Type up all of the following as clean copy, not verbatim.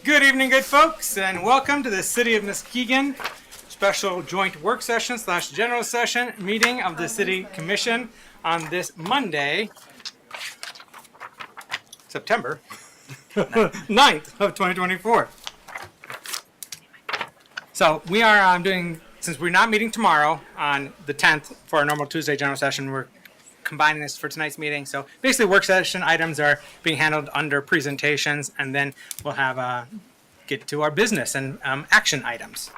Good evening, good folks, and welcome to the City of Muskegon special joint work session / general session meeting of the City Commission on this Monday, September 9th of 2024. So we are doing, since we're not meeting tomorrow on the 10th for our normal Tuesday general session, we're combining this for tonight's meeting. So basically work session items are being handled under presentations, and then we'll have get to our business and action items.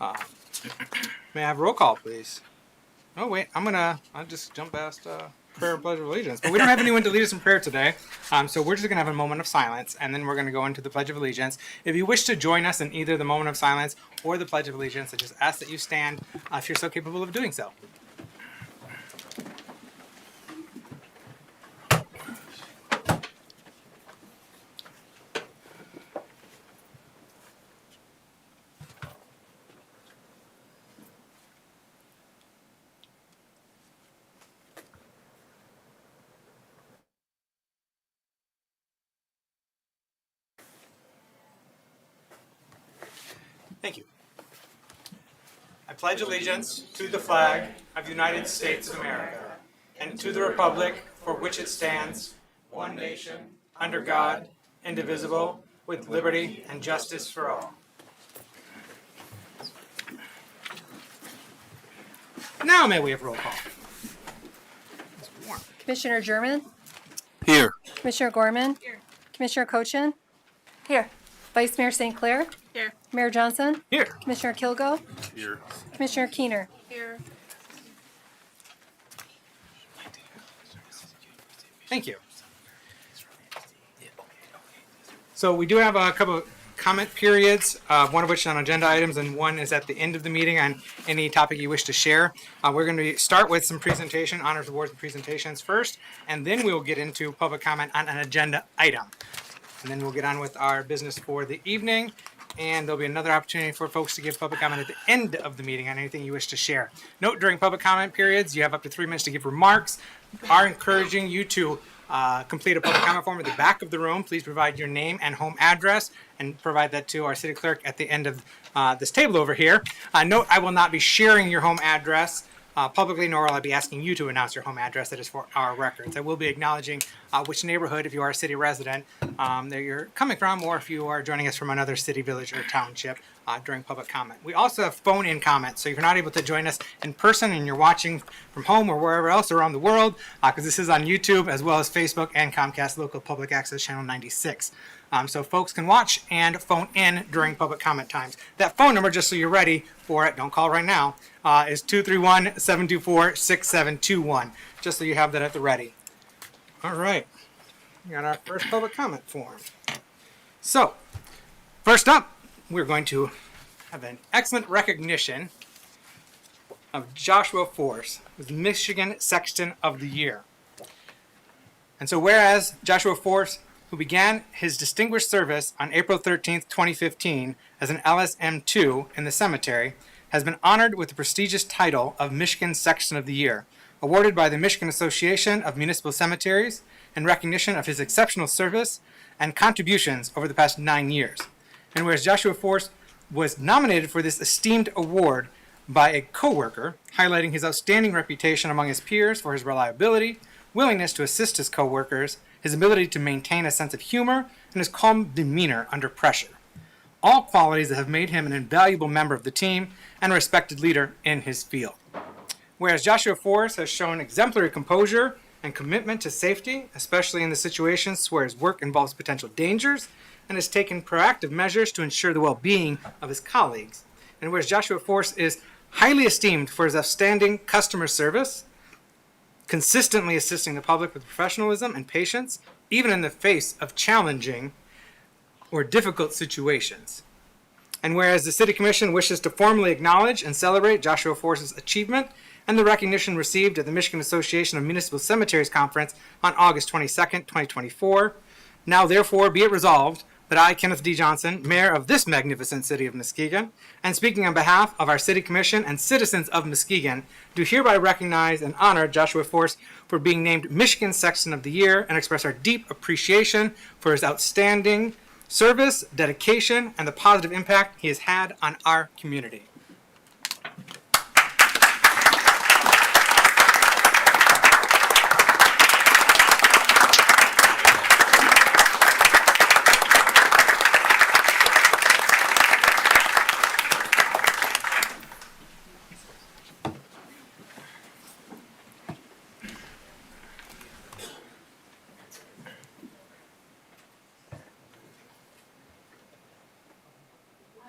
May I have roll call, please? Oh wait, I'll just jump past prayer and pledge of allegiance. But we don't have anyone to lead us in prayer today, so we're just going to have a moment of silence, and then we're going to go into the pledge of allegiance. If you wish to join us in either the moment of silence or the pledge of allegiance, I just ask that you stand if you're so capable of doing so. Thank you. I pledge allegiance to the flag of the United States of America and to the republic for which it stands, one nation, under God, indivisible, with liberty and justice for all. Now may we have roll call. Commissioner German? Here. Commissioner Gorman? Here. Commissioner Cochin? Here. Vice Mayor St. Clair? Here. Mayor Johnson? Here. Commissioner Kilgo? Here. Commissioner Keener? Here. Thank you. So we do have a couple of comment periods, one of which on agenda items and one is at the end of the meeting on any topic you wish to share. We're going to start with some presentation, honors, awards, and presentations first, and then we'll get into public comment on an agenda item. And then we'll get on with our business for the evening, and there'll be another opportunity for folks to give public comment at the end of the meeting on anything you wish to share. Note, during public comment periods, you have up to 3 minutes to give remarks. We are encouraging you to complete a public comment form at the back of the room. Please provide your name and home address and provide that to our city clerk at the end of this table over here. Note, I will not be sharing your home address publicly, nor will I be asking you to announce your home address. That is for our records. I will be acknowledging which neighborhood, if you are a city resident, that you're coming from, or if you are joining us from another city, village, or township during public comment. We also have phone-in comments, so if you're not able to join us in person and you're watching from home or wherever else around the world, because this is on YouTube as well as Facebook and Comcast Local Public Access Channel 96. So folks can watch and phone in during public comment times. That phone number, just so you're ready for it, don't call right now, is 231-724-6721, just so you have that at the ready. All right, we got our first public comment form. So, first up, we're going to have an excellent recognition of Joshua Force, who's Michigan Sexton of the Year. And so whereas Joshua Force, who began his distinguished service on April 13th, 2015 as an LSM-2 in the cemetery, has been honored with the prestigious title of Michigan Sexton of the Year, awarded by the Michigan Association of Municipal Cemeteries in recognition of his exceptional service and contributions over the past 9 years. And whereas Joshua Force was nominated for this esteemed award by a coworker, highlighting his outstanding reputation among his peers for his reliability, willingness to assist his coworkers, his ability to maintain a sense of humor, and his calm demeanor under pressure. All qualities that have made him an invaluable member of the team and a respected leader in his field. Whereas Joshua Force has shown exemplary composure and commitment to safety, especially in the situations where his work involves potential dangers, and has taken proactive measures to ensure the well-being of his colleagues. And whereas Joshua Force is highly esteemed for his outstanding customer service, consistently assisting the public with professionalism and patience, even in the face of challenging or difficult situations. And whereas the City Commission wishes to formally acknowledge and celebrate Joshua Force's achievement and the recognition received at the Michigan Association of Municipal Cemeteries Conference on August 22nd, 2024, now therefore be it resolved that I, Kenneth D. Johnson, Mayor of this magnificent city of Muskegon, and speaking on behalf of our City Commission and citizens of Muskegon, do hereby recognize and honor Joshua Force for being named Michigan Sexton of the Year and express our deep appreciation for his outstanding service, dedication, and the positive impact he has had on our community.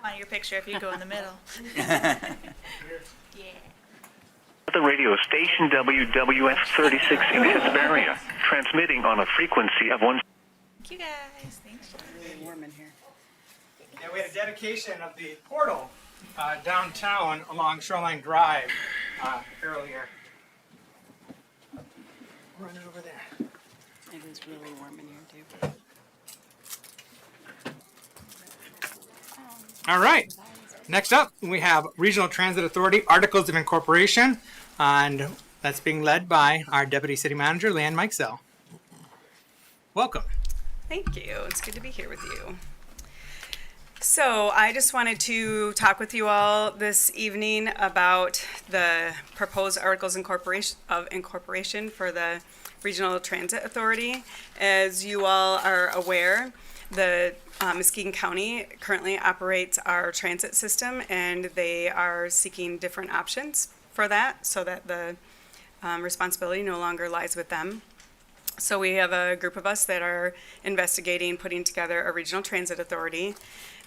On your picture if you go in the middle. The radio station WWF 36 in its area, transmitting on a frequency of one. Thank you guys. Thanks. Really warm in here. Yeah, we had a dedication of the portal downtown along Shoreline Drive earlier. Run it over there. It is really warm in here too. All right. Next up, we have Regional Transit Authority Articles of Incorporation, and that's being led by our Deputy City Manager, Leanne Mikesell. Welcome. Thank you. It's good to be here with you. So I just wanted to talk with you all this evening about the proposed Articles of Incorporation for the Regional Transit Authority. As you all are aware, the Muskegon County currently operates our transit system, and they are seeking different options for that so that the responsibility no longer lies with them. So we have a group of us that are investigating putting together a regional transit authority.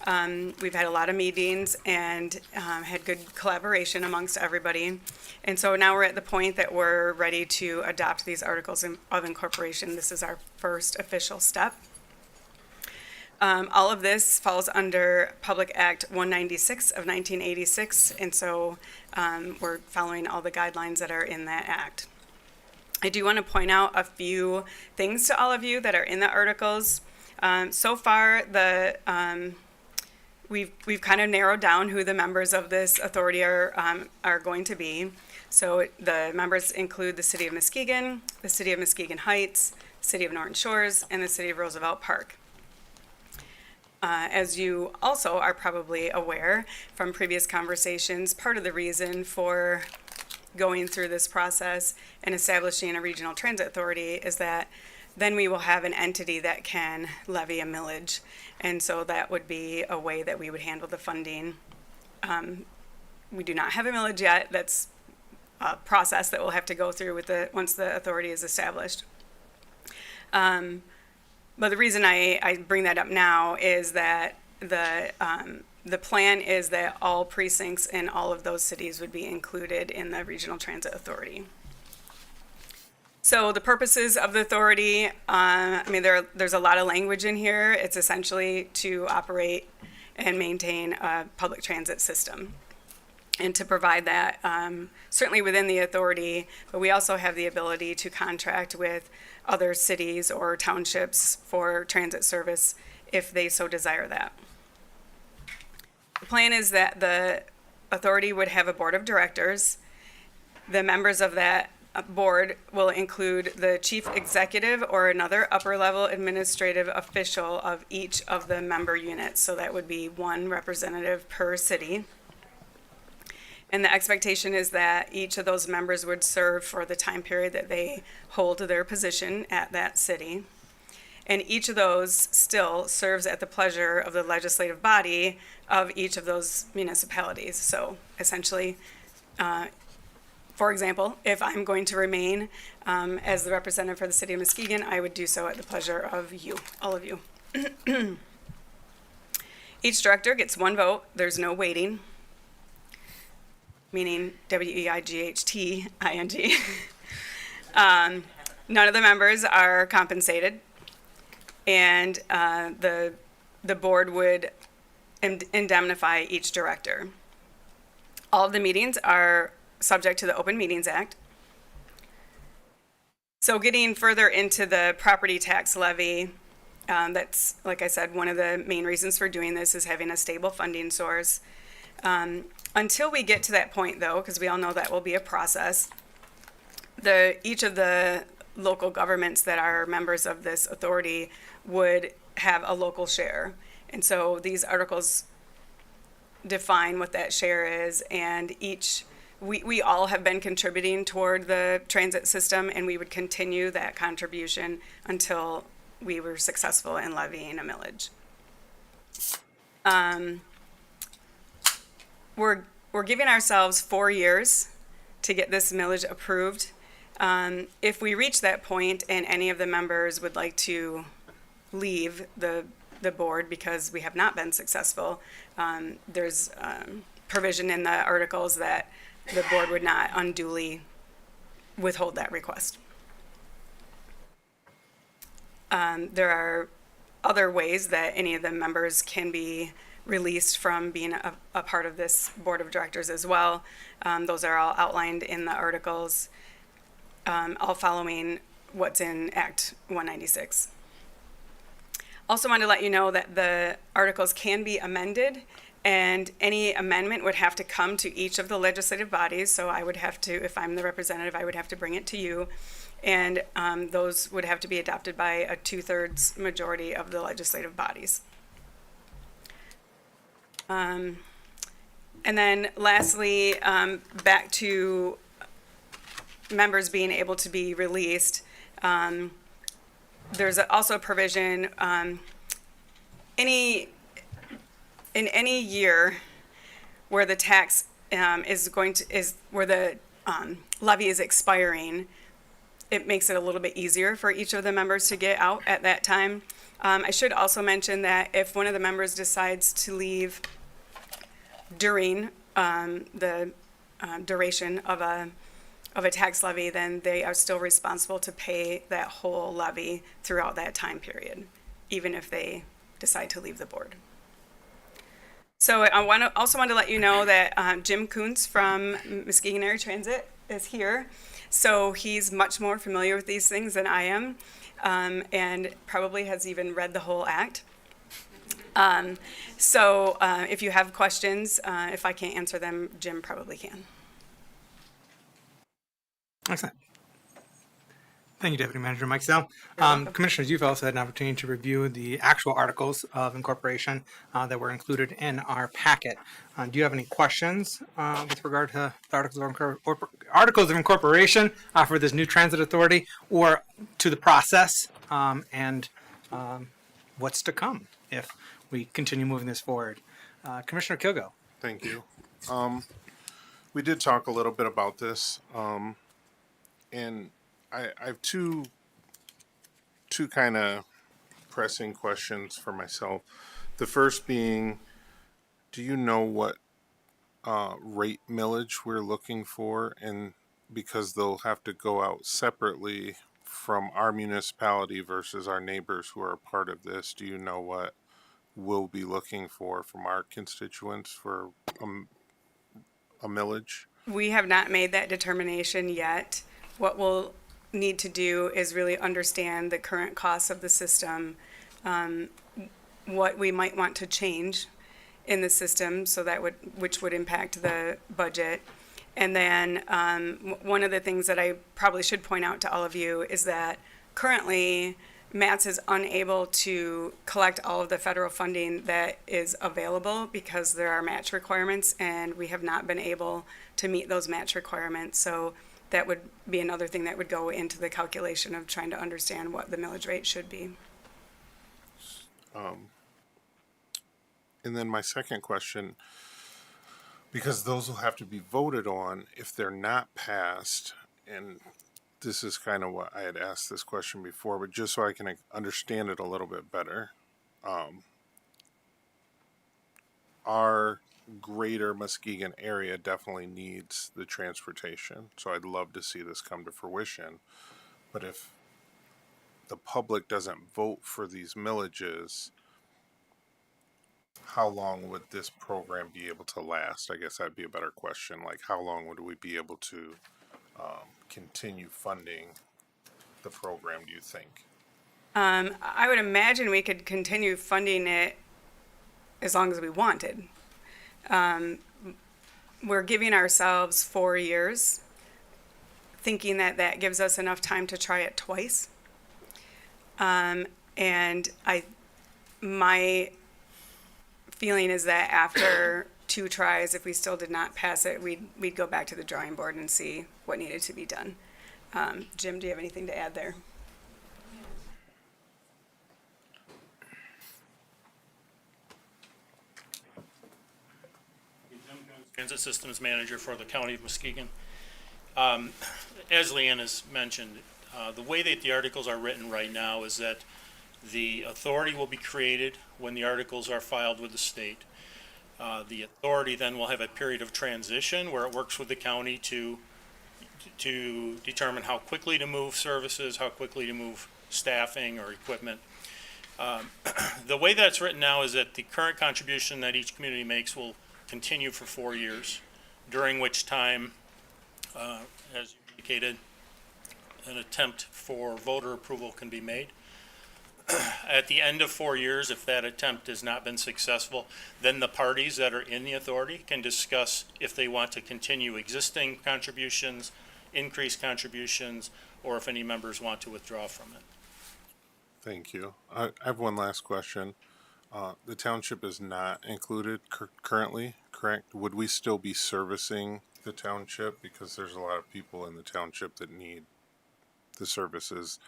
We've had a lot of meetings and had good collaboration amongst everybody. And so now we're at the point that we're ready to adopt these articles of incorporation. This is our first official step. All of this falls under Public Act 196 of 1986, and so we're following all the guidelines that are in that act. I do want to point out a few things to all of you that are in the articles. So far, we've kind of narrowed down who the members of this authority are going to be. So the members include the City of Muskegon, the City of Muskegon Heights, the City of Norton Shores, and the City of Roosevelt Park. As you also are probably aware from previous conversations, part of the reason for going through this process and establishing a regional transit authority is that then we will have an entity that can levy a millage. And so that would be a way that we would handle the funding. We do not have a millage yet. That's a process that we'll have to go through once the authority is established. But the reason I bring that up now is that the plan is that all precincts in all of those cities would be included in the Regional Transit Authority. So the purposes of the authority, there's a lot of language in here. It's essentially to operate and maintain a public transit system and to provide that certainly within the authority, but we also have the ability to contract with other cities or townships for transit service if they so desire that. The plan is that the authority would have a board of directors. The members of that board will include the chief executive or another upper level administrative official of each of the member units. So that would be one representative per city. And the expectation is that each of those members would serve for the time period that they hold their position at that city. And each of those still serves at the pleasure of the legislative body of each of those municipalities. So essentially, for example, if I'm going to remain as the representative for the city of Muskegon, I would do so at the pleasure of you, all of you. Each director gets one vote. There's no weighting, meaning W-E-I-G-H-T-I-N-G. None of the members are compensated, and the board would indemnify each director. All of the meetings are subject to the Open Meetings Act. So getting further into the property tax levy, That's, like I said, one of the main reasons for doing this is having a stable funding source. Until we get to that point, though, because we all know that will be a process, each of the local governments that are members of this authority would have a local share. And so these articles define what that share is, and we all have been contributing toward the transit system, and we would continue that contribution until we were successful in levying a millage. We're giving ourselves 4 years to get this millage approved. If we reach that point and any of the members would like to leave the board because we have not been successful, there's provision in the articles that the board would not unduly withhold that request. There are other ways that any of the members can be released from being a part of this board of directors as well. Those are all outlined in the articles, all following what's in Act 196. Also wanted to let you know that the articles can be amended, and any amendment would have to come to each of the legislative bodies. So I would have to, if I'm the representative, I would have to bring it to you. And those would have to be adopted by a 2/3 majority of the legislative bodies. And then lastly, back to members being able to be released, there's also a provision, in any year where the tax where the levy is expiring, it makes it a little bit easier for each of the members to get out at that time. I should also mention that if one of the members decides to leave during the duration of a tax levy, then they are still responsible to pay that whole levy throughout that time period, even if they decide to leave the board. So I also want to let you know that Jim Kuntz from Muskegon Area Transit is here. So he's much more familiar with these things than I am, and probably has even read the whole act. So if you have questions, if I can't answer them, Jim probably can. Excellent. Thank you, Deputy Manager Mike Sell. Commissioners, you've also had an opportunity to review the actual articles of incorporation that were included in our packet. Do you have any questions with regard to the articles of incorporation for this new transit authority, or to the process and what's to come if we continue moving this forward? Commissioner Kilgo. Thank you. We did talk a little bit about this, and I have two kind of pressing questions for myself. The first being, do you know what rate millage we're looking for? And because they'll have to go out separately from our municipality versus our neighbors who are a part of this, do you know what we'll be looking for from our constituents for a millage? We have not made that determination yet. What we'll need to do is really understand the current costs of the system, what we might want to change in the system, so that which would impact the budget. And then one of the things that I probably should point out to all of you is that currently MATS is unable to collect all of the federal funding that is available because there are match requirements, and we have not been able to meet those match requirements. So that would be another thing that would go into the calculation of trying to understand what the millage rate should be. And then my second question, because those will have to be voted on if they're not passed, and this is kind of what I had asked this question before, but just so I can understand it a little bit better, our greater Muskegon area definitely needs the transportation, so I'd love to see this come to fruition. But if the public doesn't vote for these millages, how long would this program be able to last? I guess that'd be a better question. Like, how long would we be able to continue funding the program, do you think? I would imagine we could continue funding it as long as we wanted. We're giving ourselves 4 years, thinking that that gives us enough time to try it twice. And my feeling is that after 2 tries, if we still did not pass it, we'd go back to the drawing board and see what needed to be done. Jim, do you have anything to add there? Transit Systems Manager for the County of Muskegon. As Leanne has mentioned, the way that the articles are written right now is that the authority will be created when the articles are filed with the state. The authority then will have a period of transition where it works with the county to determine how quickly to move services, how quickly to move staffing or equipment. The way that's written now is that the current contribution that each community makes will continue for 4 years, during which time, as you indicated, an attempt for voter approval can be made. At the end of 4 years, if that attempt has not been successful, then the parties that are in the authority can discuss if they want to continue existing contributions, increase contributions, or if any members want to withdraw from it. Thank you. I have one last question. The township is not included currently, correct? Would we still be servicing the township? Because there's a lot of people in the township that need the services.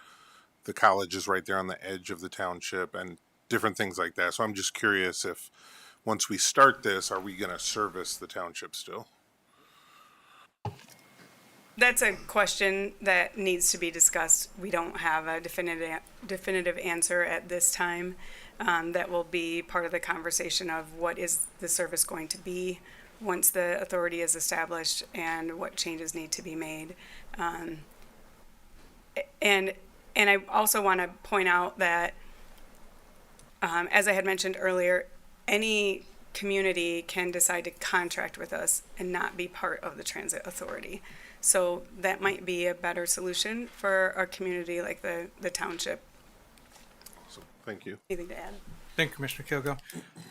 The college is right there on the edge of the township and different things like that. So I'm just curious if once we start this, are we going to service the township still? That's a question that needs to be discussed. We don't have a definitive answer at this time. That will be part of the conversation of what is the service going to be once the authority is established and what changes need to be made. And I also want to point out that, as I had mentioned earlier, any community can decide to contract with us and not be part of the transit authority. So that might be a better solution for a community like the township. Awesome. Thank you. Anything to add? Thank you, Commissioner Kilgo.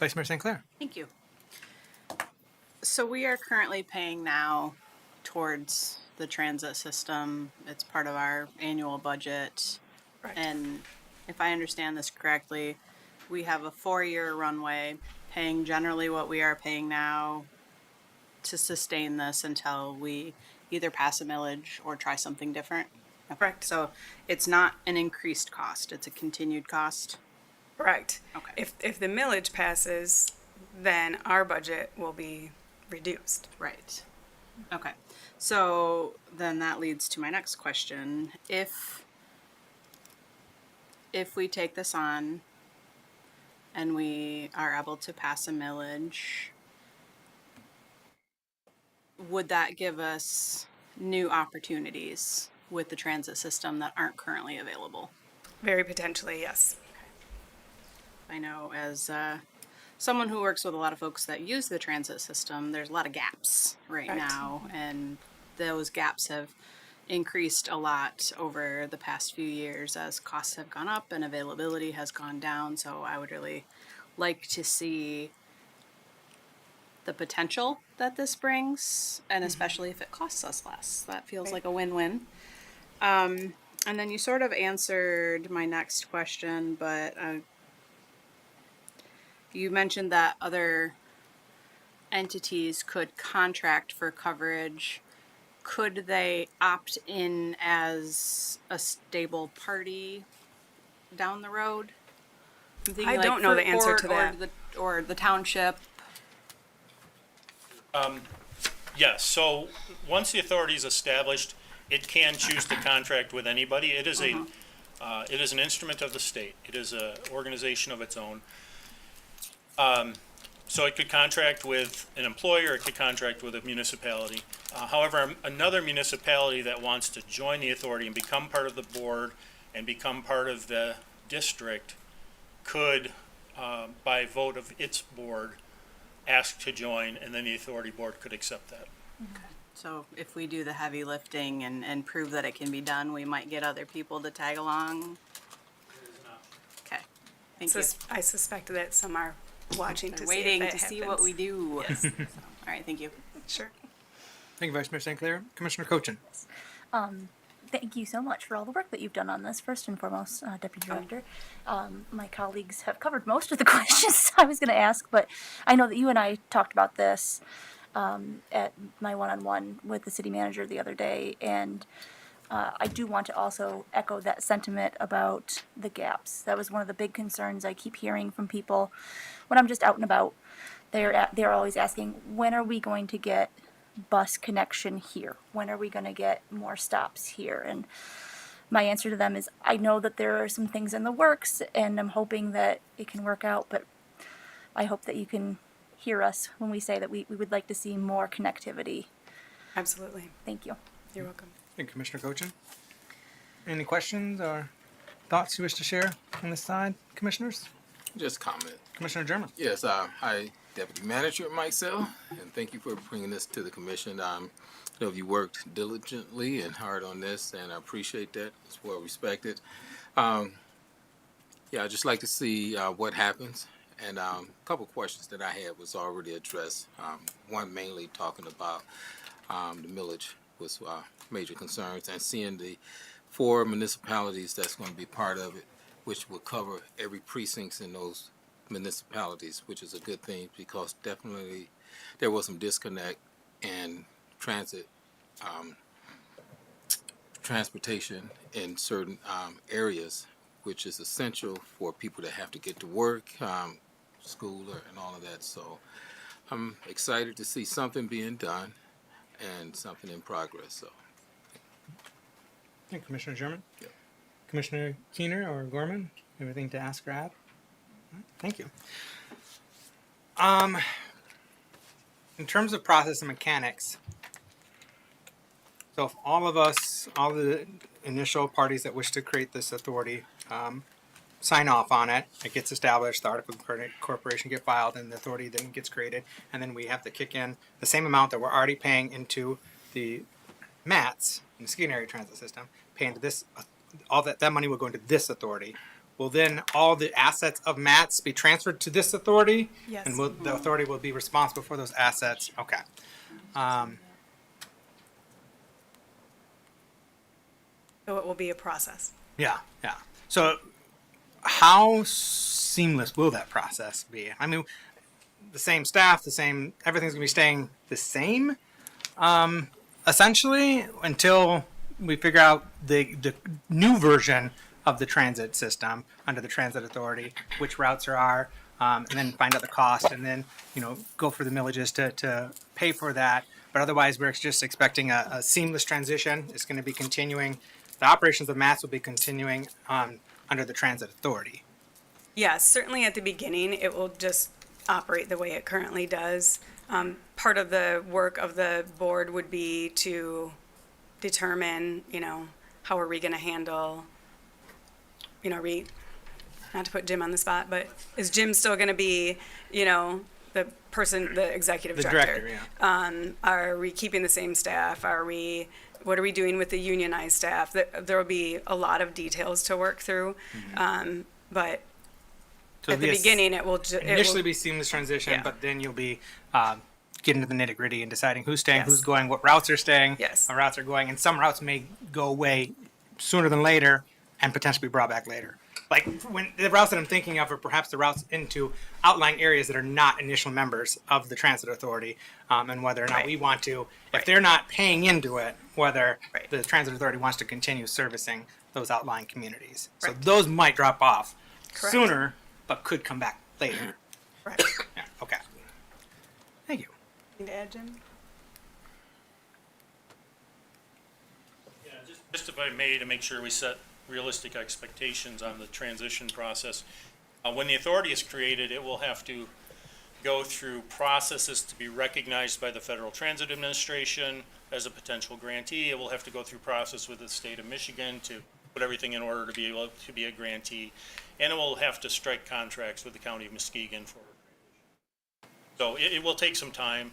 Vice Mayor St. Clair. Thank you. So we are currently paying now towards the transit system. It's part of our annual budget. Right. And if I understand this correctly, we have a 4-year runway paying generally what we are paying now to sustain this until we either pass a millage or try something different. Okay. Correct. So it's not an increased cost, it's a continued cost. Correct. Okay. If the millage passes, then our budget will be reduced. Right. Okay. So then that leads to my next question. If we take this on and we are able to pass a millage, would that give us new opportunities with the transit system that aren't currently available? Very potentially, yes. I know as someone who works with a lot of folks that use the transit system, there's a lot of gaps right Right. now, and those gaps have increased a lot over the past few years as costs have gone up and availability has gone down. So I would really like to see the potential that this brings, and especially if it costs us less. That feels Right. like a win-win. And then you sort of answered my next question, but you mentioned that other entities could contract for coverage. Could they opt in as a stable party down the road? I'm thinking I don't know the answer to that. Or the township. Yes, so once the authority is established, it can choose to contract with anybody. It is it is an instrument of the state. It is an organization of its own. So it could contract with an employer, it could contract with a municipality. However, another municipality that wants to join the authority and become part of the board and become part of the district could, by vote of its board, ask to join, and then the authority board could accept that. So if we do the heavy lifting and prove that it can be done, we might get other people to tag along. Thank you. I suspect that some are watching to They're see if waiting that to see what happens. we do. Yes. So, all right, thank you. Sure. Thank you, Vice Mayor St. Clair. Commissioner Cochin. Thank you so much for all the work that you've done on this, first and foremost, Deputy Director. My colleagues have covered most of the questions I was going to ask, but I know that you and I talked about this at my one-on-one with the city manager the other day, and I do want to also echo that sentiment about the gaps. That was one of the big concerns I keep hearing from people when I'm just out and about. They're always asking, when are we going to get bus connection here? When are we going to get more stops here? And my answer to them is, I know that there are some things in the works, and I'm hoping that it can work out, but I hope that you can hear us when we say that we would like to see more connectivity. Absolutely. Thank you. You're welcome. Thank you, Commissioner Cochin. Any questions or thoughts you wish to share on this side, Commissioners? Just comment. Commissioner German. Yes, hi, Deputy Manager Micel, and thank you for bringing this to the commission. I know you worked diligently and hard on this, and I appreciate that. It's well respected. Yeah, I'd just like to see what happens. And a couple questions that I had was already addressed. One mainly talking about the millage was major concerns, and seeing the 4 municipalities that's going to be part of it, which will cover every precincts in those municipalities, which is a good thing, because definitely there was some disconnect in transportation in certain areas, which is essential for people that have to get to work, school, and all of that. So I'm excited to see something being done and something in progress. So Thank you, Commissioner German. Yeah. Commissioner Keener or Gorman, anything to ask or add? All right, thank you. In terms of process and mechanics, so if all the initial parties that wish to create this authority sign off on it, it gets established, the articles of incorporation get filed, and the authority then gets created, and then we have to kick in the same amount that we're already paying into the MATS, the Muskegon Area Transit System, pay into this, all that money will go into this authority. Will then all the assets of MATS be transferred to this authority? Yes. And the authority will be responsible for those assets? Okay. So it will be a process. Yeah. So how seamless will that process be? I mean, the same staff, everything's gonna be staying the same, essentially, until we figure out the new version of the transit system under the transit authority, which routes there are, and then find out the cost, and then go for the millages to pay for that. But otherwise, we're just expecting a seamless transition. It's going to be continuing. The operations of MATS will be continuing under the transit authority. Yes, certainly at the beginning, it will just operate the way it currently does. Part of the work of the board would be to determine, how are we going to handle, not to put Jim on the spot, but is Jim still going to be, the executive The director? director, yeah. Are we keeping the same staff? What are we doing with the unionized staff? There will be a lot of details to work through. But So at the it'll be beginning, it will initially be seamless transition, Yeah. but then you'll be getting to the nitty gritty and deciding who's staying, Yes. who's going, what routes are staying, Yes. what routes are going, and some routes may go away sooner than later and potentially be brought back later. Like when the routes that I'm thinking of are perhaps the routes into outlying areas that are not initial members of the transit authority, and whether or not Right. we want to, if Right. they're not paying into it, whether Right. the transit authority wants to continue servicing those outlying communities. So Right. those might drop off Correct. sooner, but could come back later. Right. Yeah, okay. Thank you. Anything to add, Jim? Just if I may, to make sure we set realistic expectations on the transition process. When the authority is created, it will have to go through processes to be recognized by the Federal Transit Administration as a potential grantee. It will have to go through process with the state of Michigan to put everything in order to be able to be a grantee. And it will have to strike contracts with the County of Muskegon for. So it will take some time.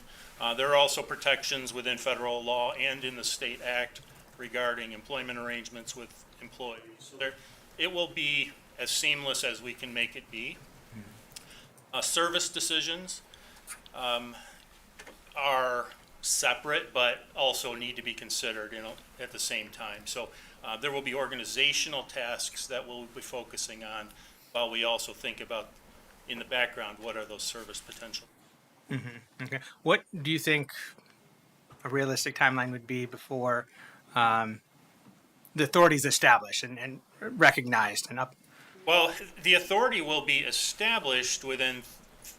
There are also protections within federal law and in the state act regarding employment arrangements with employees. So it will be as seamless as we can make it be. Service decisions are separate, but also need to be considered, at the same time. So there will be organizational tasks that we'll be focusing on, while we also think about, in the background, what are those service potential. Okay. What do you think a realistic timeline would be before the authority is established and recognized and up? Well, the authority will be established within,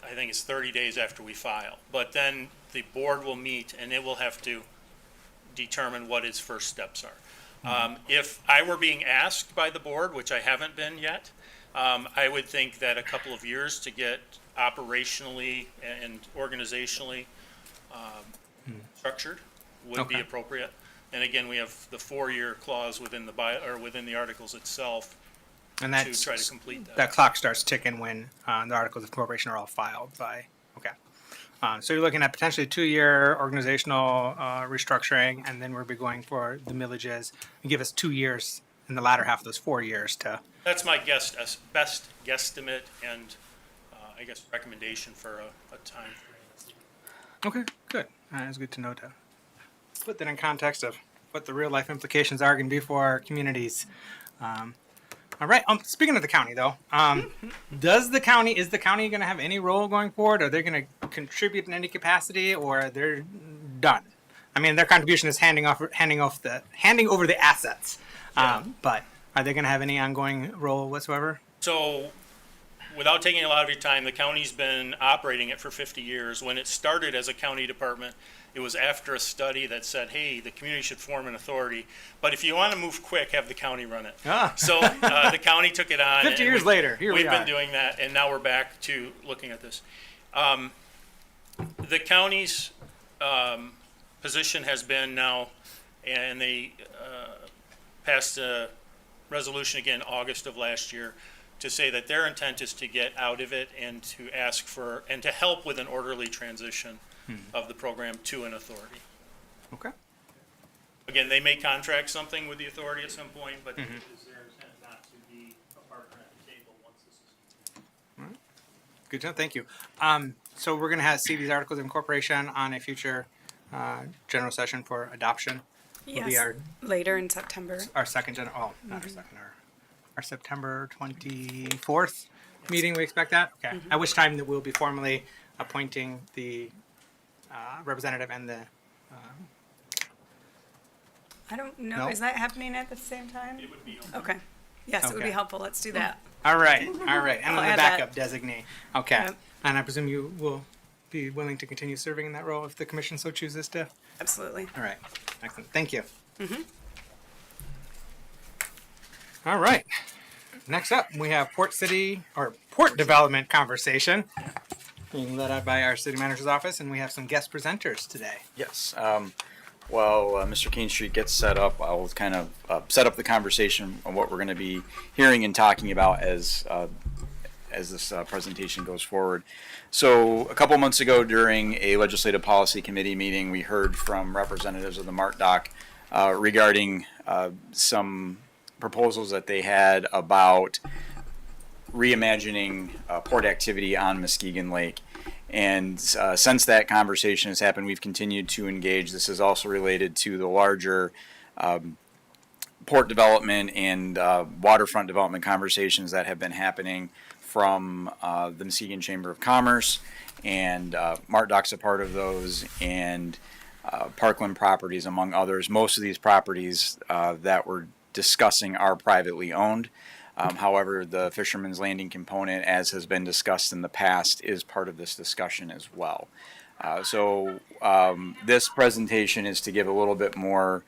I think it's 30 days after we file. But then the board will meet and it will have to determine what its first steps are. If I were being asked by the board, which I haven't been yet, I would think that a couple of years to get operationally and organizationally structured would be Okay. appropriate. And again, we have the 4-year clause within within the articles itself And to that's try to complete that. that clock starts ticking when the articles of incorporation are all filed by. Okay. So you're looking at potentially 2-year organizational restructuring, and then we'll be going for the millages and give us 2 years in the latter half of those 4 years to. That's my best guesstimate and I guess recommendation for a time frame. Okay, good. It's good to know to put that in context of what the real life implications are going to be for our communities. All right. Speaking of the county, though, is the county going to have any role going forward? Are they going to contribute in any capacity, or they're done? I mean, their contribution is handing over the assets. But are they going to have any ongoing role whatsoever? So, without taking a lot of your time, the county's been operating it for 50 years. When it started as a county department, it was after a study that said, hey, the community should form an authority, but if you want to move quick, have the county run it. So the county took it on. 50 years later, here we we've are. been doing that, and now we're back to looking at this. The county's position has been now, and they passed a resolution again August of last year, to say that their intent is to get out of it and to ask for, and to help with an orderly transition of the program to an authority. Okay. Again, they may contract something with the authority at some point, but it is their intent not to be a partner at the table once this is. Good to know. Thank you. So we're going to see these articles of incorporation on a future general session for adoption. Will be Yes, later in September. our second not our second, our September 24th meeting. We expect that. Okay. At which time that we'll be formally appointing the representative and the. I don't know, No? is that happening at the same time? It would be. Okay. Yes, it would be Okay. helpful. Let's do that. All right. And I'll then the add that. backup designee. Okay. Yep. And I presume you will be willing to continue serving in that role if the commission so chooses to. Absolutely. All right. Excellent. Thank you. All right. Next up, we have Port Development conversation being led out by our city manager's office, and we have some guest presenters today. Yes. While Mr. King Street gets set up, I will kind of set up the conversation on what we're going to be hearing and talking about as this presentation goes forward. So a couple months ago during a Legislative Policy Committee meeting, we heard from representatives of the MARTDOC regarding some proposals that they had about reimagining port activity on Muskegon Lake. And since that conversation has happened, we've continued to engage. This is also related to the larger port development and waterfront development conversations that have been happening from the Muskegon Chamber of Commerce, and MARTDOC's a part of those, and Parkland Properties, among others. Most of these properties that we're discussing are privately owned. However, the Fisherman's Landing component, as has been discussed in the past, is part of this discussion as well. So this presentation is to give a little bit more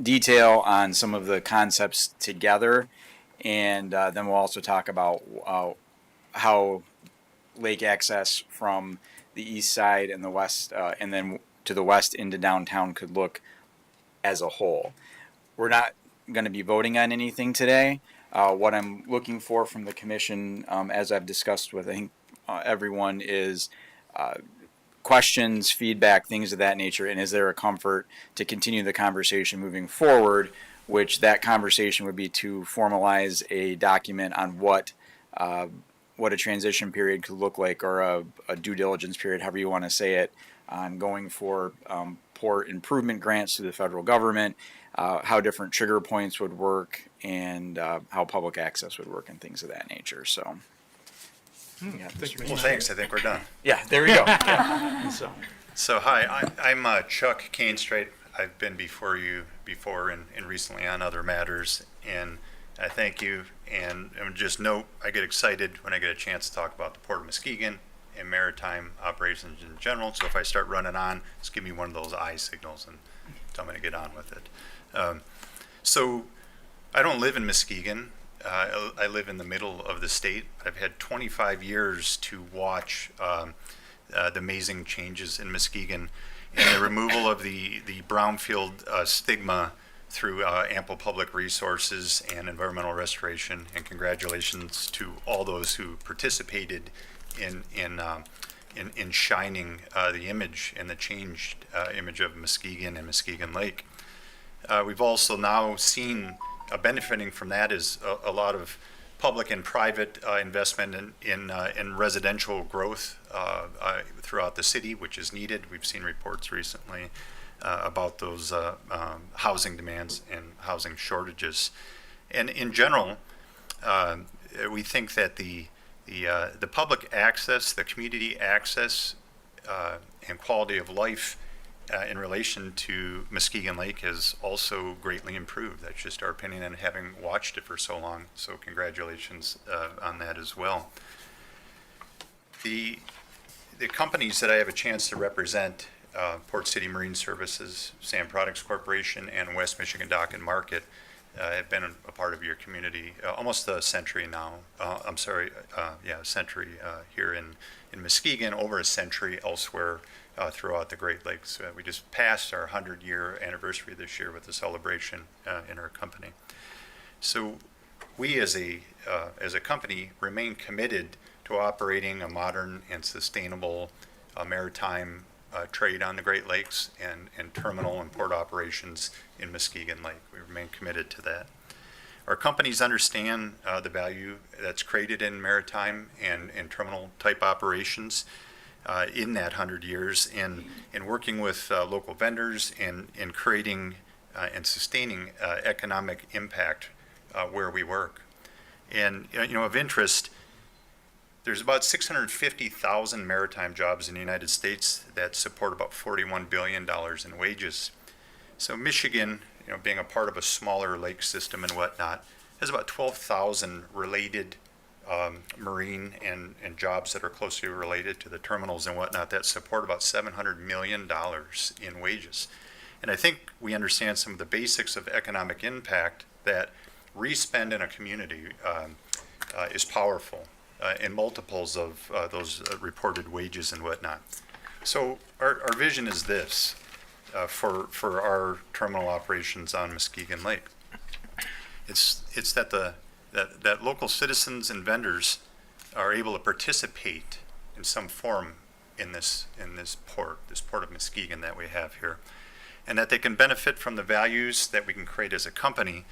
detail on some of the concepts together, and then we'll also talk about how lake access from the east side and the west, and then to the west into downtown could look as a whole. We're not going to be voting on anything today. What I'm looking for from the commission, as I've discussed with, I think, everyone, is questions, feedback, things of that nature, and is there a comfort to continue the conversation moving forward which that conversation would be to formalize a document on what a transition period could look like, or a due diligence period, however you want to say it, on going for port improvement grants to the federal government, how different trigger points would work, and how public access would work, and things of that nature. So, yeah, Well, thanks. I think we're done. yeah, there we go. Yeah. So, hi, I'm Chuck Cainstraight. I've been before you before and recently on other matters, and I thank you. And just note, I get excited when I get a chance to talk about the Port of Muskegon and maritime operations in general. So if I start running on, just give me one of those eye signals and tell me to get on with it. So I don't live in Muskegon. I live in the middle of the state. I've had 25 years to watch the amazing changes in Muskegon and the removal of the brownfield stigma through ample public resources and environmental restoration. And congratulations to all those who participated in shining the image and the changed image of Muskegon and Muskegon Lake. We've also now seen benefiting from that is a lot of public and private investment in residential growth throughout the city, which is needed. We've seen reports recently about those housing demands and housing shortages. And in general, we think that the public access, the community access, and quality of life in relation to Muskegon Lake has also greatly improved. That's just our opinion, and having watched it for so long. So congratulations on that as well. The companies that I have a chance to represent, Port City Marine Services, Sand Products Corporation, and West Michigan Dock and Market, have been a part of your community almost a century now. A century here in Muskegon, over a century elsewhere throughout the Great Lakes. We just passed our 100-year anniversary this year with the celebration in our company. So we as a company remain committed to operating a modern and sustainable maritime trade on the Great Lakes and terminal and port operations in Muskegon Lake. We remain committed to that. Our companies understand the value that's created in maritime and terminal type operations in that 100 years, and working with local vendors and creating and sustaining economic impact where we work. And of interest, there's about 650,000 maritime jobs in the United States that support about $41 billion in wages. So Michigan, being a part of a smaller lake system and whatnot, has about 12,000 related marine and jobs that are closely related to the terminals and whatnot that support about $700 million in wages. And I think we understand some of the basics of economic impact, that re-spend in a community is powerful in multiples of those reported wages and whatnot. So our vision is this for our terminal operations on Muskegon Lake. It's that that local citizens and vendors are able to participate in some form in this port of Muskegon that we have here, and that they can benefit from the values that we can create as a company,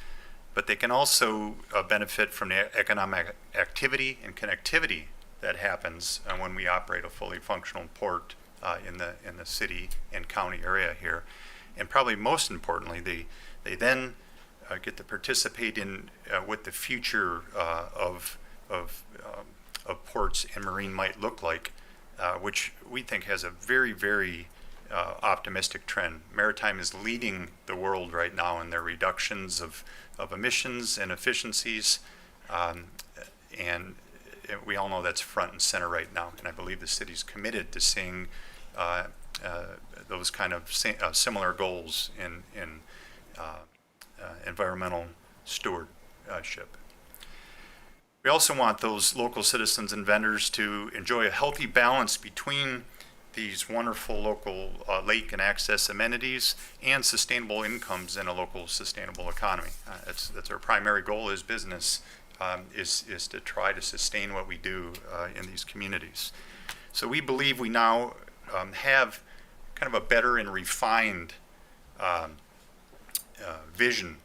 but they can also benefit from the economic activity and connectivity that happens when we operate a fully functional port in the city and county area here. And probably most importantly, they then get to participate in what the future of ports and marine might look like, which we think has a very, very optimistic trend. Maritime is leading the world right now in their reductions of emissions and efficiencies, and we all know that's front and center right now. And I believe the city's committed to seeing those kind of similar goals in environmental stewardship. We also want those local citizens and vendors to enjoy a healthy balance between these wonderful local lake and access amenities and sustainable incomes in a local sustainable economy. That's our primary goal as business, is to try to sustain what we do in these communities. So we believe we now have kind of a better and refined vision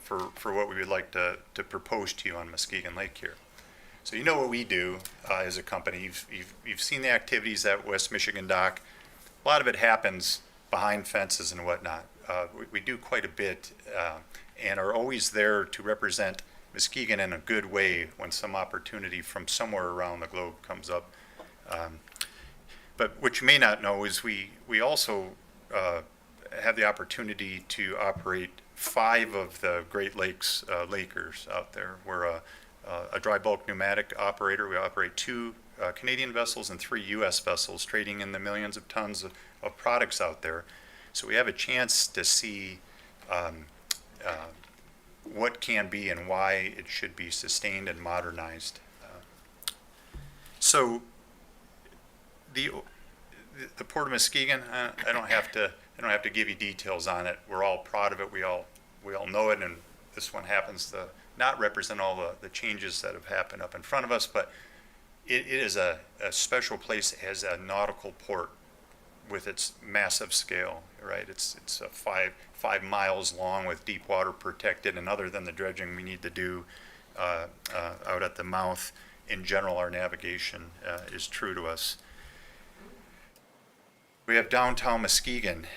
for what we would like to propose to you on Muskegon Lake here. So you know what we do as a company. You've seen the activities at West Michigan Dock. A lot of it happens behind fences and whatnot. We do quite a bit and are always there to represent Muskegon in a good way when some opportunity from somewhere around the globe comes up. But what you may not know is we also have the opportunity to operate 5 of the Great Lakes Lakers out there. We're a dry bulk pneumatic operator. We operate 2 Canadian vessels and 3 U.S. vessels, trading in the millions of tons of products out there. So we have a chance to see what can be and why it should be sustained and modernized. So the Port of Muskegon, I don't have to give you details on it. We're all proud of it. We all know it, and this one happens to not represent all the changes that have happened up in front of us, but it is a special place as a nautical port with its massive scale, right? It's 5 miles long with deep water protected, and other than the dredging we need to do out at the mouth, in general, our navigation is true to us. We have downtown Muskegon,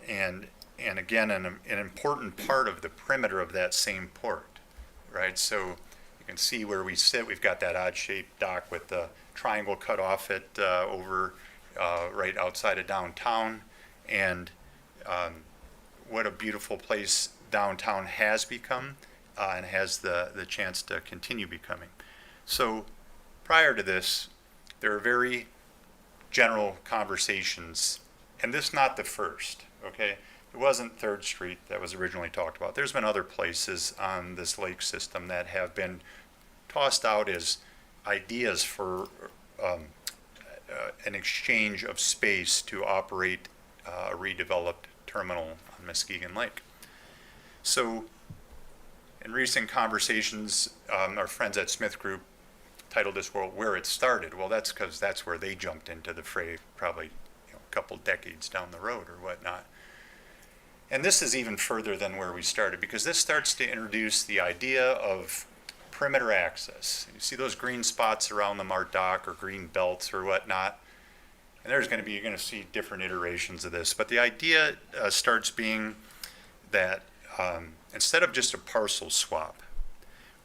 and again, an important part of the perimeter of that same port, right? So you can see where we sit. We've got that odd-shaped dock with the triangle cut off it over right outside of downtown, and what a beautiful place downtown has become and has the chance to continue becoming. So prior to this, there were very general conversations, and this not the first, okay? It wasn't 3rd Street that was originally talked about. There's been other places on this lake system that have been tossed out as ideas for an exchange of space to operate a redeveloped terminal on Muskegon Lake. So in recent conversations, our friends at Smith Group titled this Where It Started. Well, that's because that's where they jumped into the fray probably a couple decades down the road or whatnot. And this is even further than where we started, because this starts to introduce the idea of perimeter access. You see those green spots around the Mart Dock or green belts or whatnot, and you're going to see different iterations of this. But the idea starts being that instead of just a parcel swap,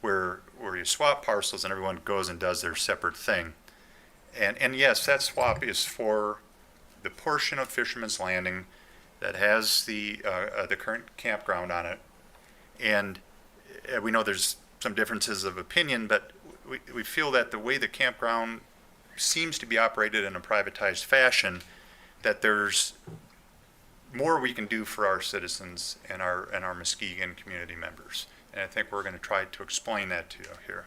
where you swap parcels and everyone goes and does their separate thing, and yes, that swap is for the portion of Fisherman's Landing that has the current campground on it, and we know there's some differences of opinion, but we feel that the way the campground seems to be operated in a privatized fashion, that there's more we can do for our citizens and our Muskegon community members. And I think we're going to try to explain that to you here.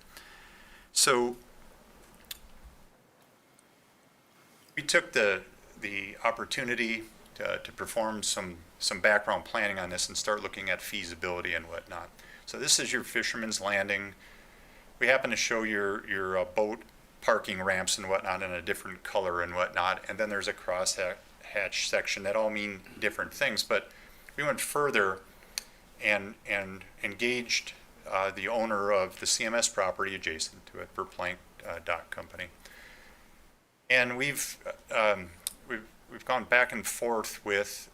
So we took the opportunity to perform some background planning on this and start looking at feasibility and whatnot. So this is your Fisherman's Landing. We happen to show your boat parking ramps and whatnot in a different color and whatnot, and then there's a crosshatch section that all mean different things. But we went further and engaged the owner of the CMS property adjacent to it, Verplank Dock Company, and we've gone back and forth with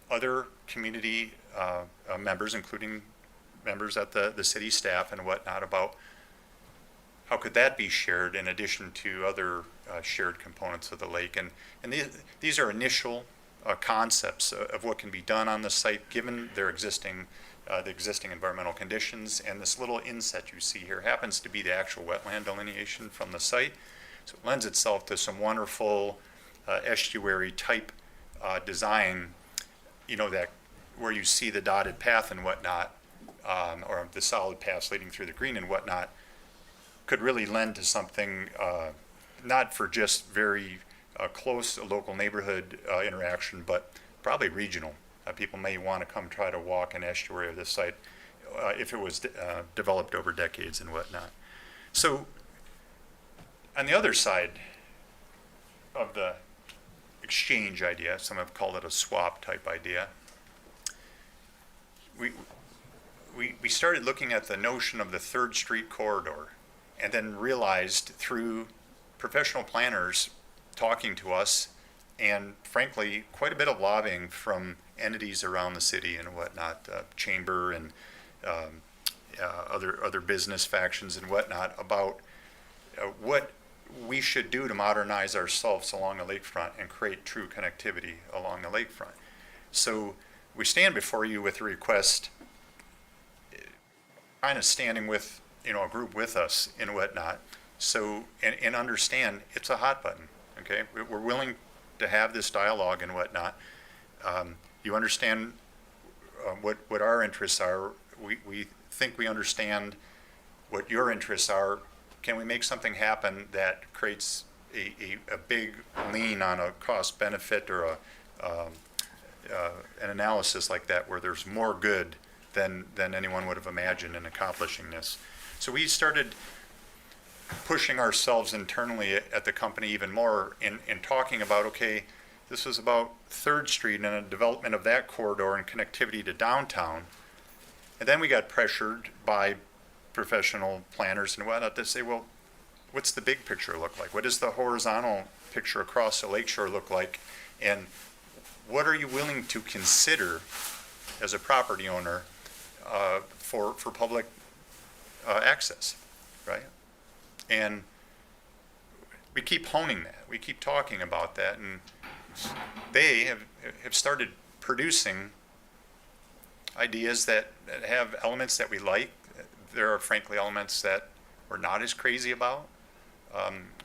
other community members, including members at the city staff and whatnot, about how could that be shared in addition to other shared components of the lake. And these are initial concepts of what can be done on the site given their existing the existing environmental conditions. And this little inset you see here happens to be the actual wetland delineation from the site. So it lends itself to some wonderful estuary type design, that where you see the dotted path and whatnot, or the solid paths leading through the green and whatnot, could really lend to something not for just very close local neighborhood interaction, but probably regional. People may want to come try to walk an estuary of this site if it was developed over decades and whatnot. So on the other side of the exchange idea, some have called it a swap type idea, we started looking at the notion of the Third Street corridor, and then realized through professional planners talking to us, and frankly, quite a bit of lobbying from entities around the city and whatnot, chamber and other business factions and whatnot, about what we should do to modernize ourselves along the lakefront and create true connectivity along the lakefront. So we stand before you with a request, kind of standing with, a group with us and whatnot. So, and understand it's a hot button, okay? We're willing to have this dialogue and whatnot. You understand what our interests are. We think we understand what your interests are. Can we make something happen that creates a big lean on a cost benefit or an analysis like that, where there's more good than anyone would have imagined in accomplishing this? So we started pushing ourselves internally at the company even more in talking about, okay, this was about 3rd Street and a development of that corridor and connectivity to downtown. And then we got pressured by professional planners and whatnot to say, well, what's the big picture look like? What does the horizontal picture across the lakeshore look like? And what are you willing to consider as a property owner for public access, right? And we keep honing that. We keep talking about that, and they have started producing ideas that have elements that we like. There are frankly elements that we're not as crazy about.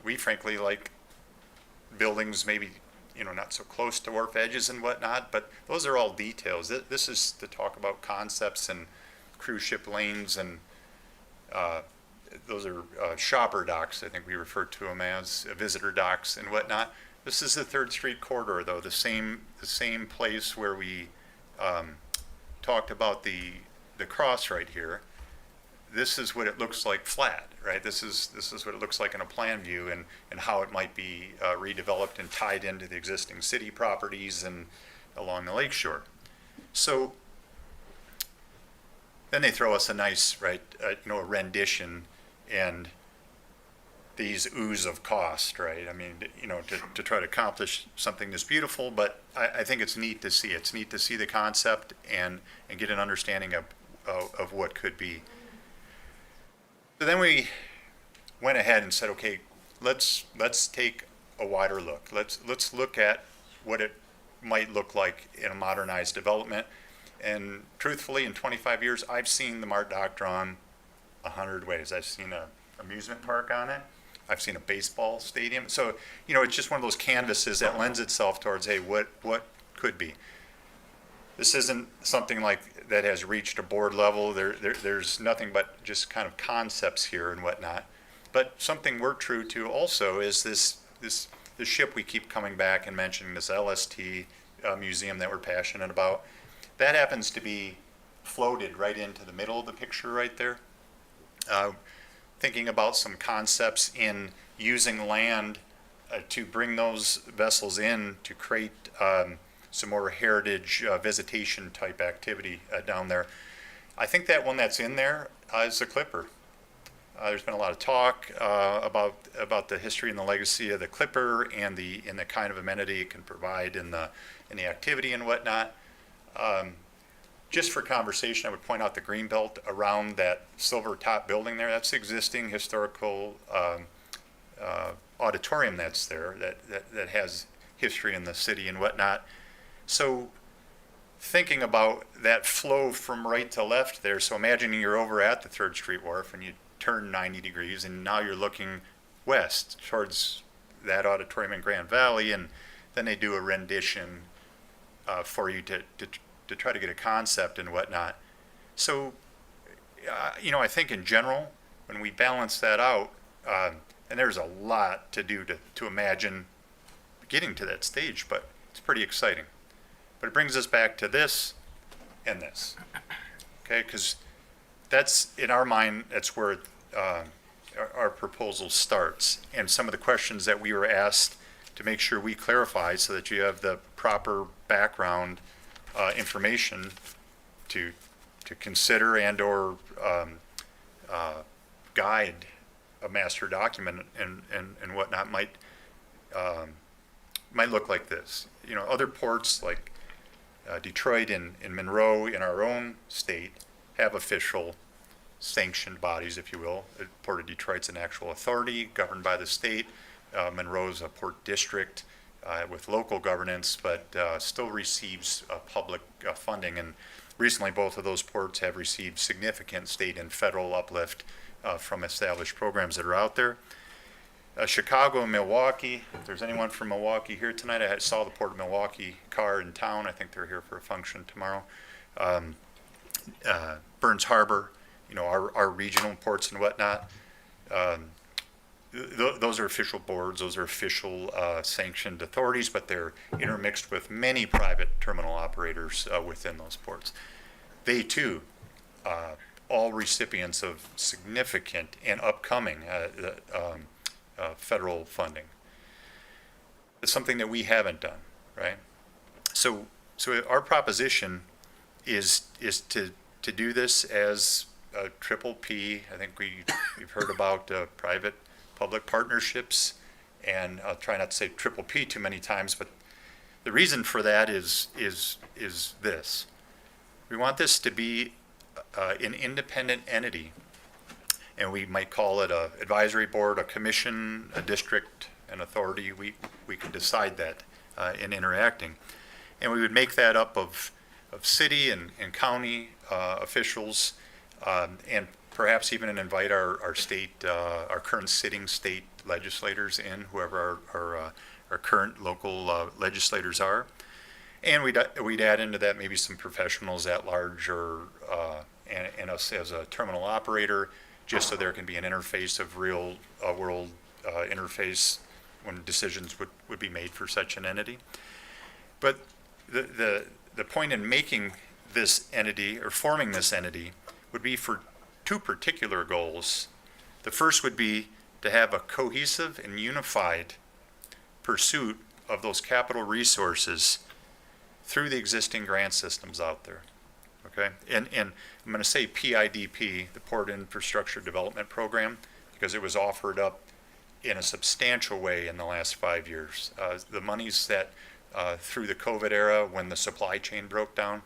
We frankly like buildings maybe, not so close to wharf edges and whatnot, but those are all details. This is to talk about concepts and cruise ship lanes, and those are shopper docks, I think we refer to them as, visitor docks and whatnot. This is the 3rd Street corridor, though, the same place where we talked about the cross right here. This is what it looks like flat, right? This is what it looks like in a plan view, and how it might be redeveloped and tied into the existing city properties and along the lakeshore. So then they throw us a nice, a rendition and these ooze of cost, right? I mean, to try to accomplish something this beautiful, but I think it's neat to see. It's neat to see the concept and get an understanding of what could be. So then we went ahead and said, okay, let's take a wider look. Let's look at what it might look like in a modernized development. And truthfully, in 25 years, I've seen the Mart Dock drawn 100 ways. I've seen an amusement park on it. I've seen a baseball stadium. So, it's just one of those canvases that lends itself towards, hey, what could be? This isn't something like that has reached a board level. There's nothing but just kind of concepts here and whatnot. But something we're true to also is this ship we keep coming back and mentioning, this LST museum that we're passionate about. That happens to be floated right into the middle of the picture right there. Thinking about some concepts in using land to bring those vessels in to create some more heritage visitation type activity down there. I think that one that's in there is the Clipper. There's been a lot of talk about the history and the legacy of the Clipper and the kind of amenity it can provide in the activity and whatnot. Just for conversation, I would point out the greenbelt around that silver top building there. That's the existing historical auditorium that's there that has history in the city and whatnot. So thinking about that flow from right to left there, so imagining you're over at the 3rd Street Wharf and you turn 90 degrees and now you're looking west towards that auditorium in Grand Valley, and then they do a rendition for you to try to get a concept and whatnot. So, I think in general, when we balance that out, and there's a lot to do to imagine getting to that stage, but it's pretty exciting. But it brings us back to this and this, okay? Because that's, in our mind, that's where our proposal starts. And some of the questions that we were asked to make sure we clarify so that you have the proper background information to consider and/or guide a master document and whatnot might look like this. Other ports like Detroit and Monroe in our own state have official sanctioned bodies, if you will. The Port of Detroit's an actual authority governed by the state. Monroe's a port district with local governance, but still receives public funding. And recently, both of those ports have received significant state and federal uplift from established programs that are out there. Chicago and Milwaukee, if there's anyone from Milwaukee here tonight, I saw the Port of Milwaukee car in town. I think they're here for a function tomorrow. Burns Harbor, our regional ports and whatnot. Those are official boards, those are official sanctioned authorities, but they're intermixed with many private terminal operators within those ports. They too, all recipients of significant and upcoming federal funding. It's something that we haven't done, right? So our proposition is to do this as a triple P. I think we've heard about private-public partnerships, and I'll try not to say triple P too many times, but the reason for that is this. We want this to be an independent entity, and we might call it a advisory board, a commission, a district, an authority. We could decide that in interacting. And we would make that up of city and county officials, and perhaps even invite our state, our current sitting state legislators in, whoever our current local legislators are. And we'd add into that maybe some professionals at large, or and us as a terminal operator, just so there can be an interface of real world interface when decisions would be made for such an entity. But the point in making this entity or forming this entity would be for two particular goals. The first would be to have a cohesive and unified pursuit of those capital resources through the existing grant systems out there. Okay, and I'm going to say PIDP, the Port Infrastructure Development Program, because it was offered up in a substantial way in the last 5 years. The monies that through the COVID era, when the supply chain broke down,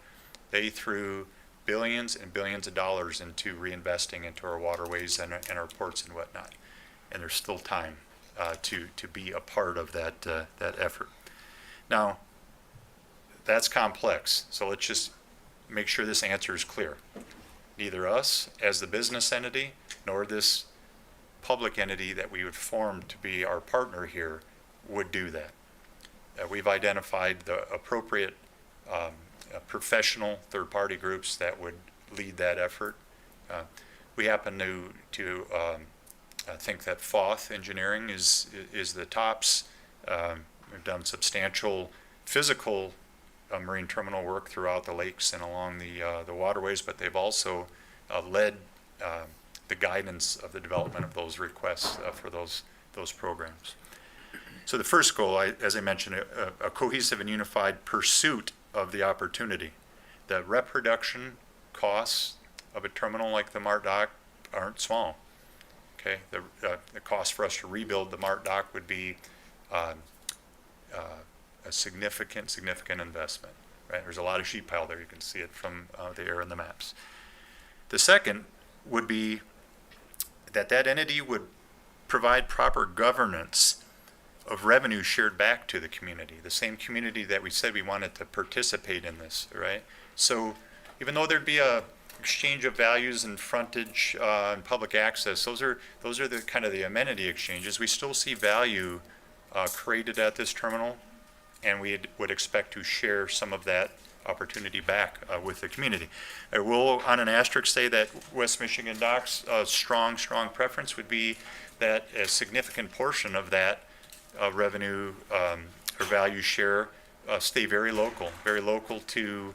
they threw billions and billions of dollars into reinvesting into our waterways and our ports and whatnot. And there's still time to be a part of that effort. Now, that's complex, so let's just make sure this answer is clear. Neither us as the business entity nor this public entity that we would form to be our partner here would do that. We've identified the appropriate professional third-party groups that would lead that effort. We happen to think that Foth Engineering is the tops. We've done substantial physical marine terminal work throughout the lakes and along the waterways, but they've also led the guidance of the development of those requests for those programs. So the first goal, as I mentioned, a cohesive and unified pursuit of the opportunity. The reproduction costs of a terminal like the Mart Dock aren't small. Okay, the cost for us to rebuild the Mart Dock would be a significant investment. Right, there's a lot of sheet pile there. You can see it from the air and the maps. The second would be that entity would provide proper governance of revenue shared back to the community, the same community that we said we wanted to participate in this, right? So even though there'd be a exchange of values and frontage and public access, those are the kind of the amenity exchanges. We still see value created at this terminal, and we would expect to share some of that opportunity back with the community. I will, on an asterisk, say that West Michigan Doc's strong preference would be that a significant portion of that revenue or value share stay very local to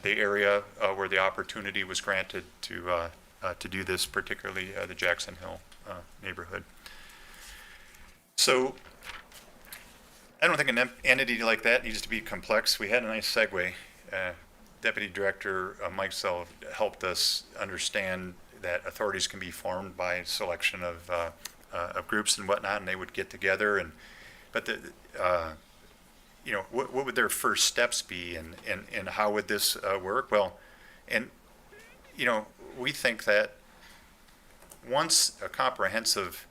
the area where the opportunity was granted to do this, particularly the Jackson Hill neighborhood. So I don't think an entity like that needs to be complex. We had a nice segue. Deputy Director Mike Sell helped us understand that authorities can be formed by selection of groups and whatnot, and they would get together. But what would their first steps be, and how would this work? Well, and we think that once a comprehensive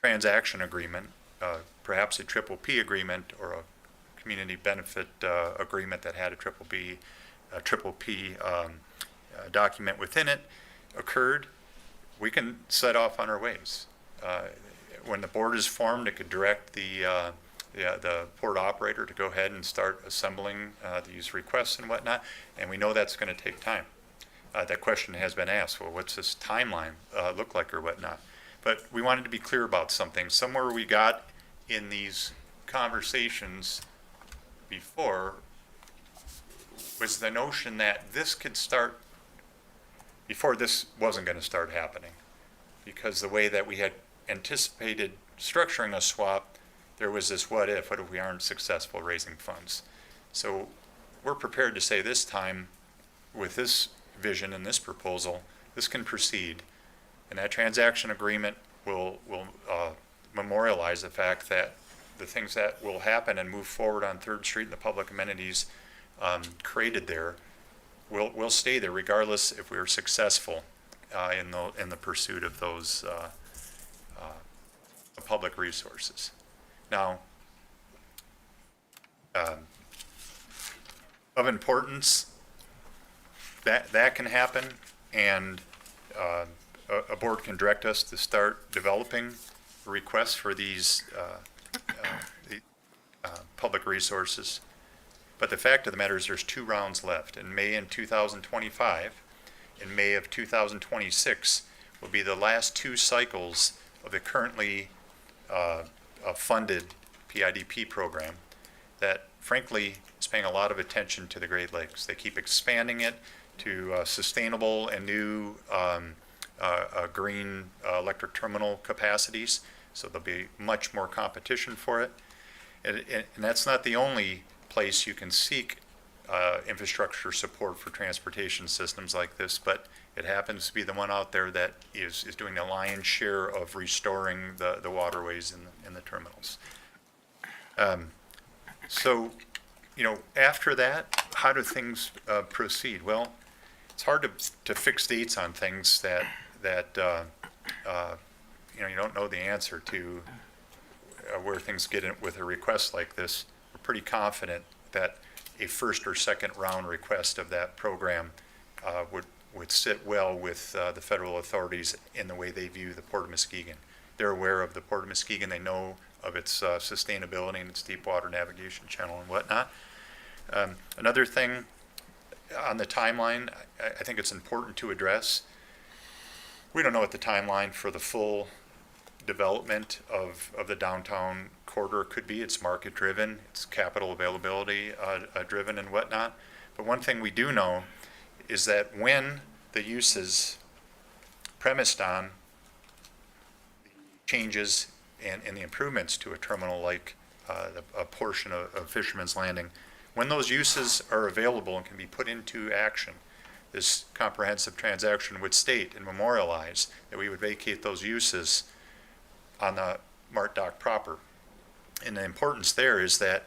transaction agreement, perhaps a triple P agreement or a community benefit agreement that had a triple P document within it occurred, we can set off on our ways. When the board is formed, it could direct the port operator to go ahead and start assembling these requests and whatnot, and we know that's going to take time. That question has been asked, well, what's this timeline look like or whatnot? But we wanted to be clear about something. Somewhere we got in these conversations before was the notion that this could start before this wasn't going to start happening, because the way that we had anticipated structuring a swap, there was this what if we aren't successful raising funds. So we're prepared to say this time, with this vision and this proposal, this can proceed, and that transaction agreement will memorialize the fact that the things that will happen and move forward on 3rd Street and the public amenities created there will stay there regardless if we are successful in the pursuit of those public resources. Now, of importance, that can happen, and a board can direct us to start developing requests for these public resources. But the fact of the matter is there's 2 rounds left. In May in 2025, in May of 2026 will be the last 2 cycles of the currently funded PIDP program that frankly is paying a lot of attention to the Great Lakes. They keep expanding it to sustainable and new green electric terminal capacities, so there'll be much more competition for it. And that's not the only place you can seek infrastructure support for transportation systems like this, but it happens to be the one out there that is doing the lion's share of restoring the waterways in the terminals. So, after that, how do things proceed? Well, it's hard to fix dates on things that you don't know the answer to where things get in with a request like this. We're pretty confident that a first or second round request of that program would sit well with the federal authorities in the way they view the Port of Muskegon. They're aware of the Port of Muskegon. They know of its sustainability and its deep water navigation channel and whatnot. Another thing on the timeline, I think it's important to address. We don't know what the timeline for the full development of the downtown corridor could be. It's market driven, it's capital availability driven and whatnot. But one thing we do know is that when the uses premised on changes and the improvements to a terminal like a portion of Fisherman's Landing, when those uses are available and can be put into action, this comprehensive transaction would state and memorialize that we would vacate those uses on the Mart Dock proper. And the importance there is that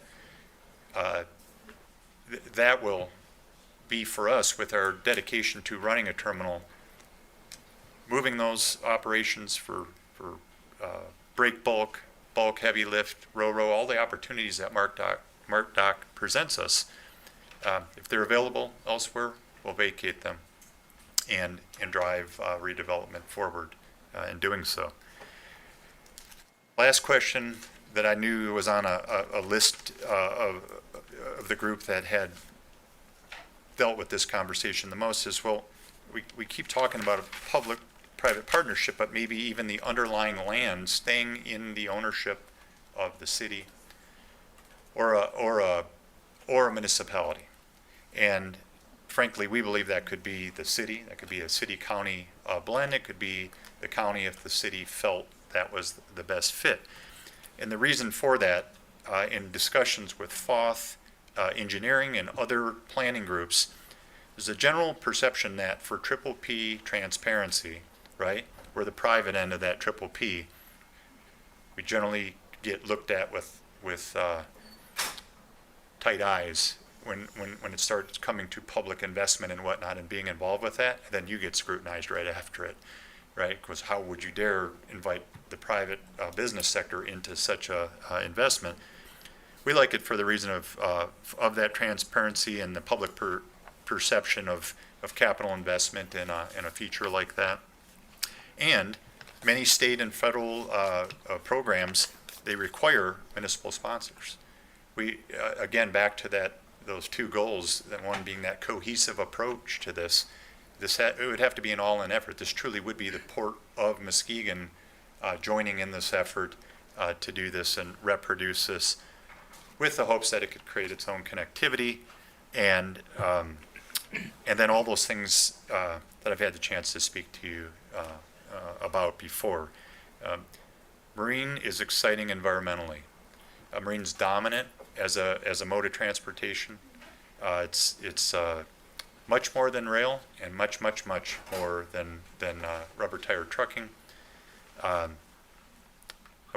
that will be for us, with our dedication to running a terminal, moving those operations for break bulk, bulk heavy lift, ro-ro, all the opportunities that Mart Dock presents us. If they're available elsewhere, we'll vacate them and drive redevelopment forward in doing so. Last question that I knew was on a list of the group that had dealt with this conversation the most is, well, we keep talking about a public-private partnership, but maybe even the underlying land staying in the ownership of the city or a municipality. And frankly, we believe that could be the city, that could be a city-county blend, it could be the county if the city felt that was the best fit. And the reason for that, in discussions with Foth, engineering and other planning groups, there's a general perception that for triple P transparency, right, we're the private end of that triple P, we generally get looked at with tight eyes when it starts coming to public investment and whatnot and being involved with that, then you get scrutinized right after it, right? Because how would you dare invite the private business sector into such a investment? We like it for the reason of that transparency and the public perception of capital investment in a feature like that. And many state and federal programs, they require municipal sponsors. We, again, back to those two goals, that one being that cohesive approach to this, it would have to be an all-in effort. This truly would be the Port of Muskegon joining in this effort to do this and reproduce this, with the hopes that it could create its own connectivity and then all those things that I've had the chance to speak to you about before. Marine is exciting environmentally. Marine's dominant as a mode of transportation. It's much more than rail and much more than rubber tire trucking. I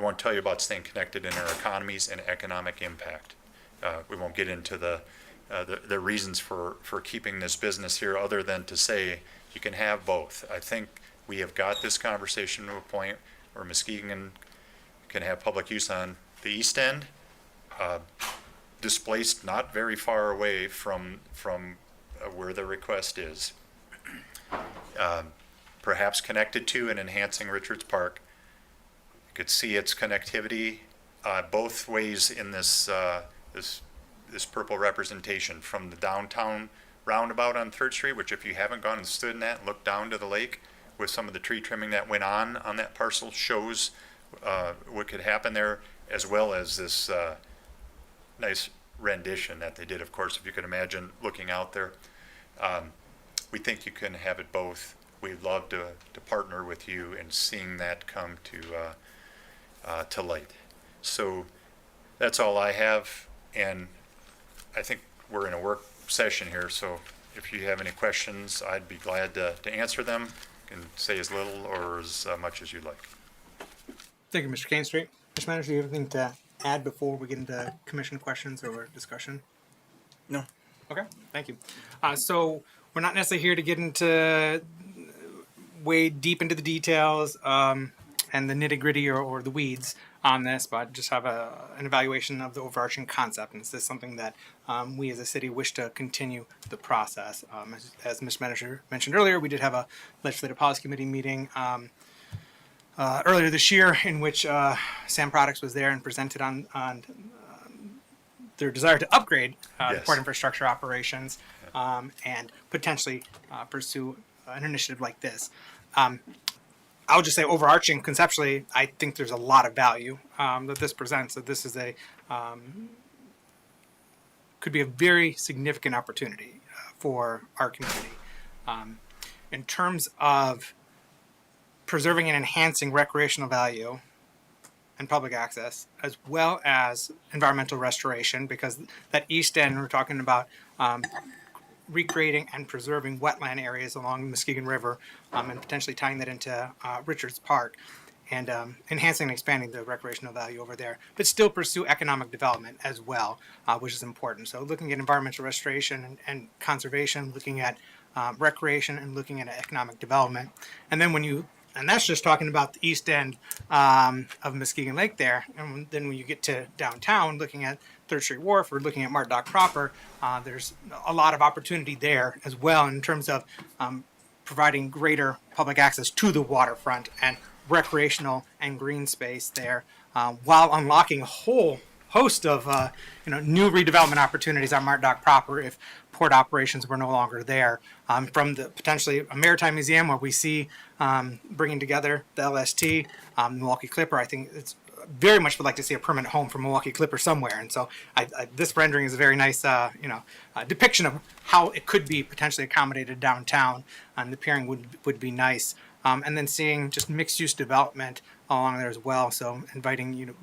won't tell you about staying connected in our economies and economic impact. We won't get into the reasons for keeping this business here, other than to say you can have both. I think we have got this conversation to a point where Muskegon can have public use on the east end, displaced not very far away from where the request is, perhaps connected to and enhancing Richards Park. You could see its connectivity both ways in this purple representation, from the downtown roundabout on 3rd Street, which if you haven't gone and stood in that and looked down to the lake with some of the tree trimming that went on that parcel, shows what could happen there, as well as this nice rendition that they did, of course, if you can imagine looking out there. We think you can have it both. We'd love to partner with you in seeing that come to light. So that's all I have, and I think we're in a work session here, so if you have any questions, I'd be glad to answer them. You can say as little or as much as you'd like. Thank you, Mr. Canestreet. Mr. Manager, do you have anything to add before we get into commission questions or discussion? No. Okay, thank you. So we're not necessarily here to get into way deep into the details and the nitty gritty or the weeds on this, but just have an evaluation of the overarching concept. And is this something that we as a city wish to continue the process? As Mr. Manager mentioned earlier, we did have a legislative policy committee meeting earlier this year, in which Sam Products was there and presented on their desire to upgrade Yes. port infrastructure operations and potentially pursue an initiative like this. I'll just say, overarching, conceptually, I think there's a lot of value that this presents. That this is could be a very significant opportunity for our community in terms of preserving and enhancing recreational value and public access, as well as environmental restoration, because that east end, we're talking about recreating and preserving wetland areas along the Muskegon River and potentially tying that into Richards Park and enhancing and expanding the recreational value over there, but still pursue economic development as well, which is important. So looking at environmental restoration and conservation, looking at recreation and looking at economic development. And then and that's just talking about the east end of Muskegon Lake there. And then when you get to downtown, looking at 3rd Street Wharf or looking at Mart Dock proper, there's a lot of opportunity there as well in terms of providing greater public access to the waterfront and recreational and green space there, while unlocking a whole host of new redevelopment opportunities on Mart Dock proper if port operations were no longer there. From the potentially a maritime museum where we see bringing together the LST, Milwaukee Clipper. I think it's very much would like to see a permanent home for Milwaukee Clipper somewhere. And so this rendering is a very nice depiction of how it could be potentially accommodated downtown, and the pairing would be nice. And then seeing just mixed use development along there as well. So inviting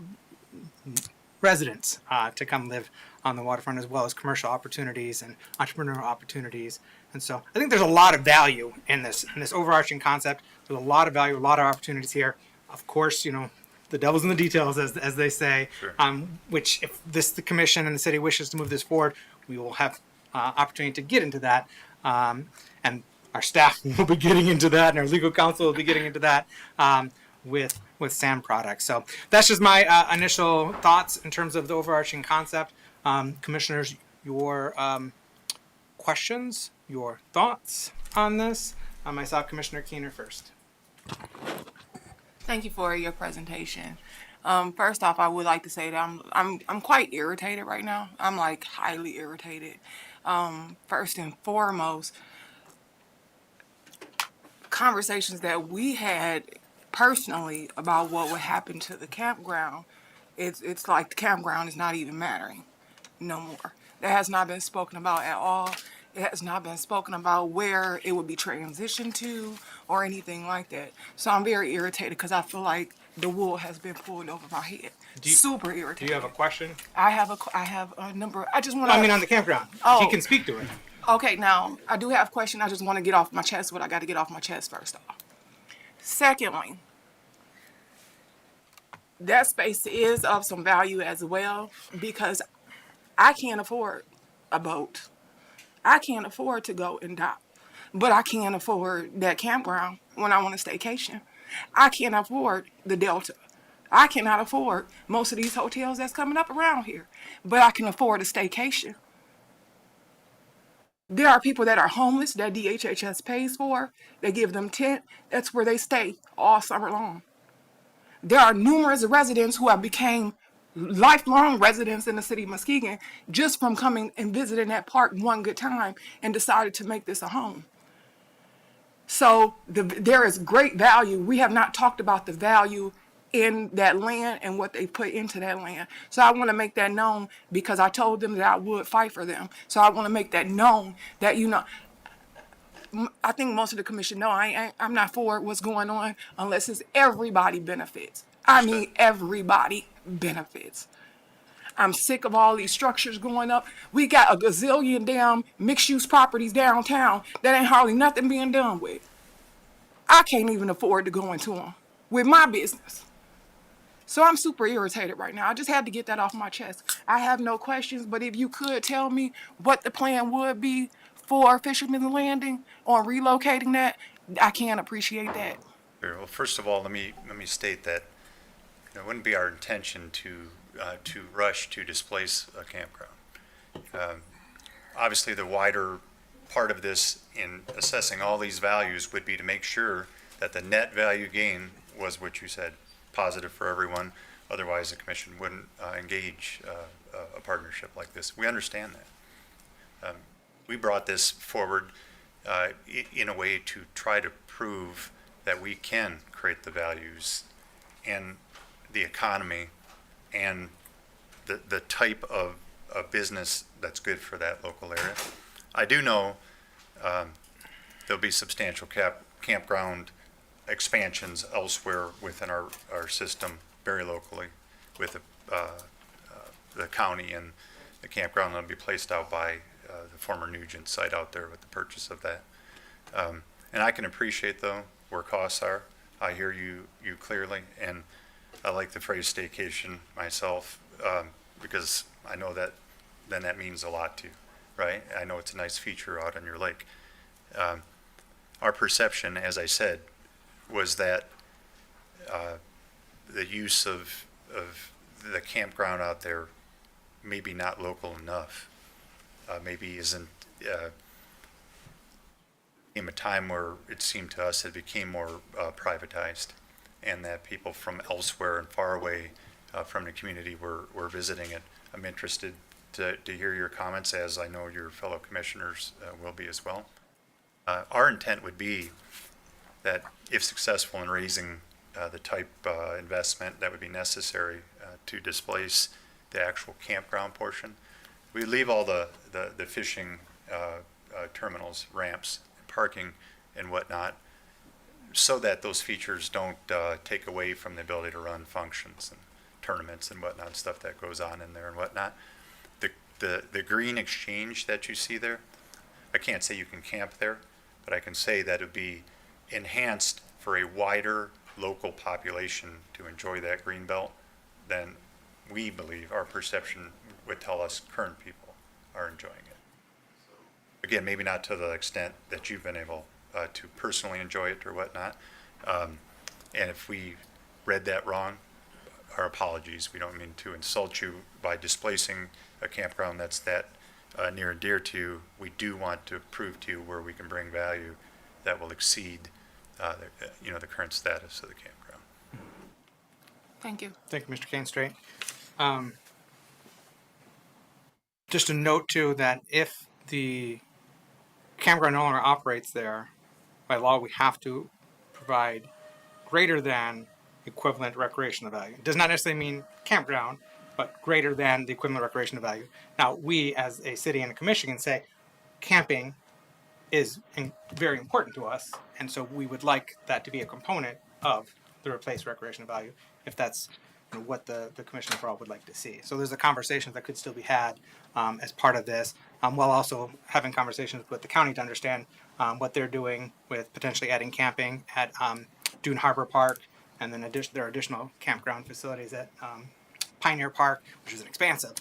residents to come live on the waterfront, as well as commercial opportunities and entrepreneurial opportunities. And so I think there's a lot of value in this overarching concept. There's a lot of value, a lot of opportunities here. Of course, the devil's in the details, as they say. Sure. Which, if the commission and the city wishes to move this forward, we will have opportunity to get into that, and our staff will be getting into that, and our legal counsel will be getting into that with sand products. So that's just my initial thoughts in terms of the overarching concept. Commissioners, your questions, your thoughts on this? I saw Commissioner Keener first. Thank you for your presentation. First off, I would like to say that I'm quite irritated right now. I'm like highly irritated. First and foremost, conversations that we had personally about what would happen to the campground, it's like the campground is not even mattering no more. That has not been spoken about at all. It has not been spoken about where it would be transitioned to or anything like that. So I'm very irritated because I feel like the wool has been pulled over my head. Super irritated. Do you have a question? I have a number. I just want to. I mean, on the campground. Oh. You can speak to it. Okay, now I do have a question. I just want to get off my chest what I got to get off my chest first off. Secondly, that space is of some value as well because I can't afford a boat. I can't afford to go and dock, but I can't afford that campground when I want a staycation. I can't afford the Delta. I cannot afford most of these hotels that's coming up around here, but I can afford a staycation. There are people that are homeless that DHHS pays for. They give them tent. That's where they stay all summer long. There are numerous residents who have become lifelong residents in the city of Muskegon just from coming and visiting that park one good time and decided to make this a home. So there is great value. We have not talked about the value in that land and what they put into that land. So I want to make that known because I told them that I would fight for them. So I want to make that known that, I think most of the commission know I'm not for what's going on unless it's everybody benefits. I mean, everybody benefits. I'm sick of all these structures going up. We got a gazillion damn mixed-use properties downtown that ain't hardly nothing being done with. I can't even afford to go into them with my business. So I'm super irritated right now. I just had to get that off my chest. I have no questions, but if you could tell me what the plan would be for Fisherman's Landing on relocating that, I can appreciate that. Sure. Well, first of all, let me state that it wouldn't be our intention to rush to displace a campground. Obviously, the wider part of this in assessing all these values would be to make sure that the net value gain was what you said, positive for everyone. Otherwise, the commission wouldn't engage a partnership like this. We understand that. We brought this forward in a way to try to prove that we can create the values and the economy and the type of business that's good for that local area. I do know there'll be substantial campground expansions elsewhere within our system, very locally, with the county and the campground that'll be placed out by the former Nugent site out there with the purchase of that. And I can appreciate, though, where costs are. I hear you clearly, and I like the phrase staycation myself because I know that then that means a lot to you, right? I know it's a nice feature out on your lake. Our perception, as I said, was that the use of the campground out there maybe not local enough, maybe isn't in a time where it seemed to us it became more privatized, and that people from elsewhere and far away from the community were visiting it. I'm interested to hear your comments, as I know your fellow commissioners will be as well. Our intent would be that if successful in raising the type investment that would be necessary to displace the actual campground portion, we leave all the fishing terminals, ramps, parking, and whatnot, so that those features don't take away from the ability to run functions and tournaments and whatnot, stuff that goes on in there and whatnot. The green exchange that you see there, I can't say you can camp there, but I can say that it would be enhanced for a wider local population to enjoy that green belt than we believe, our perception would tell us current people are enjoying it. Again, maybe not to the extent that you've been able to personally enjoy it or whatnot. And if we read that wrong, our apologies. We don't mean to insult you by displacing a campground that's that near and dear to you. We do want to prove to you where we can bring value that will exceed the current status of the campground. Thank you. Thank you, Mr. Canstraight. Just a note too that if the campground no longer operates there, by law we have to provide greater than equivalent recreational value. It does not necessarily mean campground, but greater than the equivalent recreational value. Now, we as a city and a commission can say camping is very important to us, and so we would like that to be a component of the replaced recreational value, if that's what the commission overall would like to see. So there's a conversation that could still be had as part of this, while also having conversations with the county to understand what they're doing with potentially adding camping at Dune Harbor Park, and then there are additional campground facilities at Pioneer Park, which is an expansive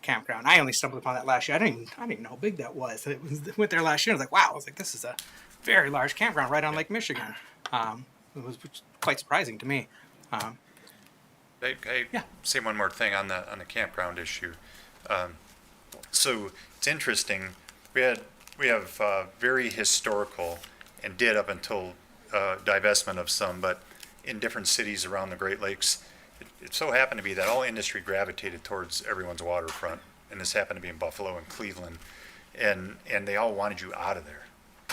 campground. I only stumbled upon that last year. I didn't even know how big that was. Went there last year. I was like, wow. I was like, this is a very large campground right on Lake Michigan. It was quite surprising to me. Yeah. Say one more thing on the campground issue. So it's interesting. We have very historical, and did up until divestment of some, but in different cities around the Great Lakes, it so happened to be that all industry gravitated towards everyone's waterfront, and this happened to be in Buffalo and Cleveland, and they all wanted you out of there.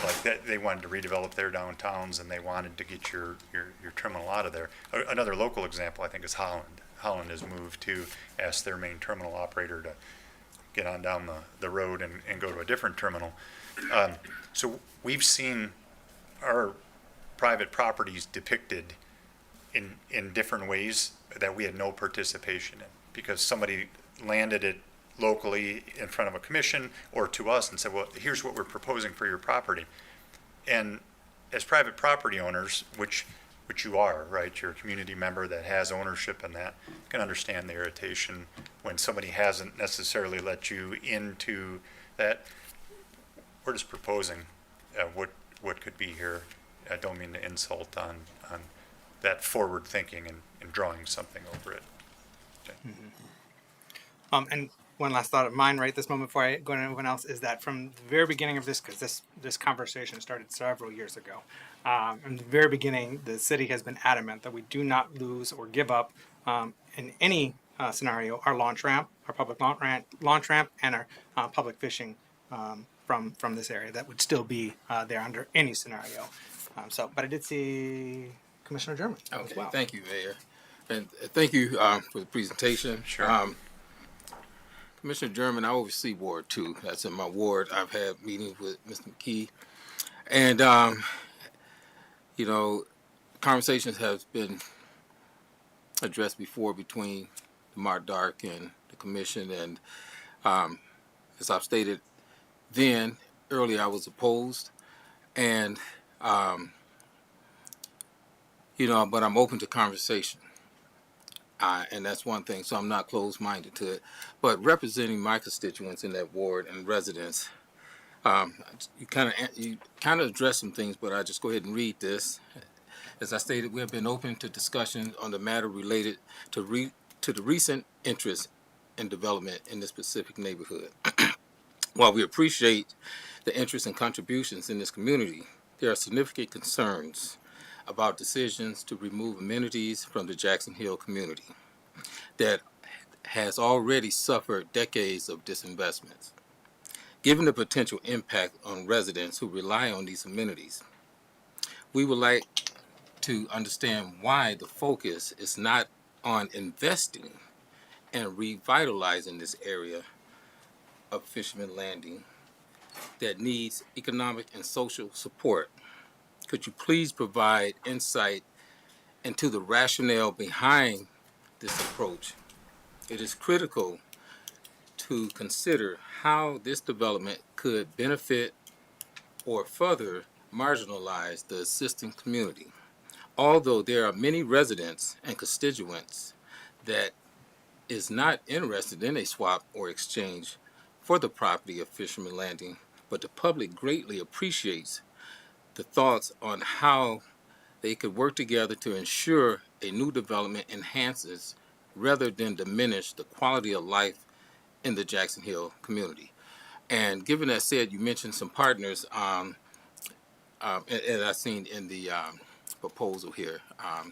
Like that, they wanted to redevelop their downtowns, and they wanted to get your terminal out of there. Another local example, I think, is Holland. Holland has moved to ask their main terminal operator to get on down the road and go to a different terminal. So we've seen our private properties depicted in different ways that we had no participation in, because somebody landed it locally in front of a commission or to us and said, well, here's what we're proposing for your property. And as private property owners, which you are, right? You're a community member that has ownership in that. You can understand the irritation when somebody hasn't necessarily let you into that. We're just proposing what could be here. I don't mean to insult on that forward thinking and drawing something over it. Okay. Mm-hmm. And one last thought of mine right this moment before I go to anyone else is that from the very beginning of this, because this conversation started several years ago, from the very beginning, the city has been adamant that we do not lose or give up in any scenario our launch ramp, our public launch ramp, and our public fishing from this area. That would still be there under any scenario. But I did see Commissioner German as well. Thank you, Mayor, and thank you for the presentation. Sure. Commissioner German, I oversee Ward 2. That's in my ward. I've had meetings with Mr. McKee, and conversations have been addressed before between the Mark Dark and the commission, and as I've stated then earlier, I was opposed, and but I'm open to conversation. And that's one thing, so I'm not closed-minded to it. But representing my constituents in that ward and residents, you kind of address some things, but I'll just go ahead and read this. As I stated, we have been open to discussion on the matter related to the recent interest in development in this specific neighborhood. While we appreciate the interest and contributions in this community, there are significant concerns about decisions to remove amenities from the Jackson Hill community that has already suffered decades of disinvestments. Given the potential impact on residents who rely on these amenities, we would like to understand why the focus is not on investing and revitalizing this area of Fisherman Landing that needs economic and social support. Could you please provide insight into the rationale behind this approach, it is critical to consider how this development could benefit or further marginalize the assisting community. Although there are many residents and constituents that is not interested in a swap or exchange for the property of Fisherman Landing, but the public greatly appreciates the thoughts on how they could work together to ensure a new development enhances rather than diminish the quality of life in the Jackson Hill community. And given that said, you mentioned some partners, as I've seen in the proposal here. I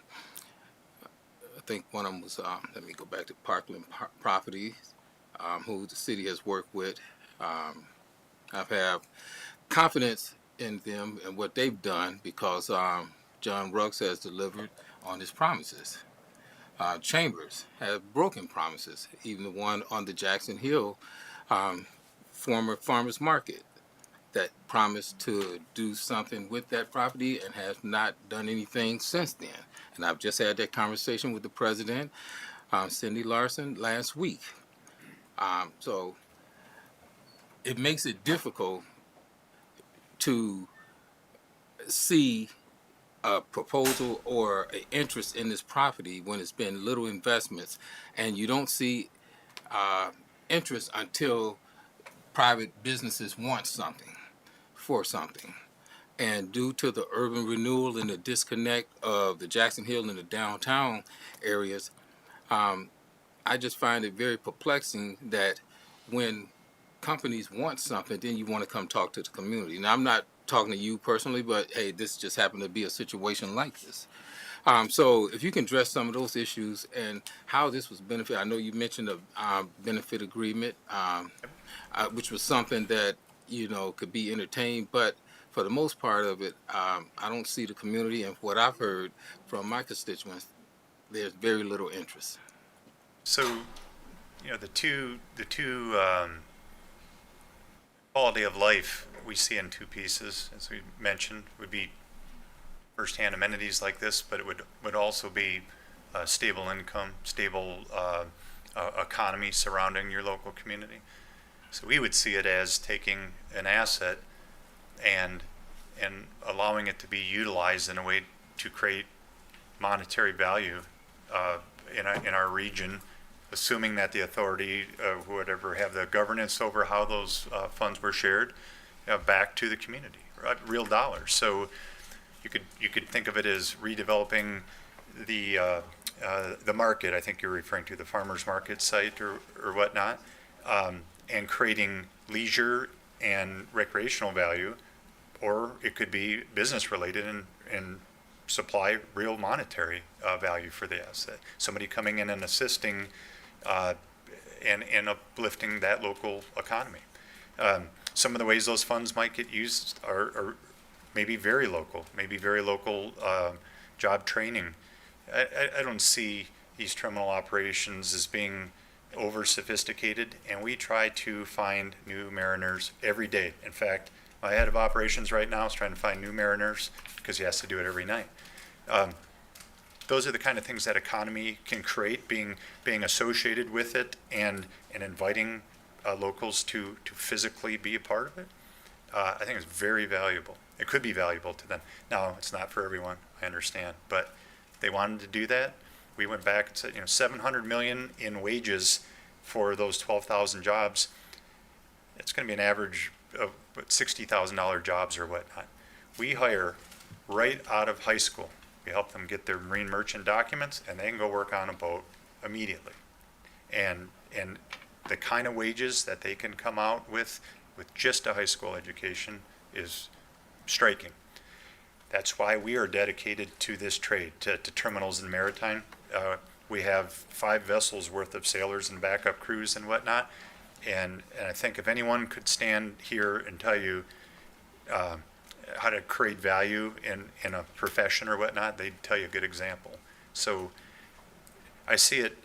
think one of them was, let me go back to Parkland Properties, who the city has worked with. I've had confidence in them and what they've done because John Ruggs has delivered on his promises. Chambers have broken promises, even the one on the Jackson Hill former farmers market that promised to do something with that property and has not done anything since then. And I've just had that conversation with the president, Cindy Larson, last week. So it makes it difficult to see a proposal or an interest in this property when it's been little investments, and you don't see interest until private businesses want something for something. And due to the urban renewal and the disconnect of the Jackson Hill and the downtown areas, I just find it very perplexing that when companies want something, then you want to come talk to the community. Now, I'm not talking to you personally, but hey, this just happened to be a situation like this. So if you can address some of those issues and how this was benefit. I know you mentioned a benefit agreement, which was something that, you know, could be entertained, but for the most part of it, I don't see the community, and what I've heard from my constituents, there's very little interest. So, you know, the two quality of life we see in two pieces, as we mentioned, would be firsthand amenities like this, but it would also be stable income, stable economy surrounding your local community. So we would see it as taking an asset and allowing it to be utilized in a way to create monetary value in our region, assuming that the authority, whatever, have the governance over how those funds were shared, back to the community, right? Real dollars. So you could think of it as redeveloping the market. I think you're referring to the farmers market site or whatnot, and creating leisure and recreational value, or it could be business related and supply real monetary value for the asset. Somebody coming in and assisting and uplifting that local economy. Some of the ways those funds might get used are maybe very local job training. I don't see these terminal operations as being over sophisticated, and we try to find new mariners every day. In fact, my head of operations right now is trying to find new mariners because he has to do it every night. Those are the kind of things that economy can create, being associated with it and inviting locals to physically be a part of it. I think it's very valuable. It could be valuable to them. Now, it's not for everyone, I understand, but they wanted to do that. We went back and said, you know, $700 million in wages for those 12,000 jobs. It's going to be an average of $60,000 jobs or whatnot. We hire right out of high school. We help them get their marine merchant documents, and they can go work on a boat immediately. And the kind of wages that they can come out with just a high school education is striking. That's why we are dedicated to this trade, to terminals and maritime. We have 5 vessels worth of sailors and backup crews and whatnot. And I think if anyone could stand here and tell you how to create value in a profession or whatnot, they'd tell you a good example. So I see it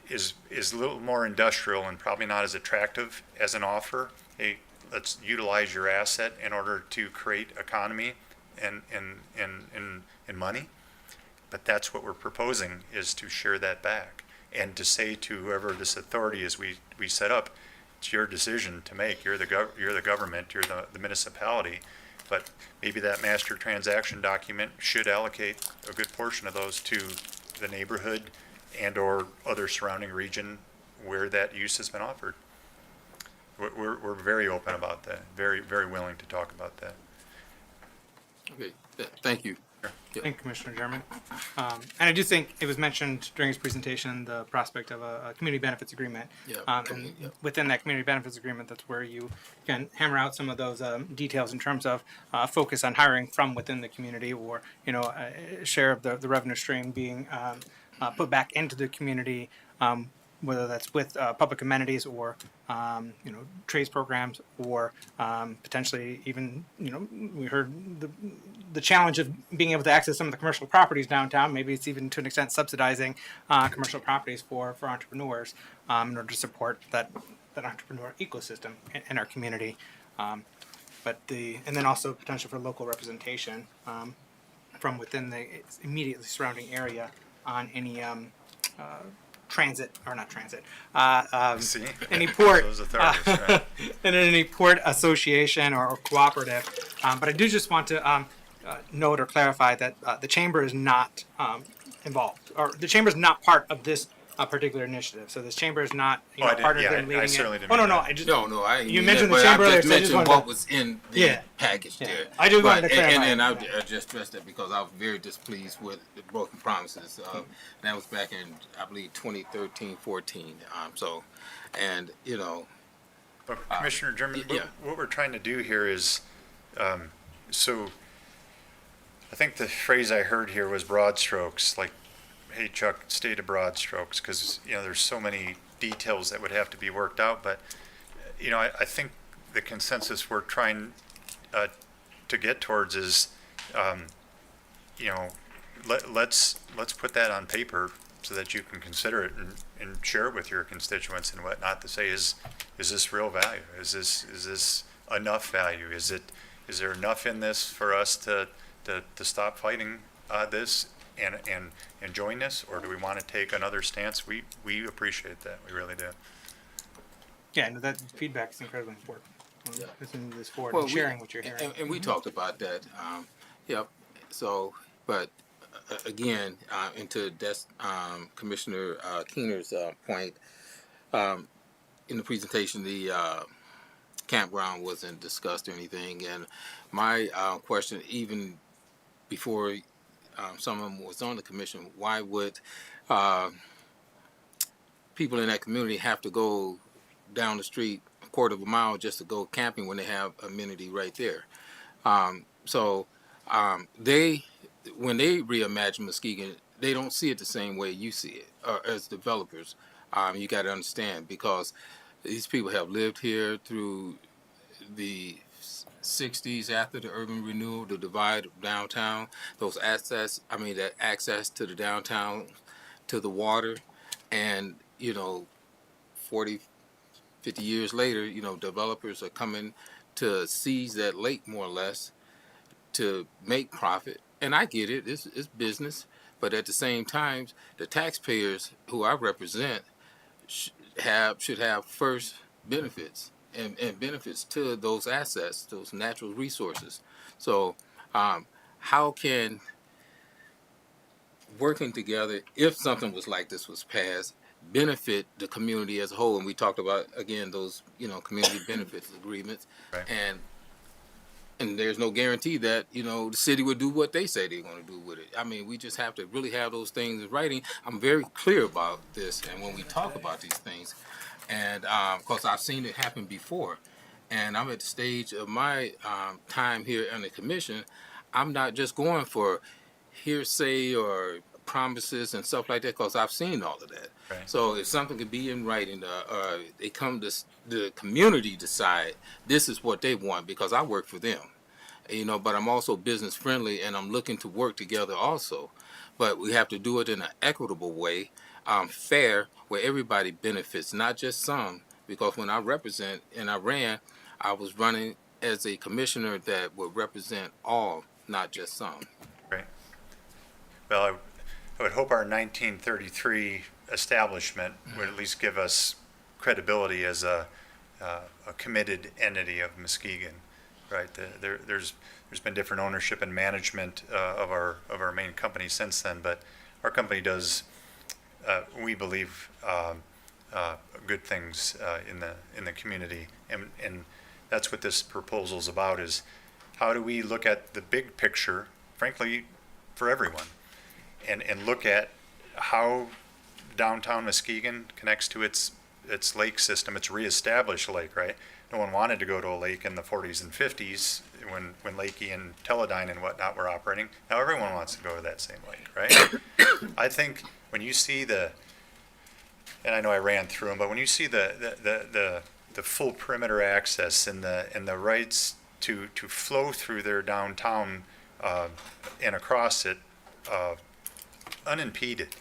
is a little more industrial and probably not as attractive as an offer. Hey, let's utilize your asset in order to create economy and money. But that's what we're proposing, is to share that back. and to say to whoever this authority is we set up, it's your decision to make. You're the government, you're the municipality, but maybe that master transaction document should allocate a good portion of those to the neighborhood and or other surrounding region where that use has been offered. We're very open about that, very, very willing to talk about that. Okay, thank you. Thank you, Commissioner German. And I do think it was mentioned during his presentation, the prospect of a community benefits agreement. And within that community benefits agreement, that's where you can hammer out some of those details in terms of focus on hiring from within the community, or, you know, a share of the revenue stream being put back into the community, whether that's with public amenities or, you know, trades programs, or potentially even, you know, we heard the challenge of being able to access some of the commercial properties downtown. Maybe it's even to an extent subsidizing commercial properties for entrepreneurs in order to support that entrepreneur ecosystem in our community. And then also potential for local representation from within the immediately surrounding area on any transit, or not transit, any port, Those authorities, right. and any port association or cooperative. But I do just want to note or clarify that the chamber is not involved, or the chamber is not part of this particular initiative. So this chamber is not, you know, part of them leading I certainly it. didn't Oh, no, mean no, that. I just, No, I you mentioned the chamber I earlier, just so I just mentioned wanted what to- was in the Yeah. package Yeah. there. I just wanted to clarify And I that. just stressed that because I was very displeased with the broken promises. That was back in, I believe, 2013, 14. So, and, you know, But Commissioner German, yeah. what we're trying to do here is, so I think the phrase I heard here was broad strokes, like, hey, Chuck, stay to broad strokes, because, you know, there's so many details that would have to be worked out. But, you know, I think the consensus we're trying to get towards is, you know, let's put that on paper so that you can consider it and share it with your constituents and whatnot, to say, is this real value? Is this enough value? Is there enough in this for us to stop fighting this and enjoying this, or do we want to take another stance? We appreciate that. We really do. Yeah, no, that feedback is incredibly important. Listening to this forward well, and sharing what you're hearing. and we talked about that. Yep. So, but again, into Commissioner Keener's point, in the presentation, the campground wasn't discussed or anything. And my question, even before someone was on the commission, why would people in that community have to go down the street a quarter of a mile just to go camping when they have amenity right there? When they reimagine Muskegon, they don't see it the same way you see it, as developers. You got to understand, because these people have lived here through the 60s after the urban renewal, the divide of downtown, that access to the downtown, to the water, and, you know, 40, 50 years later, you know, developers are coming to seize that lake more or less to make profit. And I get it, it's business, but at the same time, the taxpayers who I represent should have first benefits and benefits to those assets, those natural resources. So how can working together, if something was like this was passed, benefit the community as a whole? And we talked about, again, those, you know, community benefits agreements. Right. And there's no guarantee that, you know, the city would do what they say they're going to do with it. I mean, we just have to really have those things in writing. I'm very clear about this, and when we talk about these things, and because I've seen it happen before, and I'm at the stage of my time here on the commission, I'm not just going for hearsay or promises and stuff like that, because I've seen all of that. Right. So if something could be in writing, they come to the community decide this is what they want, because I work for them, you know, but I'm also business friendly, and I'm looking to work together also. But we have to do it in an equitable way, fair, where everybody benefits, not just some. Because when I represent and I ran, I was running as a commissioner that would represent all, not just some. Right. Well, I would hope our 1933 establishment would at least give us credibility as a committed entity of Muskegon, right? There's been different ownership and management of our main company since then, but our company does, we believe, good things in the community, and that's what this proposal is about: is how do we look at the big picture, frankly, for everyone, and look at how downtown Muskegon connects to its lake system, its reestablished lake, right? No one wanted to go to a lake in the 40s and 50s when Lakey and Teledyne and whatnot were operating. Now everyone wants to go to that same lake, right? I think when you see and I know I ran through them, but when you see the full perimeter access and the rights to flow through their downtown and across it unimpeded,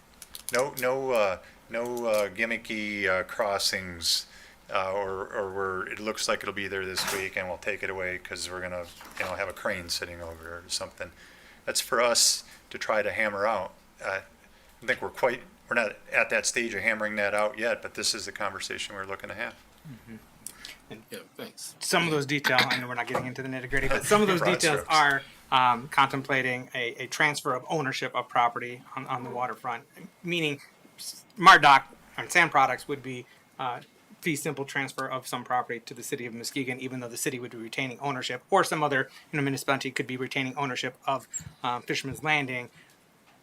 no gimmicky crossings or where it looks like it'll be there this week and we'll take it away because we're gonna have a crane sitting over it or something. That's for us to try to hammer out. I think we're not at that stage of hammering that out yet, but this is the conversation we're looking to have. Yeah, thanks. Some of those details, I know we're not getting into the nitty gritty, but some of those Broad details strokes. are transplating a transfer of ownership of property on the waterfront, meaning MarDoc and Sand Products would be fee simple transfer of some property to the city of Muskegon, even though the city would be retaining ownership, or some other municipality could be retaining ownership of Fisherman's Landing.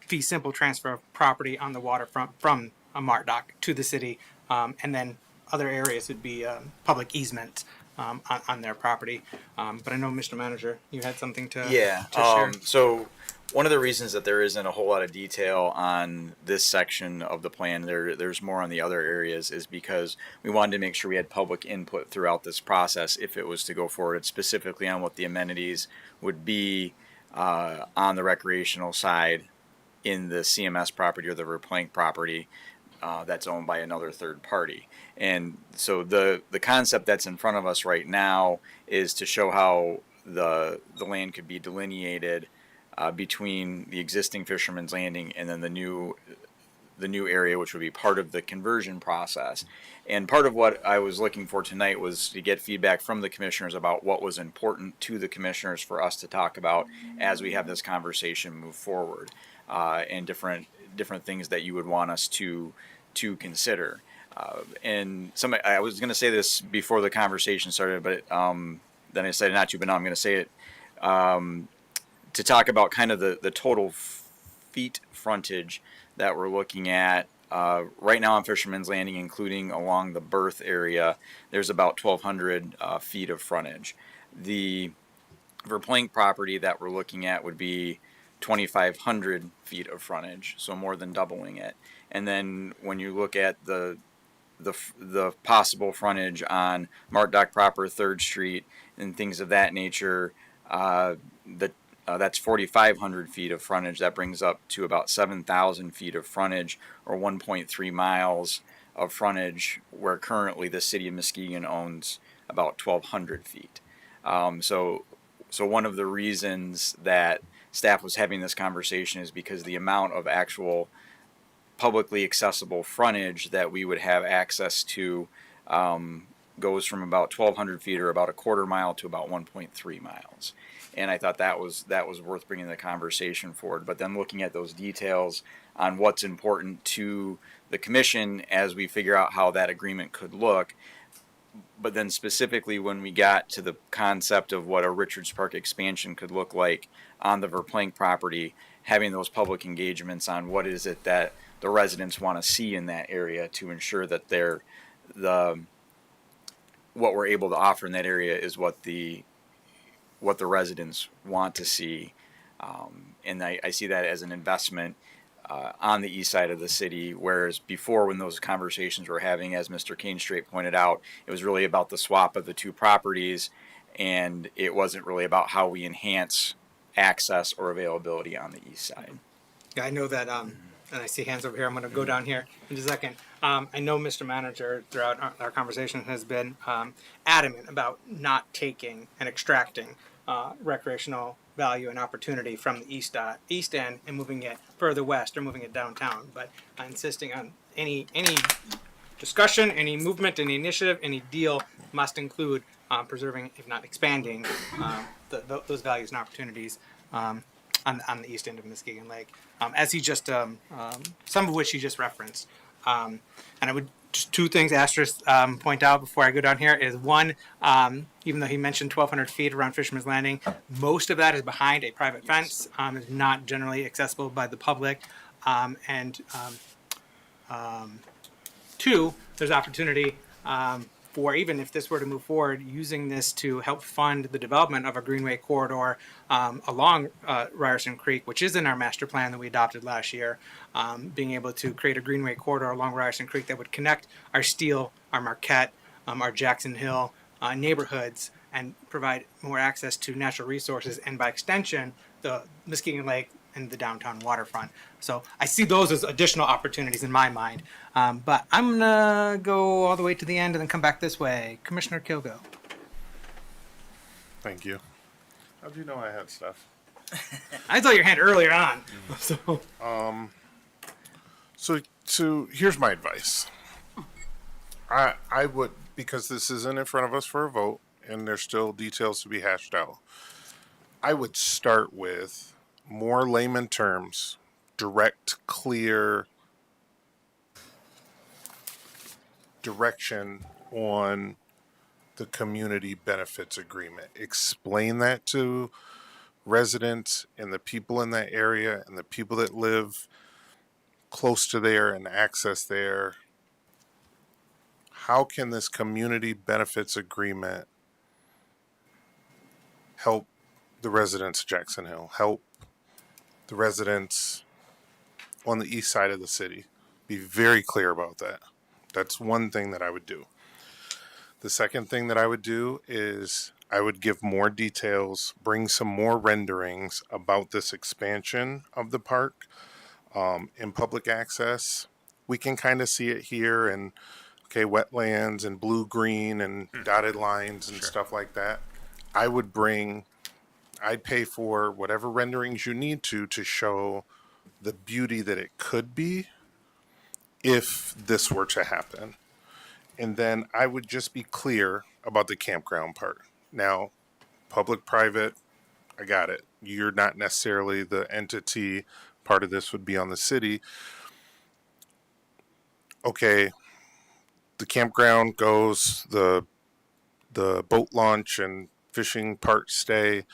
Fee simple transfer of property on the waterfront from a MarDoc to the city, and then other areas would be public easement on their property. But I know, Mr. Manager, you had something to share. So one of the reasons that there isn't a whole lot of detail on this section of the plan, there's more on the other areas, is because we wanted to make sure we had public input throughout this process if it was to go forward, specifically on what the amenities would be on the recreational side in the CMS property or the Verplank property that's owned by another third party. And so the concept that's in front of us right now is to show how the land could be delineated between the existing Fisherman's Landing and then the new area, which would be part of the conversion process. And part of what I was looking for tonight was to get feedback from the commissioners about what was important to the commissioners for us to talk about as we have this conversation move forward, and different things that you would want us to consider. And I was going to say this before the conversation started, but then I decided not to, but now I'm going to say it. To talk about kind of the total feet frontage that we're looking at right now on Fisherman's Landing, including along the berth area, there's about 1,200 feet of frontage. The Verplank property that we're looking at would be 2,500 feet of frontage, so more than doubling it. And then when you look at the possible frontage on MarDoc proper, 3rd Street, and things of that nature, that's 4,500 feet of frontage. That brings up to about 7,000 feet of frontage, or 1.3 miles of frontage, where currently the city of Muskegon owns about 1,200 feet. So one of the reasons that staff was having this conversation is because the amount of actual publicly accessible frontage that we would have access to goes from about 1,200 feet, or about a quarter mile, to about 1.3 miles. And I thought that was worth bringing the conversation forward. But then looking at those details on what's important to the commission as we figure out how that agreement could look. But then specifically when we got to the concept of what a Richards Park expansion could look like on the Verplank property, having those public engagements on what is it that the residents want to see in that area to ensure that what we're able to offer in that area is what the residents want to see. And I see that as an investment on the east side of the city, whereas before, when those conversations were having, as Mr. Kane Straight pointed out, it was really about the swap of the two properties, and it wasn't really about how we enhance access or availability on the east side. Yeah, I know that, and I see hands over here. I'm going to go down here in a second. I know Mr. Manager, throughout our conversation, has been adamant about not taking and extracting recreational value and opportunity from the east end and moving it further west or moving it downtown, but insisting on any discussion, any movement, any initiative, any deal must include preserving, if not expanding, those values and opportunities on the east end of Muskegon Lake, as he just some of which he just referenced. And I would just two things asterisk point out before I go down here is one, even though he mentioned 1,200 feet around Fisherman's Landing, most of that is behind a private fence. Is not generally accessible by the public, and two, there's opportunity for, even if this were to move forward, using this to help fund the development of a greenway corridor along Ryerson Creek, which is in our master plan that we adopted last year, being able to create a greenway corridor along Ryerson Creek that would connect our Steele, our Marquette, our Jackson Hill neighborhoods and provide more access to natural resources and, by extension, the Muskegon Lake and the downtown waterfront. So I see those as additional opportunities in my mind. But I'm gonna go all the way to the end and then come back this way. Commissioner Kilgo. Thank you. How'd you know I had stuff? I saw your hand earlier on. So here's my advice. I would, because this isn't in front of us for a vote and there's still details to be hashed out, I would start with more layman terms, direct, clear direction on the community benefits agreement. Explain that to residents and the people in that area and the people that live close to there and access there. How can this community benefits agreement help the residents of Jackson Hill, help the residents on the east side of the city? Be very clear about that. That's one thing that I would do. The second thing that I would do is I would give more details, bring some more renderings about this expansion of the park in public access. We can kind of see it here and wetlands and blue green and dotted lines and stuff like that. I'd pay for whatever renderings you need to show the beauty that it could be if this were to happen. And then I would just be clear about the campground part. Now, public, private, I got it. You're not necessarily the entity. Part of this would be on the city. Okay, the campground goes, the boat launch and fishing part stay.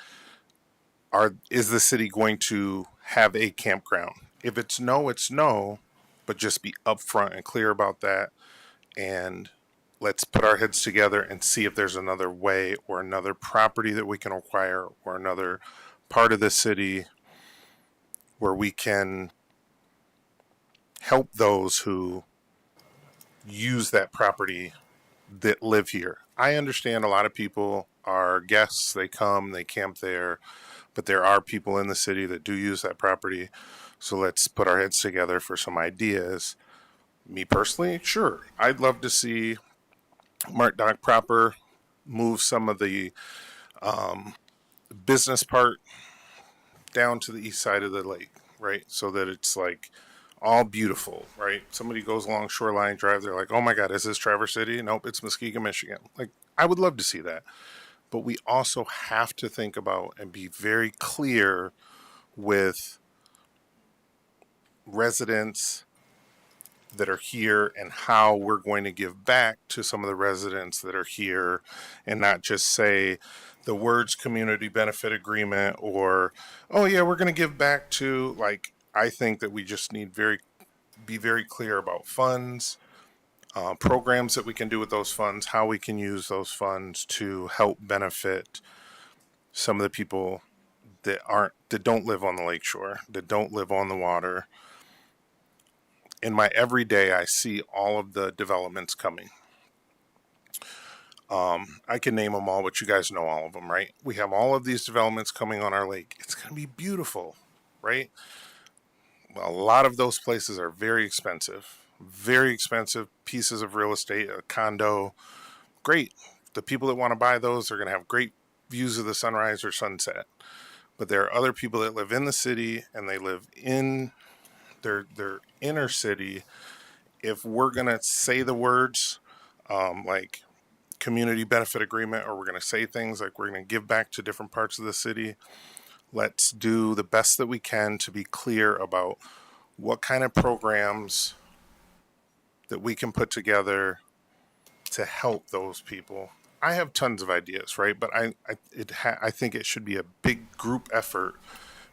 Is the city going to have a campground? If it's no, it's no, but just be upfront and clear about that. And let's put our heads together and see if there's another way or another property that we can acquire or another part of the city where we can help those who use that property that live here. I understand a lot of people are guests, they come, they camp there, but there are people in the city that do use that property. So let's put our heads together for some ideas. Me personally, sure. I'd love to see Mart Dock proper move some of the business part down to the east side of the lake, right? So that it's like all beautiful, right? Somebody goes along Shoreline Drive, they're like, oh my God, is this Traverse City? Nope, it's Muskegon, Michigan. Like, I would love to see that. But we also have to think about and be very clear with residents that are here and how we're going to give back to some of the residents that are here, and not just say the words community benefit agreement or, oh yeah, we're going to give back to, like, I think that we just need be very clear about funds, programs that we can do with those funds, how we can use those funds to help benefit some of the people that don't live on the lakeshore, that don't live on the water. In my everyday, I see all of the developments coming. I can name them all, but you guys know all of them, right? We have all of these developments coming on our lake. It's going to be beautiful, right? Well, a lot of those places are very expensive pieces of real estate, a condo. Great. The people that want to buy those are going to have great views of the sunrise or sunset. But there are other people that live in the city and they live in their inner city, if we're gonna say the words like community benefit agreement, or we're gonna say things like we're gonna give back to different parts of the city, let's do the best that we can to be clear about what kind of programs that we can put together to help those people. I have tons of ideas, right? But I think it should be a big group effort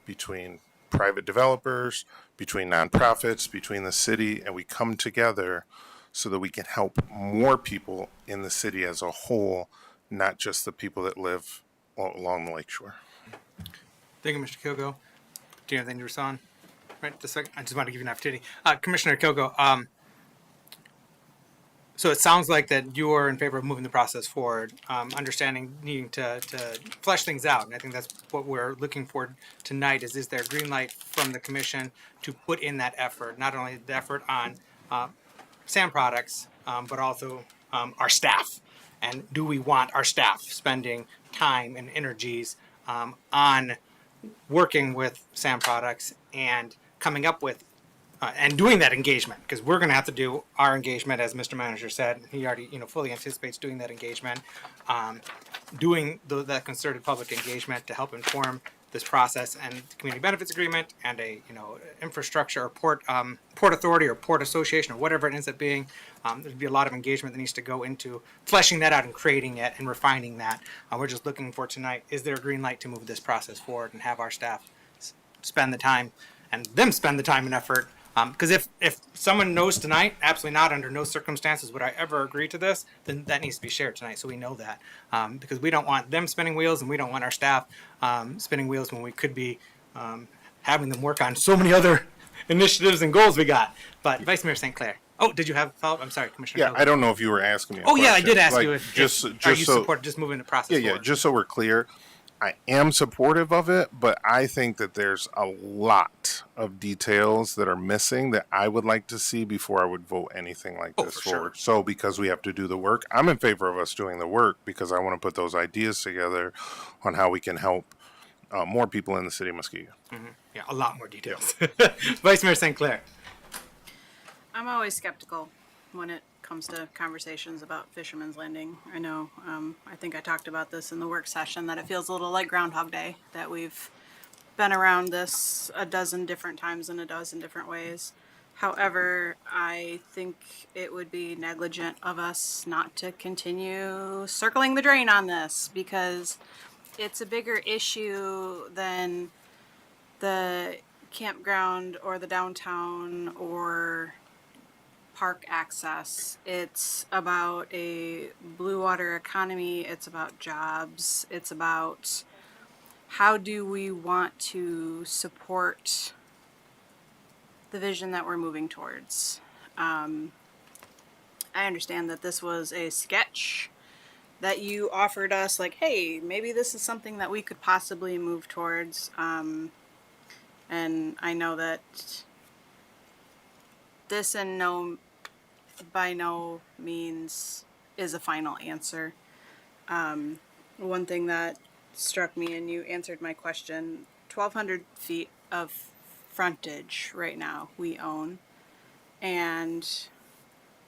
between private developers, between nonprofits, between the city, and we come together so that we can help more people in the city as a whole, not just the people that live along the lakeshore. Thank you, Mr. Kilgo. Do you have anything to respond? Right, just a second. I just want to give you an opportunity. Commissioner Kilgo, so it sounds like that you are in favor of moving the process forward, understanding needing to flesh things out. And I think that's what we're looking for tonight is there a green light from the commission to put in that effort, not only the effort on SAM products, but also our staff. And do we want our staff spending time and energies on working with SAM products and coming up with and doing that engagement, because we're going to have to do our engagement, as Mr. Manager said. He already, fully anticipates doing that engagement, doing that concerted public engagement to help inform this process and the community benefits agreement and a, infrastructure or port authority or port association or whatever it ends up being. There'd be a lot of engagement that needs to go into fleshing that out and creating it and refining that. We're just looking for tonight, is there a green light to move this process forward and have our staff spend the time and them spend the time and effort. Because if someone knows tonight, absolutely not, under no circumstances would I ever agree to this, then that needs to be shared tonight so we know that. Because we don't want them spinning wheels and we don't want our staff spinning wheels when we could be having them work on so many other initiatives and goals we got. But Vice Mayor St. Clair. Oh, did you have a follow-up? I'm sorry, Commissioner. Yeah, I don't know if you were asking me a question. Yeah, I did ask like, you if are you support just moving the process forward? Yeah, just so we're clear, I am supportive of it, but I think that there's a lot of details that are missing that I would like to see before I would vote anything like this forward. Sure. So because we have to do the work, I'm in favor of us doing the work because I want to put those ideas together on how we can help more people in the city of Muskegon. Mm-hmm. Yeah, a lot more details. Vice Mayor St. Clair. I'm always skeptical when it comes to conversations about Fisherman's Landing. I know, I think I talked about this in the work session, that it feels a little like Groundhog Day, that we've been around this a dozen different times in a dozen different ways. However, I think it would be negligent of us not to continue circling the drain on this, because it's a bigger issue than the campground or the downtown or park access. It's about a blue water economy. It's about jobs. It's about how do we want to support the vision that we're moving towards. I understand that this was a sketch that you offered us, like, hey, maybe this is something that we could possibly move towards. And I know that this by no means is a final answer. One thing that struck me, and you answered my question, 1,200 feet of frontage right now we own. And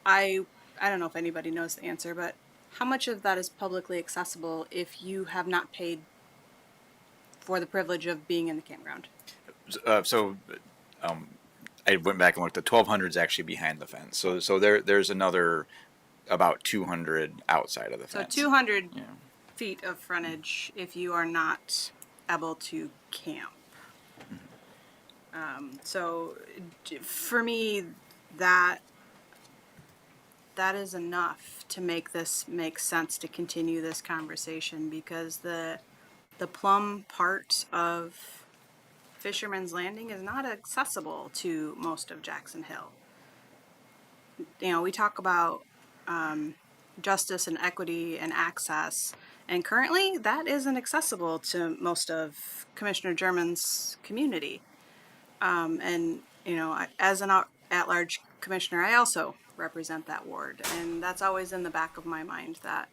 I don't know if anybody knows the answer, but how much of that is publicly accessible if you have not paid for the privilege of being in the campground? I went back and looked. The 1,200 is actually behind the fence. So there's another about 200 outside of the fence. So 200 feet of frontage if you are not able to camp. So for me, that is enough to make this make sense to continue this conversation, because the plum part of Fisherman's Landing is not accessible to most of Jackson Hill. We talk about justice and equity and access, and currently that isn't accessible to most of Commissioner German's community. As an at-large commissioner, I also represent that ward, and that's always in the back of my mind that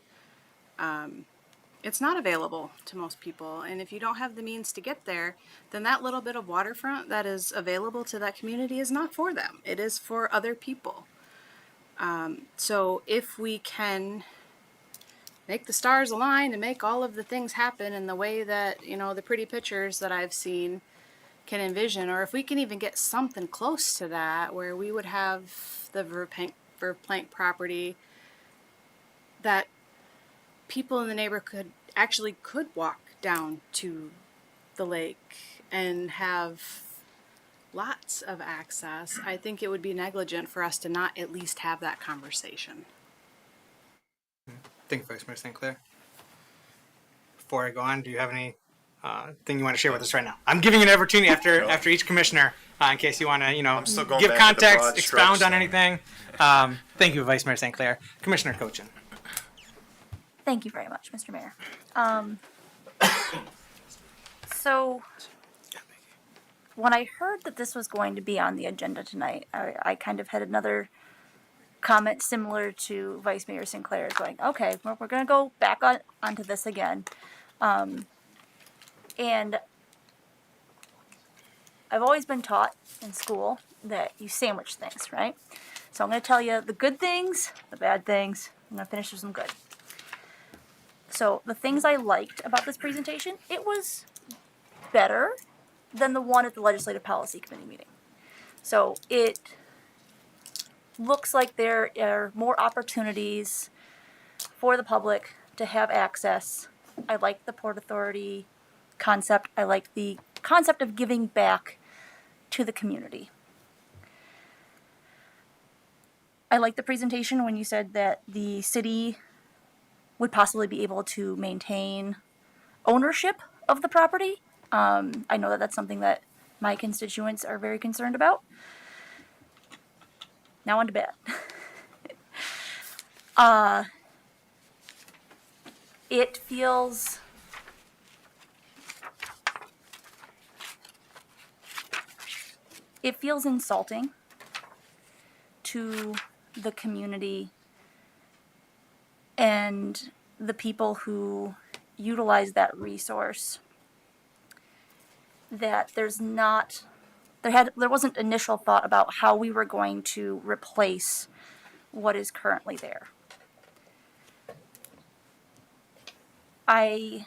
it's not available to most people. And if you don't have the means to get there, then that little bit of waterfront that is available to that community is not for them. It is for other people. So if we can make the stars align and make all of the things happen in the way that, the pretty pictures that I've seen can envision, or if we can even get something close to that where we would have the Verplank property that people in the neighborhood actually could walk down to the lake and have lots of access, I think it would be negligent for us to not at least have that conversation. Thank you, Vice Mayor St. Clair. Before I go on, do you have any thing you want to share with us right now? I'm giving you an opportunity after each commissioner, in case you want to, still going give back to the context, broad expound strokes on thing. anything. Thank you, Vice Mayor St. Clair. Commissioner Cochin. Thank you very much, Mr. Mayor. So, when I heard that this was going to be on the agenda tonight, I kind of had another comment similar to Vice Mayor Sinclair, going, okay, we're going to go back onto this again. And I've always been taught in school that you sandwich things, right? So I'm going to tell you the good things, the bad things. I'm going to finish with some good. So the things I liked about this presentation, it was better than the one at the Legislative Policy Committee meeting. So it looks like there are more opportunities for the public to have access. I like the Port Authority concept. I like the concept of giving back to the community. I like the presentation when you said that the city would possibly be able to maintain ownership of the property. I know that that's something that my constituents are very concerned about. Now on to bad. It feels insulting to the community and the people who utilize that resource that there wasn't initial thought about how we were going to replace what is currently there. I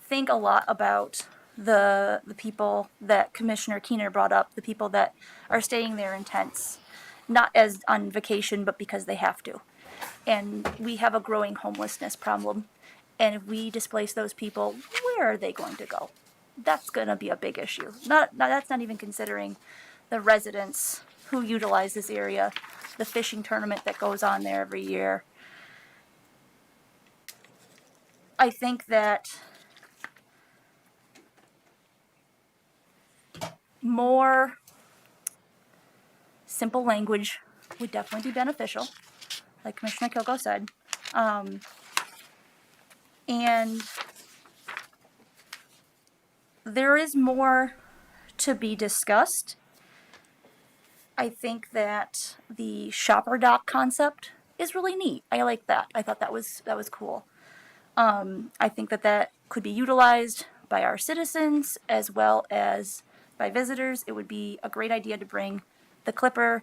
think a lot about the people that Commissioner Keener brought up, the people that are staying there in tents, not as on vacation, but because they have to. And we have a growing homelessness problem. And if we displace those people, where are they going to go? That's going to be a big issue. That's not even considering the residents who utilize this area, the fishing tournament that goes on there every year. I think that more simple language would definitely be beneficial, like Commissioner Kilgo said. And there is more to be discussed. I think that the shopper dock concept is really neat. I like that. I thought that was cool. I think that could be utilized by our citizens as well as by visitors. It would be a great idea to bring the Clipper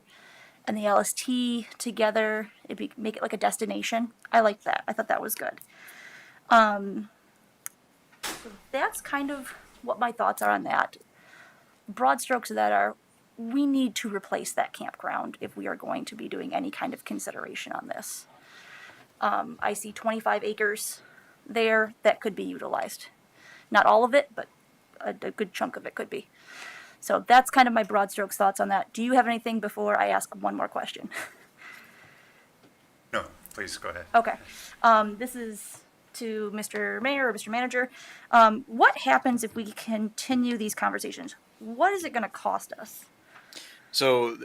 and the LST together. Make it like a destination. I like that. I thought that was good. So that's kind of what my thoughts are on that. Broad strokes of that are, we need to replace that campground if we are going to be doing any kind of consideration on this. I see 25 acres there that could be utilized. Not all of it, but a good chunk of it could be. So that's kind of my broad strokes thoughts on that. Do you have anything before I ask one more question? No, please go ahead. Okay. This is to Mr. Mayor or Mr. Manager. What happens if we continue these conversations? What is it going to cost us? So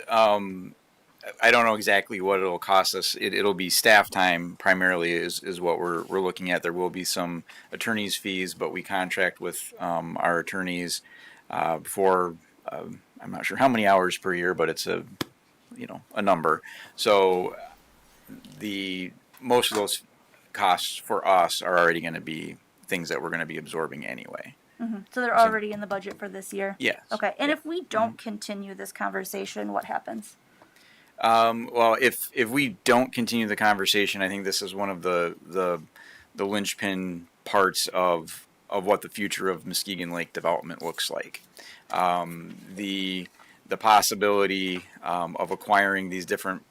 I don't know exactly what it'll cost us. It'll be staff time primarily is what we're looking at. There will be some attorney's fees, but we contract with our attorneys for I'm not sure how many hours per year, but it's a number. So most of those costs for us are already going to be things that we're going to be absorbing anyway. Mm-hmm. So they're already in the budget for this year? Yes. Okay. And if we don't continue this conversation, what happens? Well, if we don't continue the conversation, I think this is one of the linchpin parts of what the future of Muskegon Lake development looks like. The possibility of acquiring these different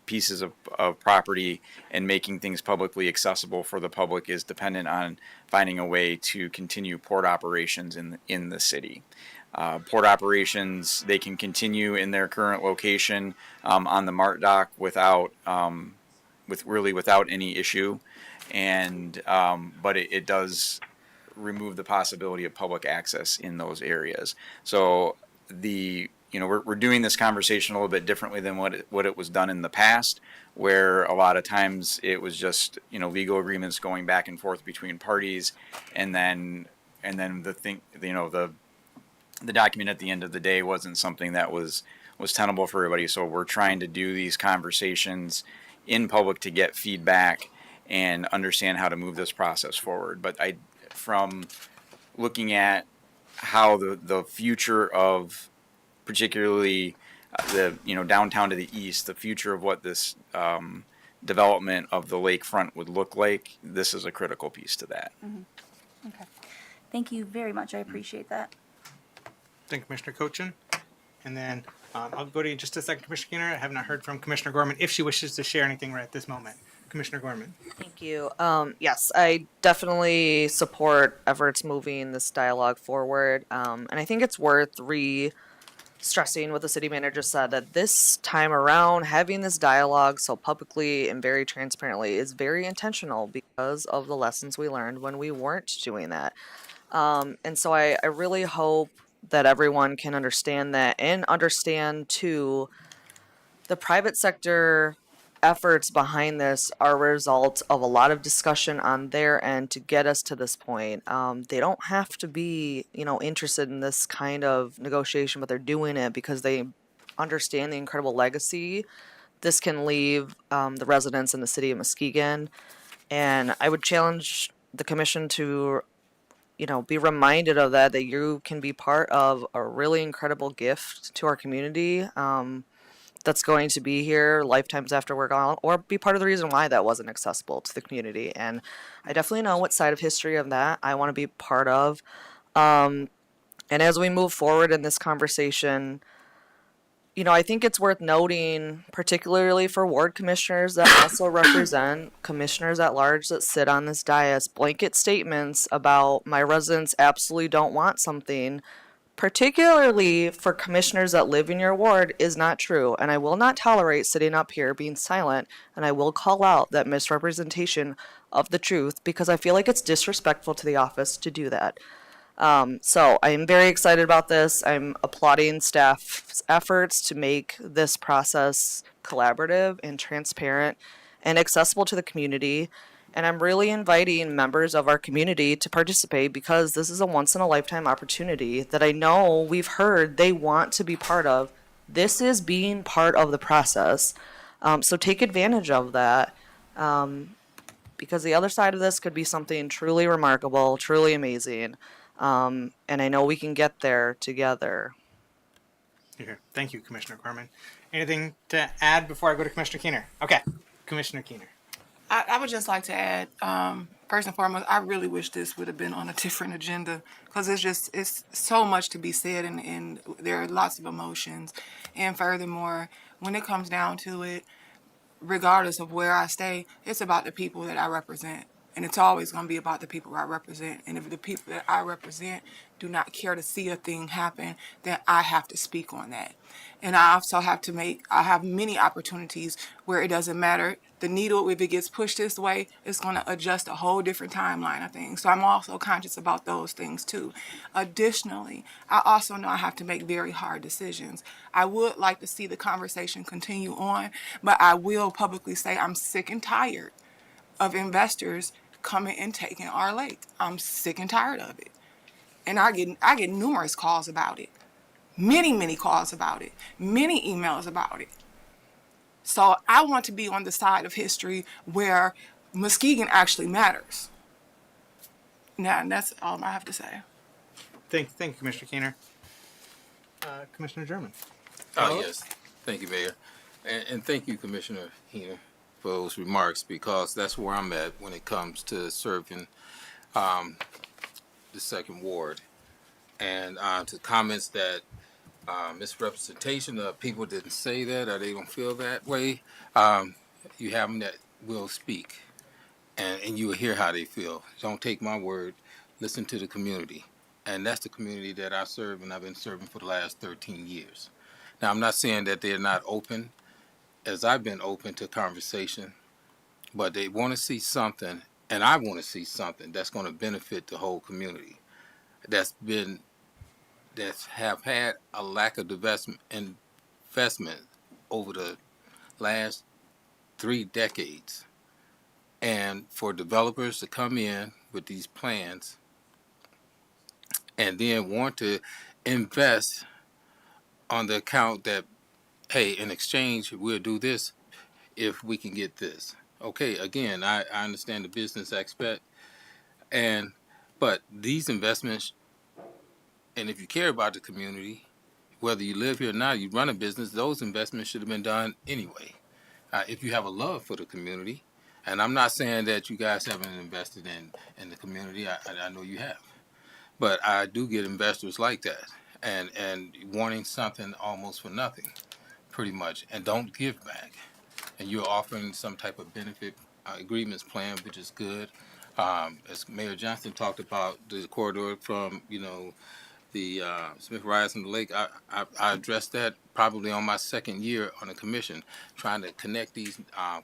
pieces of property and making things publicly accessible for the public is dependent on finding a way to continue port operations in the city. Port operations, they can continue in their current location on the Mart Dock without any issue, and but it does remove the possibility of public access in those areas. So we're doing this conversation a little bit differently than what it was done in the past, where a lot of times it was just legal agreements going back and forth between parties, and then the document at the end of the day wasn't something that was tenable for everybody. So we're trying to do these conversations in public to get feedback and understand how to move this process forward. But from looking at how the future of particularly the downtown to the east, the future of what this development of the lakefront would look like, this is a critical piece to that. Mm-hmm. Okay. Thank you very much. I appreciate that. Thank you, Commissioner Cochin. And then I'll go to you in just a second, Commissioner Keener. I have not heard from Commissioner Gorman if she wishes to share anything right at this moment. Commissioner Gorman. Thank you. Yes, I definitely support efforts moving this dialogue forward. And I think it's worth stressing what the city manager said, that this time around, having this dialogue so publicly and very transparently is very intentional because of the lessons we learned when we weren't doing that. And so I really hope that everyone can understand that, and understand too, the private sector efforts behind this are a result of a lot of discussion on their end to get us to this point. They don't have to be, interested in this kind of negotiation, but they're doing it because they understand the incredible legacy this can leave the residents in the city of Muskegon. And I would challenge the commission to be reminded of that you can be part of a really incredible gift to our community that's going to be here lifetimes after we're gone, or be part of the reason why that wasn't accessible to the community. And I definitely know what side of history of that I want to be part of. And as we move forward in this conversation, I think it's worth noting, particularly for ward commissioners that also represent commissioners at large that sit on this dais, blanket statements about my residents absolutely don't want something, particularly for commissioners that live in your ward, is not true. And I will not tolerate sitting up here being silent, and I will call out that misrepresentation of the truth, because I feel like it's disrespectful to the office to do that. So I am very excited about this. I'm applauding staff's efforts to make this process collaborative and transparent and accessible to the community. And I'm really inviting members of our community to participate, because this is a once-in-a-lifetime opportunity that I know we've heard they want to be part of. This is being part of the process. So take advantage of that, because the other side of this could be something truly remarkable, truly amazing. And I know we can get there together. Here. Thank you, Commissioner Gorman. Anything to add before I go to Commissioner Keener? Okay, Commissioner Keener. I would just like to add, first and foremost, I really wish this would have been on a different agenda, because it's so much to be said, and there are lots of emotions. And furthermore, when it comes down to it, regardless of where I stay, it's about the people that I represent. And it's always going to be about the people I represent. And if the people that I represent do not care to see a thing happen, then I have to speak on that. And I also have I have many opportunities where it doesn't matter. The needle, if it gets pushed this way, it's going to adjust a whole different timeline of things. So I'm also conscious about those things too. Additionally, I also know I have to make very hard decisions. I would like to see the conversation continue on, but I will publicly say I'm sick and tired of investors coming and taking our lake. I'm sick and tired of it. And I get numerous calls about it. Many calls about it. Many emails about it. So I want to be on the side of history where Muskegon actually matters. Now, and that's all I have to say. Thank you, Commissioner Keener. Commissioner German. Oh, yes. Thank you, Mayor. And thank you, Commissioner Heener, for those remarks, because that's where I'm at when it comes to serving the second ward. And to comments that misrepresentation of people didn't say that or they don't feel that way, you have them that will speak, and you will hear how they feel. Don't take my word. Listen to the community. And that's the community that I serve, and I've been serving for the last 13 years. Now, I'm not saying that they're not open, as I've been open to conversation, but they want to see something, and I want to see something that's going to benefit the whole community. That have had a lack of investment over the last 3 decades, and for developers to come in with these plans and then want to invest on the account that, hey, in exchange we'll do this if we can get this. Okay, again, I understand the business aspect, but these investments, and if you care about the community, whether you live here or not, you run a business, those investments should have been done anyway. If you have a love for the community, and I'm not saying that you guys haven't invested in the community, I know you have, but I do get investors like that, and wanting something almost for nothing, pretty much, and don't give back. And you're offering some type of benefit agreements plan, which is good. As Mayor Johnson talked about the corridor from, the Smith Rise and the Lake, I addressed that probably on my second year on the commission, trying to connect these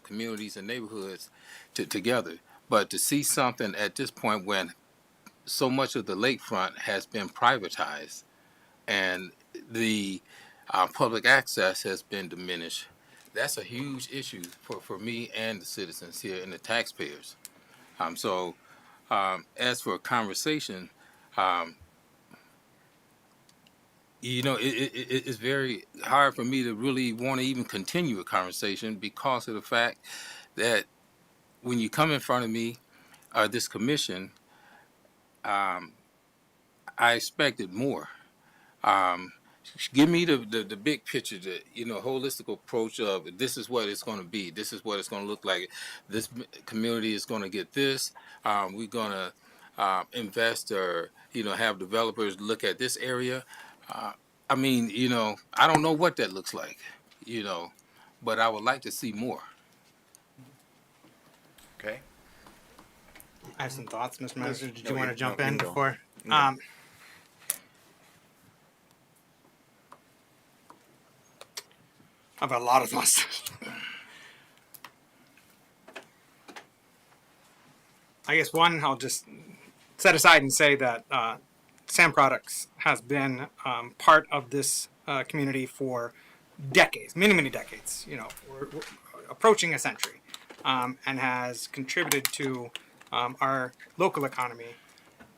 communities and neighborhoods together. But to see something at this point when so much of the lakefront has been privatized and the public access has been diminished, that's a huge issue for me and the citizens here and the taxpayers. As for a conversation, it's very hard for me to really want to even continue a conversation because of the fact that when you come in front of me, this commission, I expected more. Give me the big picture, the holistic approach of this is what it's going to be. This is what it's going to look like. This community is going to get this. We're going to invest or have developers look at this area. I don't know what that looks like, but I would like to see more. Okay. I have some thoughts, Mr. Manager. Did No, you want to you- jump no, you in go. before? No. I've got a lot of thoughts. I guess one, I'll just set aside and say that Sam Products has been part of this community for decades, many, many decades. We're approaching a century, and has contributed to our local economy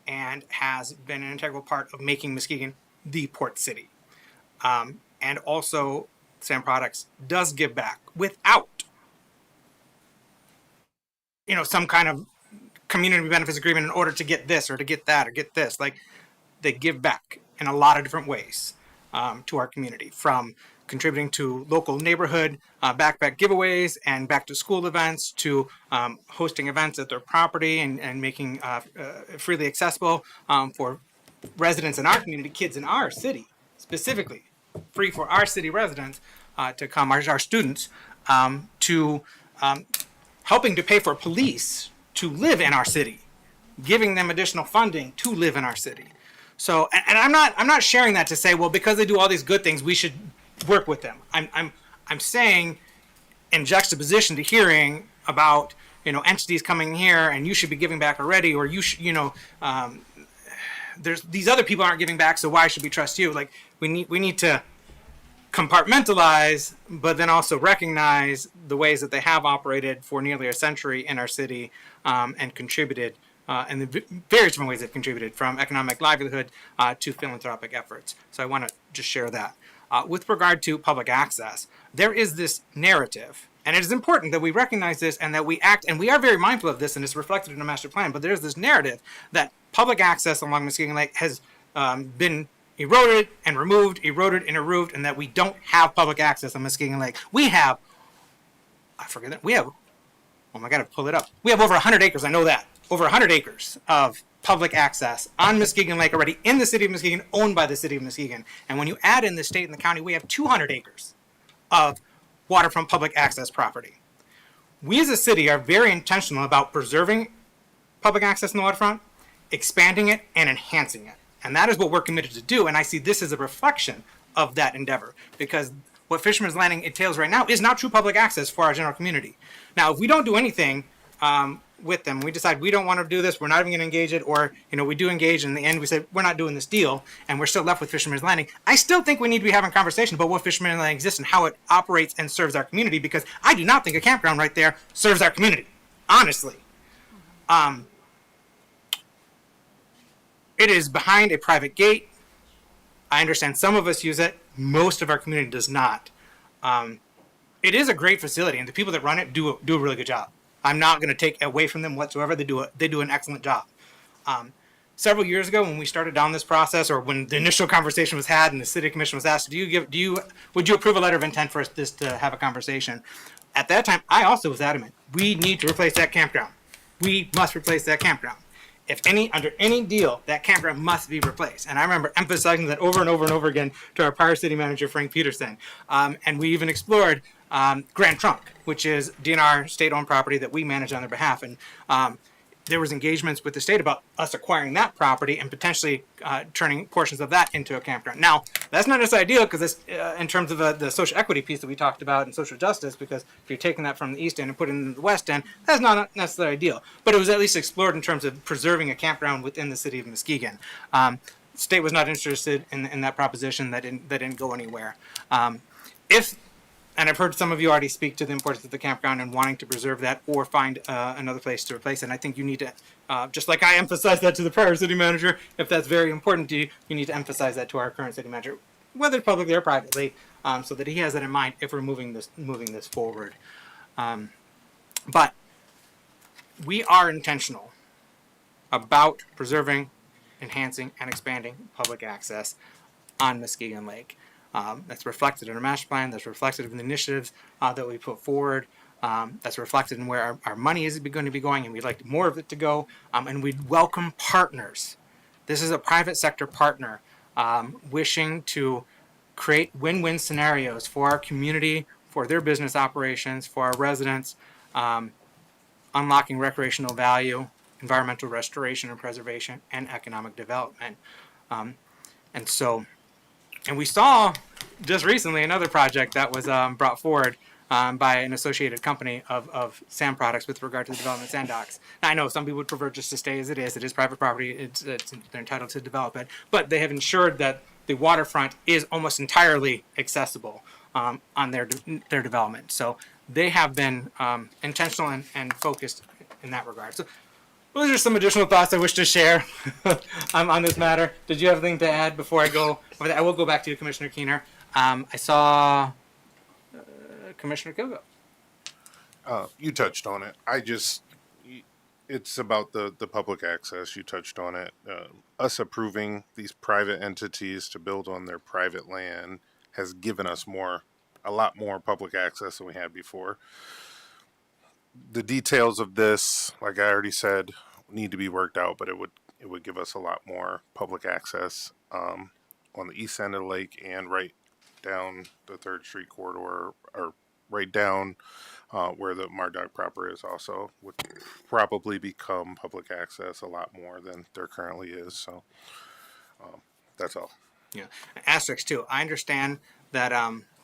and has been an integral part of making Muskegon the port city. And also, Sam Products does give back without, some kind of community benefits agreement in order to get this or to get that or get this. Like, they give back in a lot of different ways to our community, from contributing to local neighborhood backpack giveaways and back to school events to hosting events at their property and making freely accessible for residents in our community, kids in our city, specifically free for our city residents to come, our students, to helping to pay for police to live in our city, giving them additional funding to live in our city. So, and I'm not sharing that to say, well, because they do all these good things, we should work with them. I'm saying, in juxtaposition to hearing about entities coming here and you should be giving back already, or you should there's these other people aren't giving back, so why should we trust you? Like, we need to compartmentalize, but then also recognize the ways that they have operated for nearly a century in our city, and contributed and the various different ways they've contributed, from economic livelihood to philanthropic efforts. So I want to just share that. With regard to public access, there is this narrative, and it is important that we recognize this and that we act, and we are very mindful of this, and it's reflected in the master plan, but there's this narrative that public access along Muskegon Lake has been eroded and removed, and that we don't have public access on Muskegon Lake. We have, I forget that, we have, oh my God, I pull it up. We have over 100 acres, I know that. Over 100 acres of public access on Muskegon Lake already in the city of Muskegon, owned by the city of Muskegon. And when you add in the state and the county, we have 200 acres of waterfront public access property. We as a city are very intentional about preserving public access in the waterfront, expanding it, and enhancing it. And that is what we're committed to do. And I see this as a reflection of that endeavor, because what Fisherman's Landing entails right now is not true public access for our general community. Now, if we don't do anything with them, we decide we don't want to do this, we're not even going to engage it, or we do engage, and in the end we say we're not doing this deal, and we're still left with Fisherman's Landing. I still think we need to be having a conversation about what Fisherman's Landing exists and how it operates and serves our community, because I do not think a campground right there serves our community, honestly. It is behind a private gate. I understand some of us use it. Most of our community does not. It is a great facility, and the people that run it do a really good job. I'm not going to take away from them whatsoever. They do an excellent job. Several years ago, when we started down this process, or when the initial conversation was had, and the city commission was asked, would you approve a letter of intent for this to have a conversation? At that time, I also was adamant. We need to replace that campground. We must replace that campground. Under any deal, that campground must be replaced. And I remember emphasizing that over and over and over again to our prior city manager, Frank Peterson. And we even explored Grand Trunk, which is DNR state-owned property that we manage on their behalf. And there was engagements with the state about us acquiring that property and potentially turning portions of that into a campground. Now, that's not as ideal because in terms of the social equity piece that we talked about and social justice, because if you're taking that from the east end and putting it in the west end, that's not necessarily ideal. But it was at least explored in terms of preserving a campground within the city of Muskegon. The state was not interested in that proposition. That didn't go anywhere. And I've heard some of you already speak to the importance of the campground and wanting to preserve that or find another place to replace it. And I think you need to, just like I emphasized that to the prior city manager, if that's very important to you, you need to emphasize that to our current city manager, whether publicly or privately, so that he has that in mind if we're moving this forward. But we are intentional about preserving, enhancing, and expanding public access on Muskegon Lake. That's reflected in our master plan, that's reflected in the initiatives that we put forward, that's reflected in where our money is going to be going, and we'd like more of it to go, and we'd welcome partners. This is a private sector partner wishing to create win-win scenarios for our community, for their business operations, for our residents, unlocking recreational value, environmental restoration and preservation, and economic development. And we saw just recently another project that was brought forward by an associated company of sand products with regard to the development of sand docks. Now, I know some people would prefer just to stay as it is. It is private property. They're entitled to develop it. But they have ensured that the waterfront is almost entirely accessible on their development. So they have been intentional and focused in that regard. So those are some additional thoughts I wish to share on this matter. Did you have anything to add before I go? I will go back to you, Commissioner Keener. I saw Commissioner Kilgo. You touched on it. It's about the public access. You touched on it. Us approving these private entities to build on their private land has given us a lot more public access than we had before. The details of this, like I already said, need to be worked out, but it would give us a lot more public access on the east end of the lake and right down the 3rd Street corridor, or right down where the Mardock proper is also, would probably become public access a lot more than there currently is. So that's all. Yeah. Asterisk too. I understand that,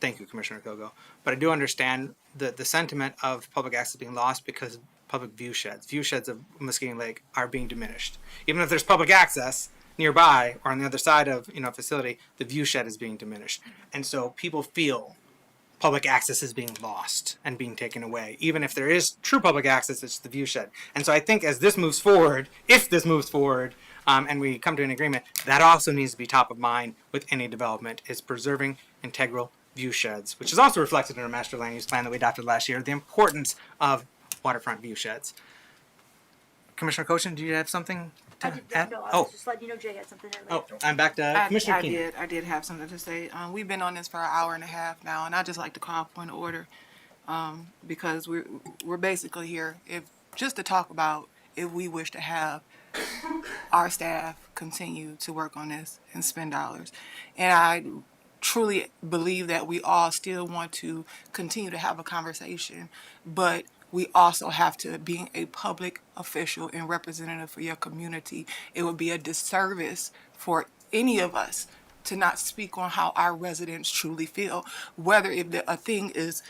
thank you, Commissioner Kogo, but I do understand the sentiment of public access being lost because public view sheds of Muskegon Lake are being diminished. Even if there's public access nearby or on the other side of a facility, the view shed is being diminished. And so people feel public access is being lost and being taken away. Even if there is true public access, it's the view shed. And so I think as this moves forward, if this moves forward, and we come to an agreement, that also needs to be top of mind with any development, is preserving integral view sheds, which is also reflected in our master land use plan that we adopted last year, the importance of waterfront view sheds. Commissioner Cochin, do you have something just letting you know Jay had something to Oh, I'm back to Commissioner Keener. I did have something to say. We've been on this for an hour and a half now, and I just like to call point of order because we're basically here just to talk about if we wish to have our staff continue to work on this and spend dollars. And I truly believe that we all still want to continue to have a conversation, but we also have to, being a public official and representative for your community, it would be a disservice for any of us to not speak on how our residents truly feel, whether if a thing is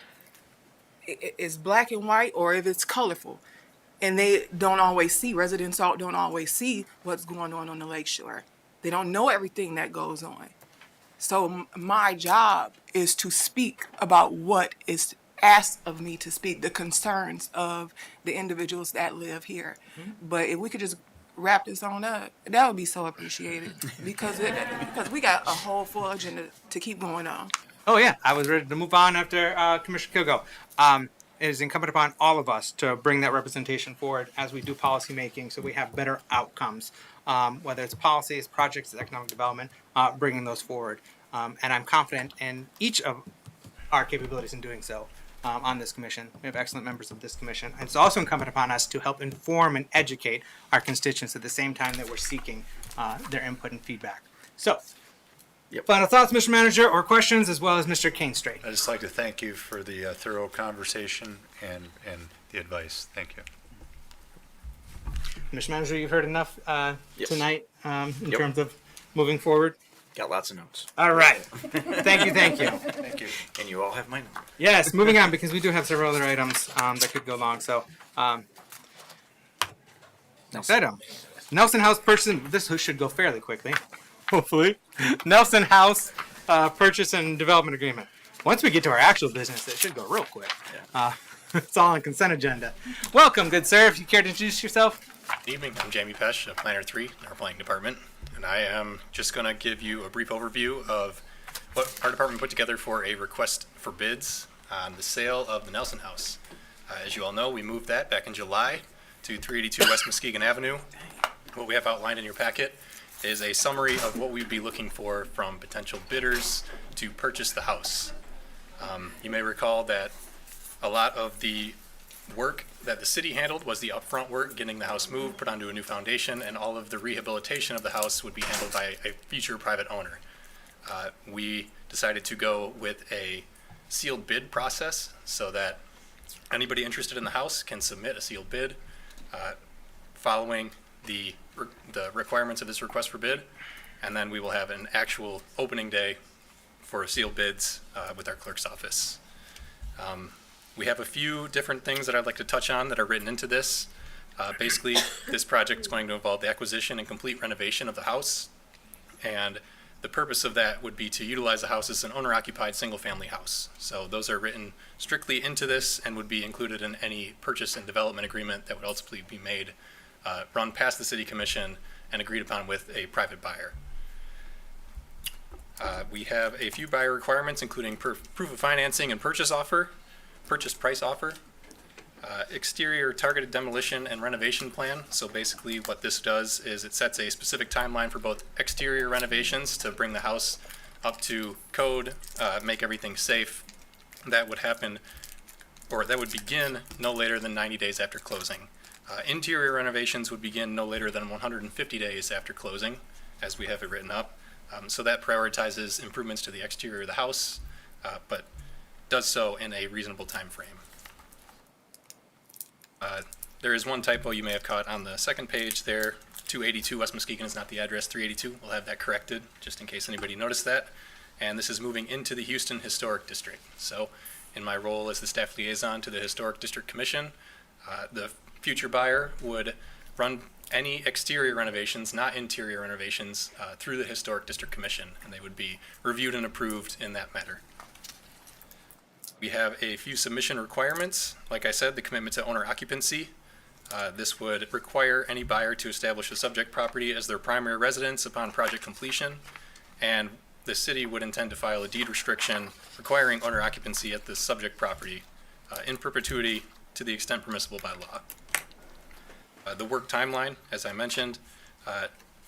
black and white or if it's colorful. And they don't always see, residents don't always see what's going on the lakeshore. They don't know everything that goes on. So my job is to speak about what is asked of me to speak, the concerns of the individuals that live here. But if we could just wrap this on up, that would be so appreciated because we got a whole full agenda to keep going on. Oh yeah, I was ready to move on after Commissioner Kilgo. It is incumbent upon all of us to bring that representation forward as we do policy making so we have better outcomes, whether it's policies, projects, economic development, bringing those forward. And I'm confident in each of our capabilities in doing so on this commission. We have excellent members of this commission. And it's also incumbent upon us to help inform and educate our constituents at the same time that we're seeking their input and feedback. So, final thoughts, Mr. Manager, or questions, as well as Mr. Canestrait. I'd just like to thank you for the thorough conversation and the advice. Thank you. Mr. Manager, you've heard enough Yes. tonight in terms of moving forward. Got lots of notes. All right. Thank you. Thank you. And you all have my number. Yes, moving on, because we do have several other items that could go long. So, next item. Nelson House purchase. This should go fairly quickly, hopefully. Nelson House purchase and development agreement. Once we get to our actual business, it should go real quick. It's all on consent agenda. Welcome, good sir. If you care to introduce yourself. Good evening. I'm Jamie Pesh, Planner 3 in our planning department, and I am just going to give you a brief overview of what our department put together for a request for bids on the sale of the Nelson House. As you all know, we moved that back in July to 382 West Muskegon Avenue. What we have outlined in your packet is a summary of what we'd be looking for from potential bidders to purchase the house. You may recall that a lot of the work that the city handled was the upfront work, getting the house moved, put onto a new foundation, and all of the rehabilitation of the house would be handled by a future private owner. We decided to go with a sealed bid process so that anybody interested in the house can submit a sealed bid following the requirements of this request for bid, and then we will have an actual opening day for sealed bids with our clerk's office. We have a few different things that I'd like to touch on that are written into this. Basically, this project is going to involve the acquisition and complete renovation of the house, and the purpose of that would be to utilize the house as an owner-occupied single-family house. So those are written strictly into this and would be included in any purchase and development agreement that would ultimately be made, run past the City Commission, and agreed upon with a private buyer. We have a few buyer requirements, including proof of financing and purchase price offer, exterior targeted demolition and renovation plan. So basically what this does is it sets a specific timeline for both exterior renovations to bring the house up to code, make everything safe. That would happen, or that would begin no later than 90 days after closing. Interior renovations would begin no later than 150 days after closing, as we have it written up. So that prioritizes improvements to the exterior of the house, but does so in a reasonable time frame. There is one typo you may have caught on the second page there. 282 West Muskegon is not the address, 382. We'll have that corrected just in case anybody noticed that. And this is moving into the Houston Historic District. So in my role as the staff liaison to the Historic District Commission, the future buyer would run any exterior renovations, not interior renovations, through the Historic District Commission, and they would be reviewed and approved in that matter. We have a few submission requirements. Like I said, the commitment to owner occupancy. This would require any buyer to establish a subject property as their primary residence upon project completion, and the city would intend to file a deed restriction requiring owner occupancy at the subject property in perpetuity to the extent permissible by law. The work timeline, as I mentioned,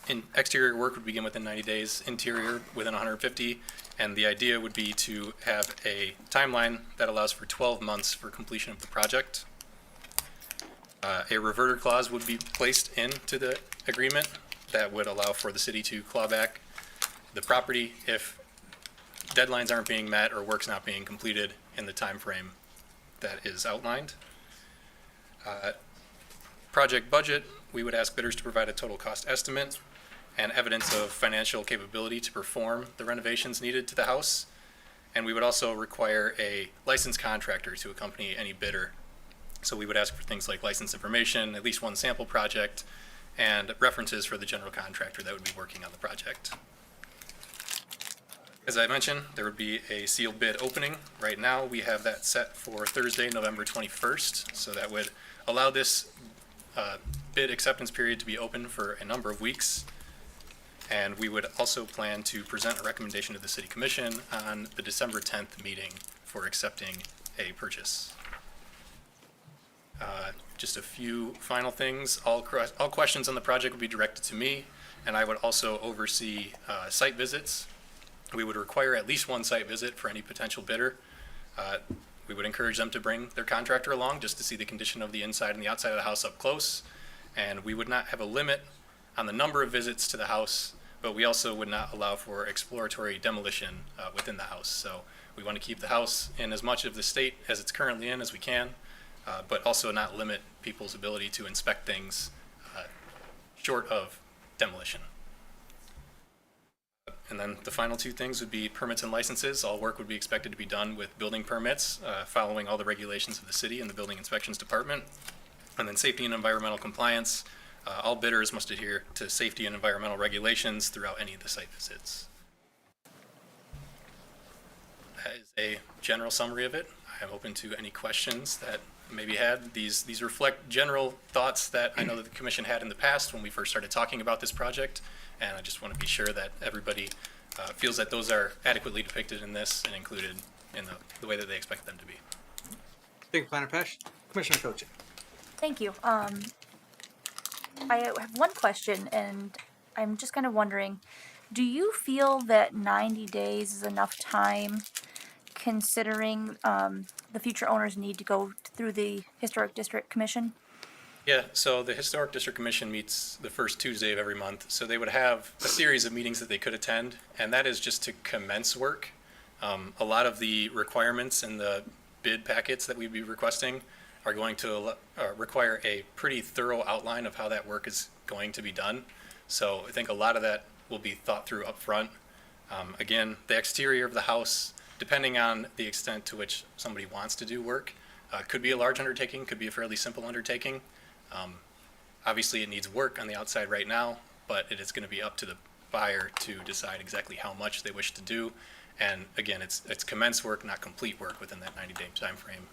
In exterior work would begin within 90 days, interior within 150, and the idea would be to have a timeline that allows for 12 months for completion of the project. A reverter clause would be placed into the agreement that would allow for the city to claw back the property if deadlines aren't being met or work's not being completed in the time frame that is outlined. Project budget, we would ask bidders to provide a total cost estimate and evidence of financial capability to perform the renovations needed to the house. And we would also require a licensed contractor to accompany any bidder. So we would ask for things like license information, at least one sample project, and references for the general contractor that would be working on the project. As I mentioned, there would be a sealed bid opening. Right now, we have that set for Thursday, November 21st. So that would allow this bid acceptance period to be open for a number of weeks. And we would also plan to present a recommendation to the City Commission on the December 10th meeting for accepting a purchase. Just a few final things. All questions on the project would be directed to me, and I would also oversee site visits. We would require at least one site visit for any potential bidder. We would encourage them to bring their contractor along just to see the condition of the inside and the outside of the house up close. And we would not have a limit on the number of visits to the house, but we also would not allow for exploratory demolition within the house. So we want to keep the house in as much of the state as it's currently in as we can, but also not limit people's ability to inspect things short of demolition. And then the final two things would be permits and licenses. All work would be expected to be done with building permits, following all the regulations of the city and the building inspections department. And then safety and environmental compliance. All bidders must adhere to safety and environmental regulations throughout any of the site visits. That is a general summary of it. I am open to any questions that may be had. These reflect general thoughts that I know that the commission had in the past when we first started talking about this project, and I just want to be sure that everybody feels that those are adequately depicted in this and included in the way that they expect them to be. Thank you, Planner Pesh. Commissioner Cochin. Thank you. I have one question, and I'm just kind of wondering, do you feel that 90 days is enough time, considering the future owners need to go through the Historic District Commission? Yeah, so the Historic District Commission meets the first Tuesday of every month, so they would have a series of meetings that they could attend, and that is just to commence work. A lot of the requirements in the bid packets that we'd be requesting are going to require a pretty thorough outline of how that work is going to be done. So I think a lot of that will be thought through up front. Again, the exterior of the house, depending on the extent to which somebody wants to do work, could be a large undertaking, could be a fairly simple undertaking. Obviously it needs work on the outside right now, but it is going to be up to the buyer to decide exactly how much they wish to do. And again, it's commence work, not complete work within that 90-day time frame.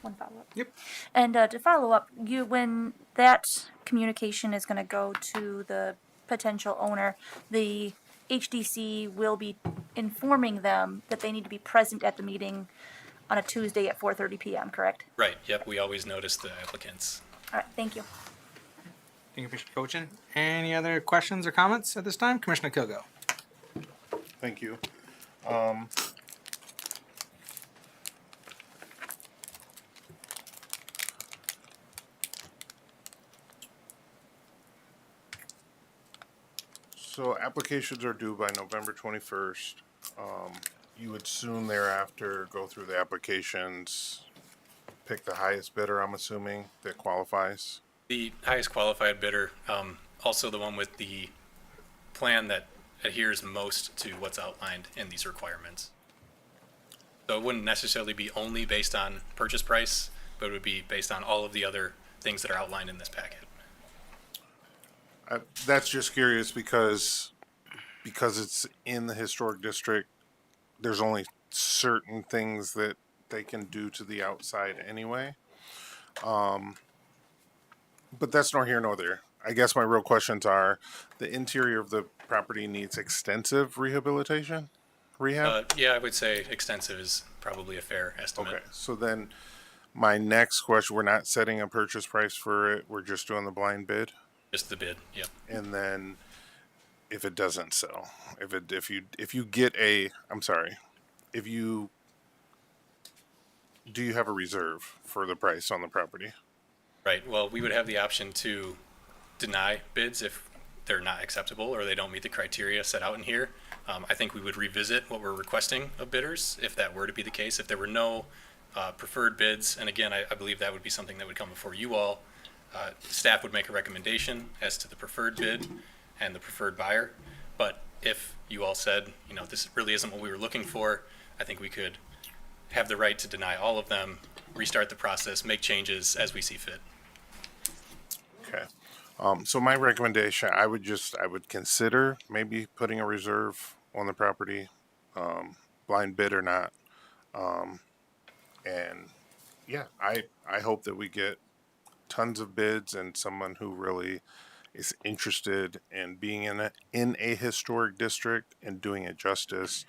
One follow-up. Yep. And to follow up, when that communication is going to go to the potential owner, the HDC will be informing them that they need to be present at the meeting on a Tuesday at 4:30 p.m., correct? Right, yep, we always notice the applicants. All right, thank you. Thank you, Commissioner Cochin. Any other questions or comments at this time? Commissioner Kilgo. Thank you. So applications are due by November 21st. You would soon thereafter go through the applications, pick the highest bidder, I'm assuming, that qualifies. The highest qualified bidder, also the one with the plan that adheres most to what's outlined in these requirements. So it wouldn't necessarily be only based on purchase price, but it would be based on all of the other things that are outlined in this packet. That's just curious because it's in the historic district, there's only certain things that they can do to the outside anyway. But that's nor here nor there. I guess my real questions are, the interior of the property needs extensive rehab? Yeah, I would say extensive is probably a fair estimate. Okay, so then my next question, we're not setting a purchase price for it, we're just doing the blind bid? Just the bid, yeah. And then if it doesn't sell, if you get a, I'm sorry, if you, do you have a reserve for the price on the property? Right, well, we would have the option to deny bids if they're not acceptable or they don't meet the criteria set out in here. I think we would revisit what we're requesting of bidders if that were to be the case. If there were no preferred bids, and again, I believe that would be something that would come before you all, staff would make a recommendation as to the preferred bid and the preferred buyer. But if you all said, you know, this really isn't what we were looking for, I think we could have the right to deny all of them, restart the process, make changes as we see fit. Okay. So my recommendation, I would consider maybe putting a reserve on the property, blind bid or not. And yeah, I hope that we get tons of bids and someone who really is interested in being in a historic district and doing it justice,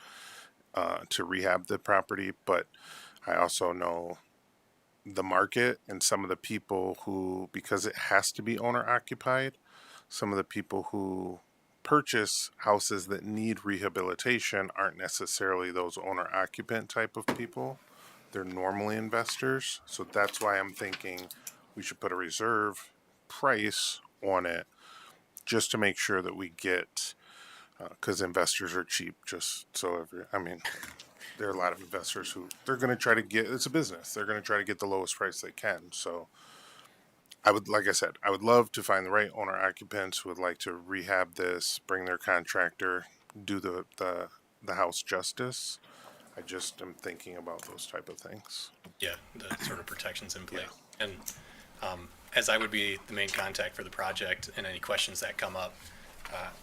to rehab the property. But I also know the market and some of the people who, because it has to be owner occupied, some of the people who purchase houses that need rehabilitation aren't necessarily those owner occupant type of people. They're normally investors. So that's why I'm thinking we should put a reserve price on it just to make sure that we get, because investors are cheap. Just so there are a lot of investors who they're going to try to get, it's a business. They're going to try to get the lowest price they can. So like I said, I would love to find the right owner occupants who would like to rehab this, bring their contractor, do the house justice. I just am thinking about those type of things. Yeah, the sort of protections in place. Yeah. And as I would be the main contact for the project and any questions that come up,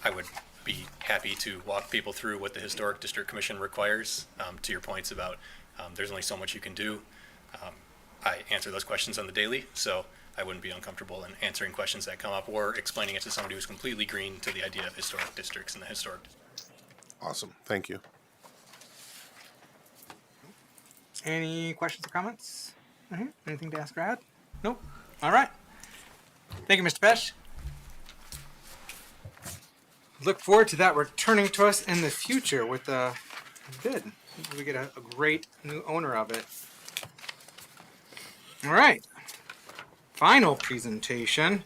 I would be happy to walk people through what the Historic District Commission requires. To your points about there's only so much you can do. I answer those questions on the daily, so I wouldn't be uncomfortable in answering questions that come up or explaining it to somebody who's completely green to the idea of historic districts and the historic. Awesome. Thank you. Any questions or comments? Anything to ask or add? Nope. All right. Thank you, Mr. Pesh. Look forward to that returning to us in the future with a bid. We get a great new owner of it. All right. Final presentation.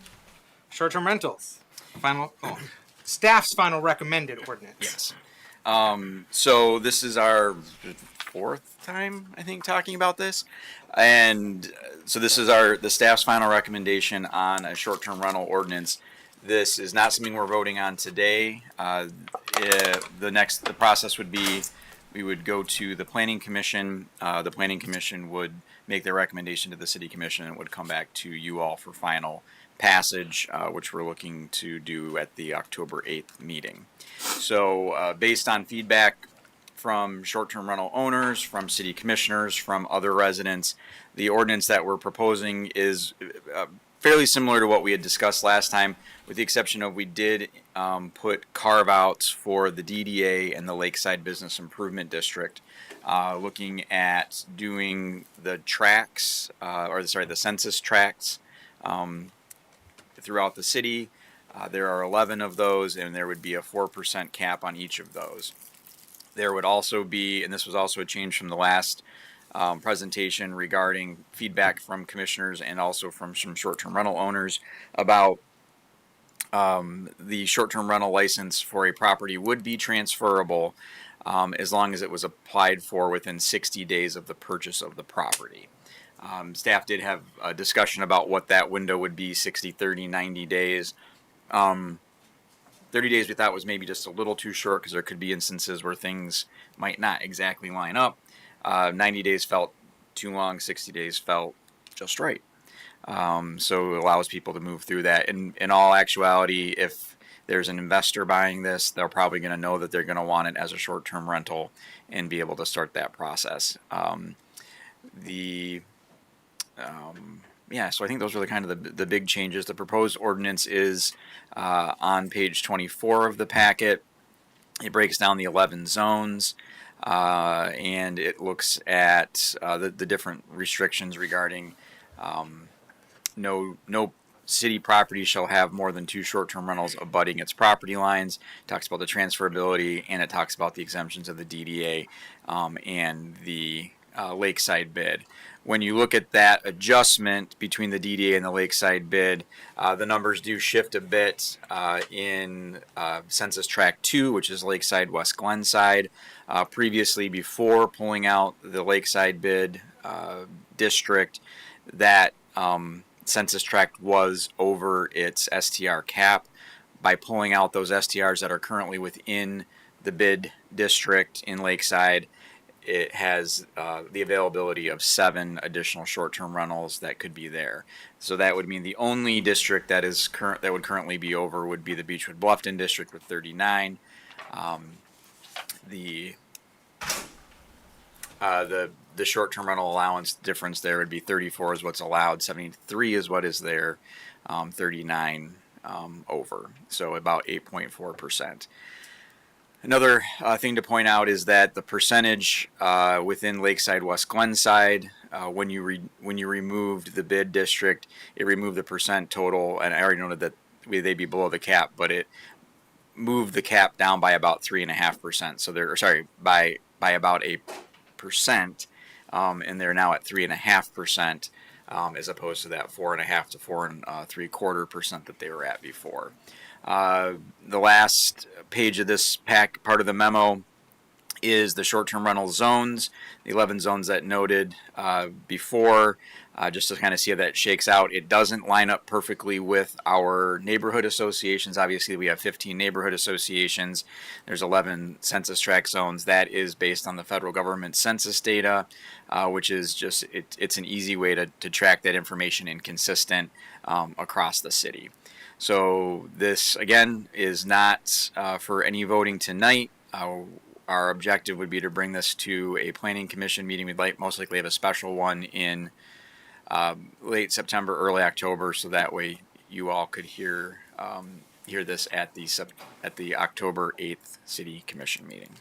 Short-term rentals. Staff's final recommended ordinance. Yes. So this is our fourth time, I think, talking about this. And so this is the staff's final recommendation on a short-term rental ordinance. This is not something we're voting on today. The process would be we would go to the Planning Commission. The Planning Commission would make their recommendation to the City Commission and it would come back to you all for final passage, which we're looking to do at the October 8th meeting. So based on feedback from short-term rental owners, from city commissioners, from other residents, the ordinance that we're proposing is fairly similar to what we had discussed last time, with the exception of we did put carve-outs for the DDA and the Lakeside Business Improvement District, looking at doing the tracts, the census tracts throughout the city. There are 11 of those, and there would be a 4% cap on each of those. There would also be, and this was also a change from the last presentation regarding feedback from commissioners and also from some short-term rental owners about the short-term rental license for a property would be transferable as long as it was applied for within 60 days of the purchase of the property. Staff did have a discussion about what that window would be, 60, 30, 90 days. 30 days we thought was maybe just a little too short because there could be instances where things might not exactly line up. 90 days felt too long, 60 days felt just right. So it allows people to move through that. In all actuality, if there's an investor buying this, they're probably going to know that they're going to want it as a short-term rental and be able to start that process. So I think those are the kind of the big changes. The proposed ordinance is on page 24 of the packet. It breaks down the 11 zones, and it looks at the different restrictions regarding no city property shall have more than 2 short-term rentals abutting its property lines. It talks about the transferability, and it talks about the exemptions of the DDA and the lakeside bid. When you look at that adjustment between the DDA and the lakeside bid, the numbers do shift a bit in Census Tract 2, which is Lakeside West Glenside. Previously, before pulling out the lakeside bid district, that Census Tract was over its STR cap. By pulling out those STRs that are currently within the bid district in Lakeside, it has the availability of 7 additional short-term rentals that could be there. So that would mean the only district that would currently be over would be the Beechwood Bluffton district with 39. The short-term rental allowance difference there would be 34 is what's allowed, 73 is what is there, 39 over, so about 8.4%. Another thing to point out is that the percentage within Lakeside West Glenside, when you removed the bid district, it removed the percent total, and I already noted that they'd be below the cap, but it moved the cap down by about 3.5%. So by about 8%, and they're now at 3.5%, as opposed to that 4.5 to 4.75% that they were at before. The last page of this part of the memo is the short-term rental zones, the 11 zones that noted before, just to kind of see how that shakes out. It doesn't line up perfectly with our neighborhood associations. Obviously, we have 15 neighborhood associations. There's 11 census tract zones. That is based on the federal government census data, which is just, it's an easy way to track that information and consistent across the city. So this, again, is not for any voting tonight. Our objective would be to bring this to a planning commission meeting. We'd most likely have a special one in late September, early October, so that way you all could hear this at the October 8th City Commission meeting.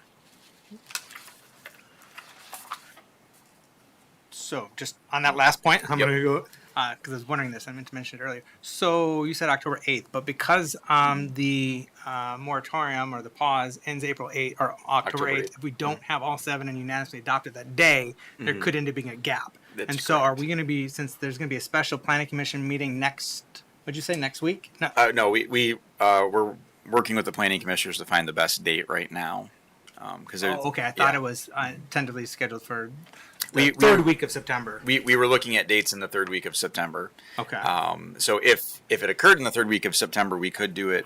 So just on that last point, I'm going to go, because I was wondering this, I meant to mention it earlier. So you said October 8th, but because the moratorium or the pause ends April 8th or October 8th, if we don't have all 7 and unanimously adopted that day, there could end up being a gap. That's so correct. are we going to be, since there's going to be a special planning commission meeting what'd you say, next week? No. No, we're working with the planning commissioners to find the best date right now. Okay, I thought it was tentatively scheduled for the third week of September. We were looking at dates in the 3rd week of September. Okay. So if it occurred in the 3rd week of September, we could do it.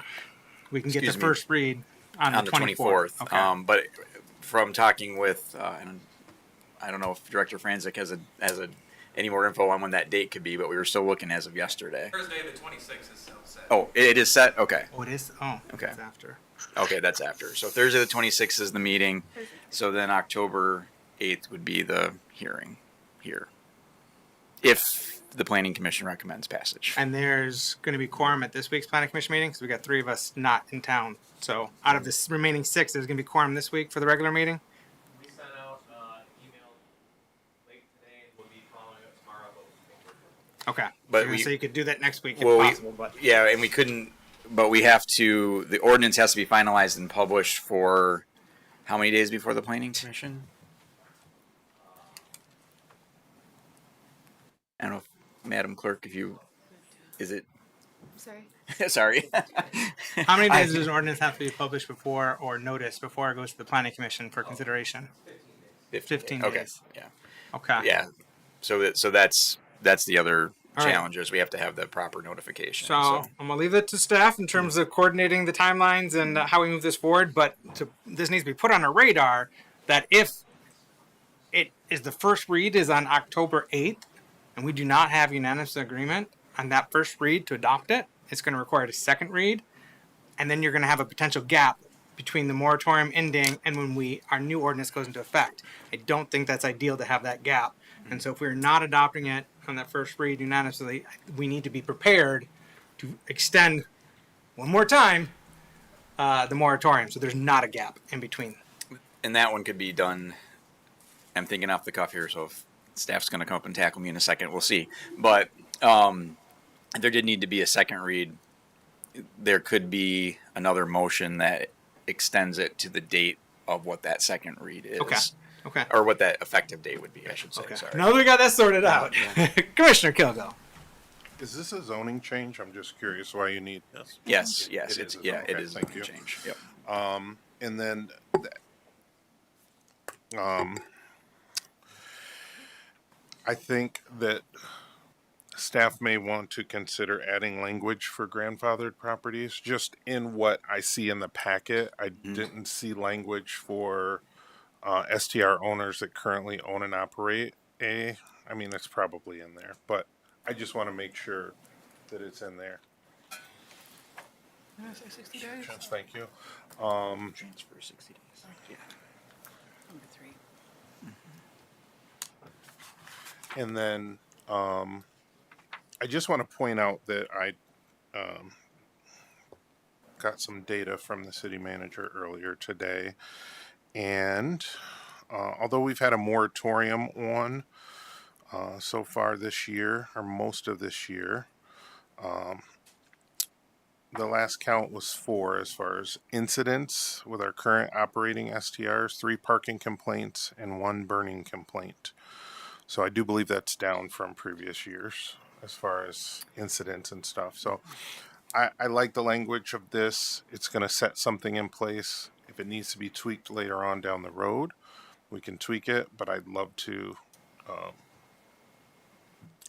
We can get the first read on the 24th. Okay. But from talking with, I don't know if Director Franzik has any more info on when that date could be, but we were still looking as of yesterday. Thursday the 26th is set. Oh, it is set? Okay. Oh, it is? Oh, okay. That's after. Okay, that's after. So Thursday the 26th is the meeting. So then October 8th would be the hearing here, if the Planning Commission recommends passage. And there's going to be quorum at this week's planning commission meeting because we got 3 of us not in town. So out of the remaining 6, there's going to be quorum this week for the regular meeting. We sent out an email late today and we'll be following up tomorrow. Okay. But so you could do that next week if possible. But yeah, and we couldn't. But we have to. The ordinance has to be finalized and published for how many days before the Planning Commission? I don't know, Madam Clerk, is it? Sorry. Sorry. How many days does an ordinance have to be published before or noticed before it goes to the planning commission for consideration? 15 days. Okay. Yeah. Okay. Yeah. So that's the other All right. challenge is we have to have the proper notification. So I'm going to leave it to staff in terms of coordinating the timelines and how we move this forward. But this needs to be put on a radar that if it is the first read is on October 8th and we do not have unanimous agreement on that first read to adopt it, it's going to require a second read. And then you're going to have a potential gap between the moratorium ending and when our new ordinance goes into effect. I don't think that's ideal to have that gap. And so if we're not adopting it on that first read unanimously, we need to be prepared to extend one more time the moratorium so there's not a gap in between. And that one could be done, I'm thinking off the cuff here, so if staff's going to come up and tackle me in a second, we'll see. But if there did need to be a second read, there could be another motion that extends it to the date of what that second read is. Okay. Or what that effective date would be, I should say. Okay. Sorry. Now that we got that sorted out, Commissioner Kilgo. Is this a zoning change? I'm just curious why you need. Yes, It it's is. it Okay, is a thank you. change. Yep. And then, I think that staff may want to consider adding language for grandfathered properties. Just in what I see in the packet, I didn't see language for STR owners that currently own and operate I mean, it's probably in there, but I just want to make sure that it's in there. Did I say 60 days? Yes, thank you. Transfer 60 days. Yeah. Number 3. And then I just want to point out that I got some data from the city manager earlier today. And although we've had a moratorium on so far this year, or most of this year, the last count was 4 as far as incidents with our current operating STRs, 3 parking complaints and 1 burning complaint. So I do believe that's down from previous years as far as incidents and stuff. So I like the language of this. It's going to set something in place. If it needs to be tweaked later on down the road, we can tweak it, but I'd love to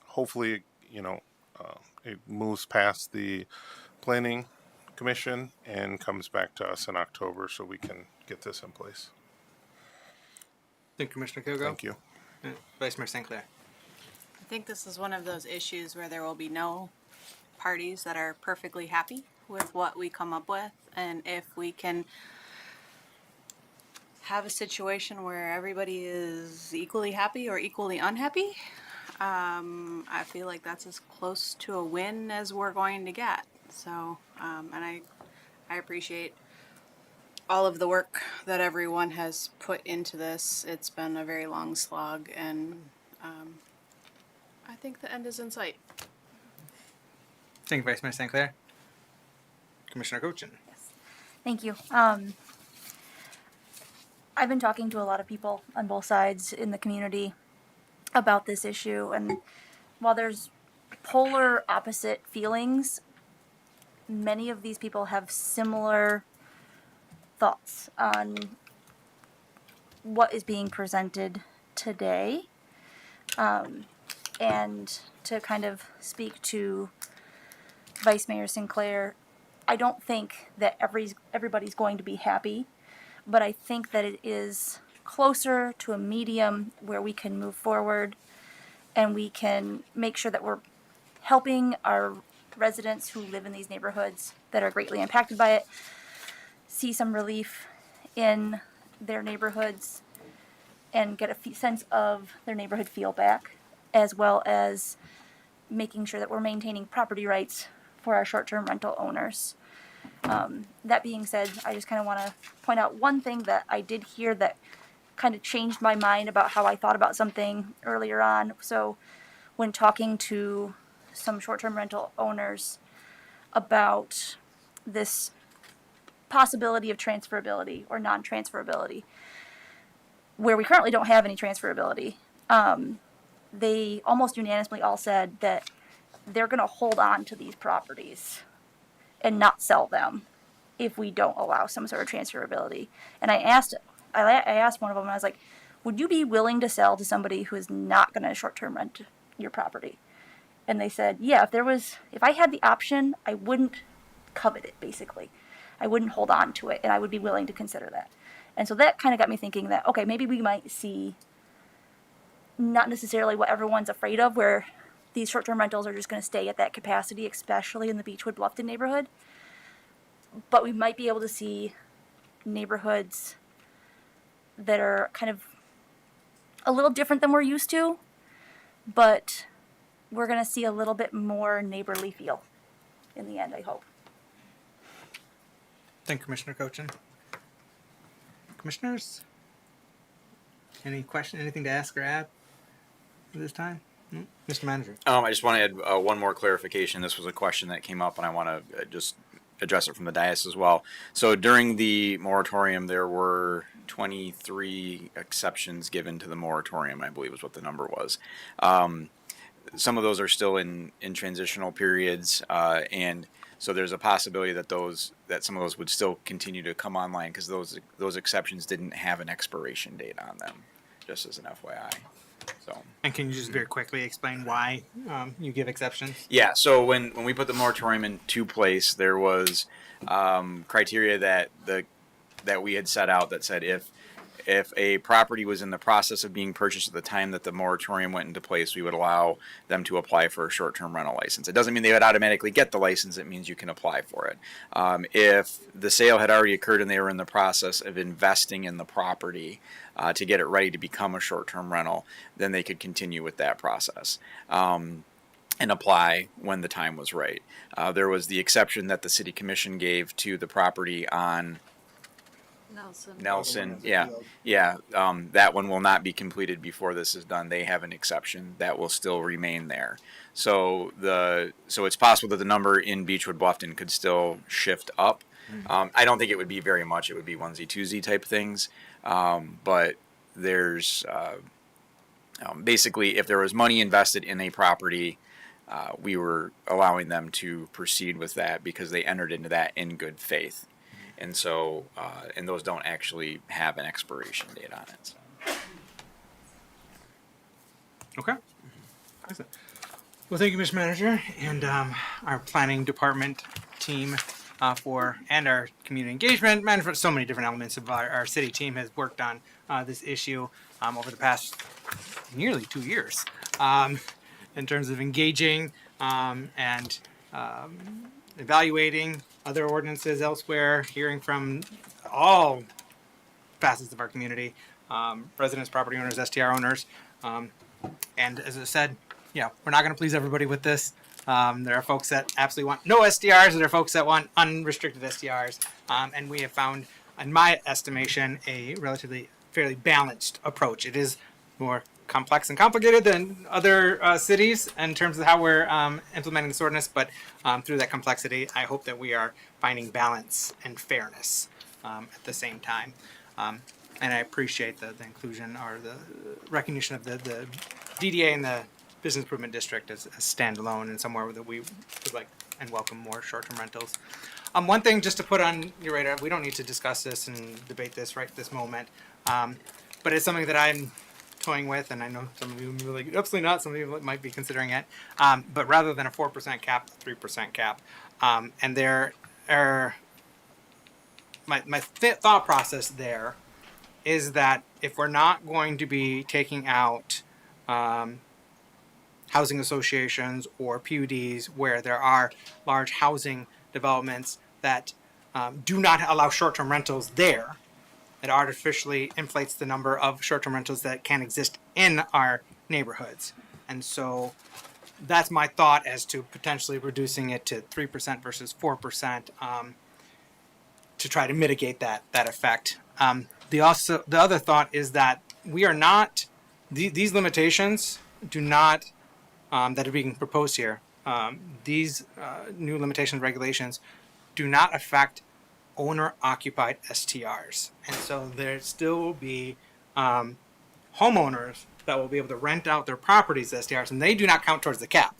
hopefully, it moves past the planning commission and comes back to us in October so we can get this in place. Thank you, Commissioner Kilgo. Thank you. Vice Mayor St. Clair. I think this is one of those issues where there will be no parties that are perfectly happy with what we come up with. And if we can have a situation where everybody is equally happy or equally unhappy, I feel like that's as close to a win as we're going to get. So, and I appreciate all of the work that everyone has put into this. It's been a very long slog, and I think the end is in sight. Thank you, Vice Mayor St. Clair. Commissioner Cochin. Thank you. I've been talking to a lot of people on both sides in the community about this issue, and while there's polar opposite feelings, many of these people have similar thoughts on what is being presented today. And to kind of speak to Vice Mayor Sinclair, I don't think that everybody's going to be happy, but I think that it is closer to a medium where we can move forward and we can make sure that we're helping our residents who live in these neighborhoods that are greatly impacted by it see some relief in their neighborhoods and get a sense of their neighborhood feel back, as well as making sure that we're maintaining property rights for our short-term rental owners. That being said, I just kind of want to point out one thing that I did hear that kind of changed my mind about how I thought about something earlier on. So when talking to some short-term rental owners about this possibility of transferability or non-transferability, where we currently don't have any transferability, they almost unanimously all said that they're going to hold on to these properties and not sell them if we don't allow some sort of transferability. And I asked one of them, I was like, would you be willing to sell to somebody who is not going to short-term rent your property? And they said, yeah, if I had the option, I wouldn't covet it, basically. I wouldn't hold on to it, and I would be willing to consider that. And so that kind of got me thinking that, okay, maybe we might see not necessarily what everyone's afraid of, where these short-term rentals are just going to stay at that capacity, especially in the Beechwood Bluffton neighborhood. But we might be able to see neighborhoods that are kind of a little different than we're used to, but we're going to see a little bit more neighborly feel in the end, I hope. Thank you, Commissioner Cochin. Commissioners? Anything to ask or add at this time? Mr. Manager. I just want to add one more clarification. This was a question that came up, and I want to just address it from the dais as well. So during the moratorium, there were 23 exceptions given to the moratorium, I believe is what the number was. Some of those are still in transitional periods, and so there's a possibility that some of those would still continue to come online because those exceptions didn't have an expiration date on them, just as an FYI. So. And can you just very quickly explain why you give exceptions? Yeah. So when we put the moratorium into place, there was criteria that we had set out that said if a property was in the process of being purchased at the time that the moratorium went into place, we would allow them to apply for a short-term rental license. It doesn't mean they would automatically get the license. It means you can apply for it. If the sale had already occurred and they were in the process of investing in the property to get it ready to become a short-term rental, then they could continue with that process. And apply when the time was right. There was the exception that the city commission gave to the property on Nelson, yeah. That one will not be completed before this is done. They have an exception that will still remain there. So it's possible that the number in Beechwood Bluffton could still shift up. I don't think it would be very much. It would be onesie twosie type things. But there's basically, if there was money invested in a property, we were allowing them to proceed with that because they entered into that in good faith. And so, and those don't actually have an expiration date on it. So. Okay. Excellent. Well, thank you, Mr. Manager, and our planning department team and our community engagement management. So many different elements of our city team has worked on this issue over the past nearly 2 years in terms of engaging and evaluating other ordinances elsewhere, hearing from all facets of our community, residents, property owners, STR owners. And as I said, we're not going to please everybody with this. There are folks that absolutely want no STRs, and there are folks that want unrestricted STRs. And we have found, in my estimation, a fairly balanced approach. It is more complex and complicated than other cities in terms of how we're implementing this ordinance, but through that complexity, I hope that we are finding balance and fairness at the same time. And I appreciate the inclusion or the recognition of the DDA and the Business Improvement District as standalone and somewhere that we would like and welcome more short-term rentals. One thing just to put on your radar, we don't need to discuss this and debate this right this moment, but it's something that I'm toying with, and I know some of you will be like, absolutely not, some of you might be considering it, but rather than a 4% cap, a 3% cap. And there are, my thought process there is that if we're not going to be taking out housing associations or PUDs where there are large housing developments that do not allow short-term rentals there, it artificially inflates the number of short-term rentals that can exist in our neighborhoods. And so that's my thought as to potentially reducing it to 3% versus 4% to try to mitigate that effect. The other thought is that we are not, these limitations do not, that are being proposed here, these new limitation regulations do not affect owner-occupied STRs. And so there still will be homeowners that will be able to rent out their properties as STRs, and they do not count towards the cap.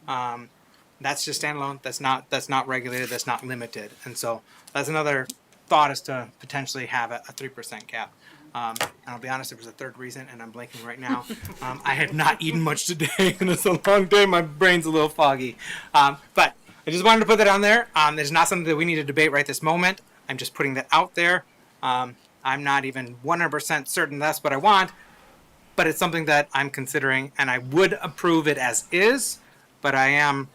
That's just standalone. That's not regulated. That's not limited. And so that's another thought, is to potentially have a 3% cap. And I'll be honest, there was a third reason, and I'm blanking right now. I had not eaten much today, and it's a long day. My brain's a little foggy. But I just wanted to put that on there. It's not something that we need to debate right this moment. I'm just putting that out there. I'm not even 100% certain that's what I want, but it's something that I'm considering, and I would approve it as is, but I am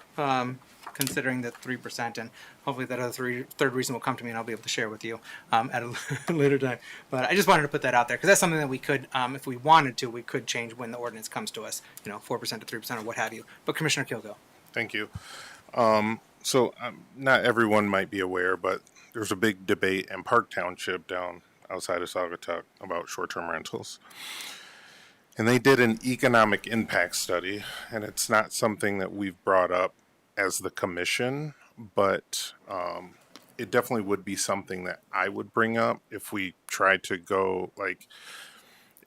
considering the 3%, and hopefully that other third reason will come to me, and I'll be able to share with you at a later time. But I just wanted to put that out there, because that's something that we could, if we wanted to, we could change when the ordinance comes to us, 4% to 3% or what have you. But Commissioner Kilgo. Thank you. So not everyone might be aware, but there's a big debate in Park Township down outside of Saugatuck about short-term rentals. And they did an economic impact study, and it's not something that we've brought up as the commission, but it definitely would be something that I would bring up if we tried to go, like,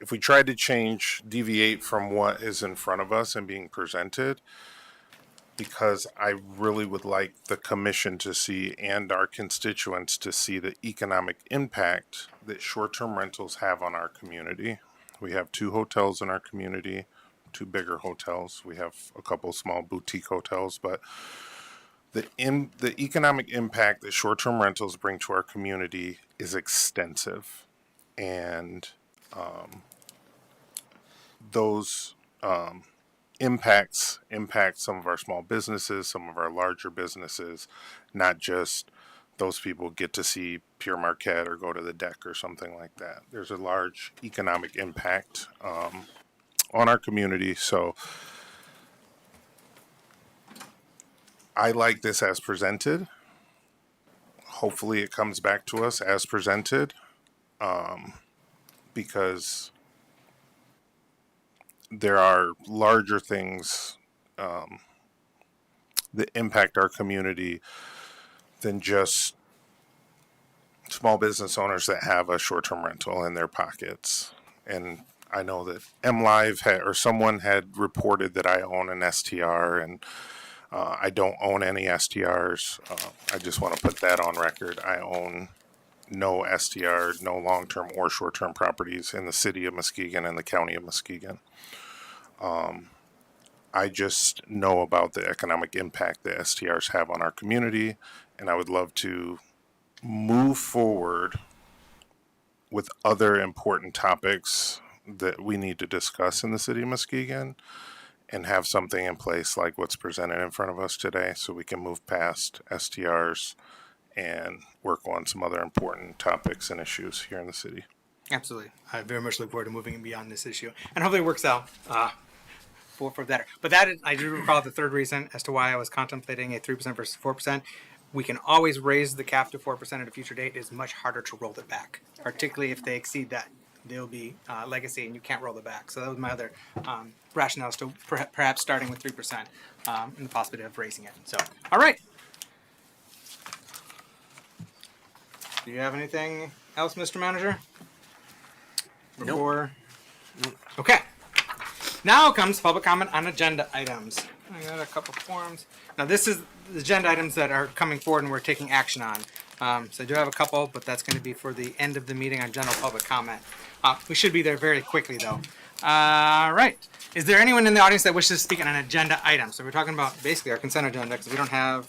if we tried to deviate from what is in front of us and being presented, because I really would like the commission to see and our constituents to see the economic impact that short-term rentals have on our community. We have 2 hotels in our community, 2 bigger hotels. We have a couple small boutique hotels, but the economic impact that short-term rentals bring to our community is extensive, and those impact some of our small businesses, some of our larger businesses, not just those people get to see Pure Marquette or go to the deck or something like that. There's a large economic impact on our community, so I like this as presented. Hopefully it comes back to us as presented, because there are larger things that impact our community than just small business owners that have a short-term rental in their pockets. And I know that MLive or someone had reported that I own an STR, and I don't own any STRs. I just want to put that on record. I own no STR, no long-term or short-term properties in the city of Muskegon and the county of Muskegon. I just know about the economic impact that STRs have on our community, and I would love to move forward with other important topics that we need to discuss in the city of Muskegon and have something in place like what's presented in front of us today, so we can move past STRs and work on some other important topics and issues here in the city. Absolutely. I very much look forward to moving beyond this issue, and hopefully it works out for better. But that is, I do recall the third reason as to why I was contemplating a 3% versus 4%. We can always raise the cap to 4% at a future date. It is much harder to roll it back, particularly if they exceed that. They'll be legacy, and you can't roll it back. So that was my other rationale as to perhaps starting with 3% and the possibility of raising it. So, all right. Do you have anything else, Mr. Manager? Before? Nope. Okay. Now comes public comment on agenda items. I got a couple forms. Now this is the agenda items that are coming forward and we're taking action on. So I do have a couple, but that's going to be for the end of the meeting on general public comment. We should be there very quickly though. All right. Is there anyone in the audience that wishes to speak on an agenda item? So we're talking about basically our consent agenda because we don't have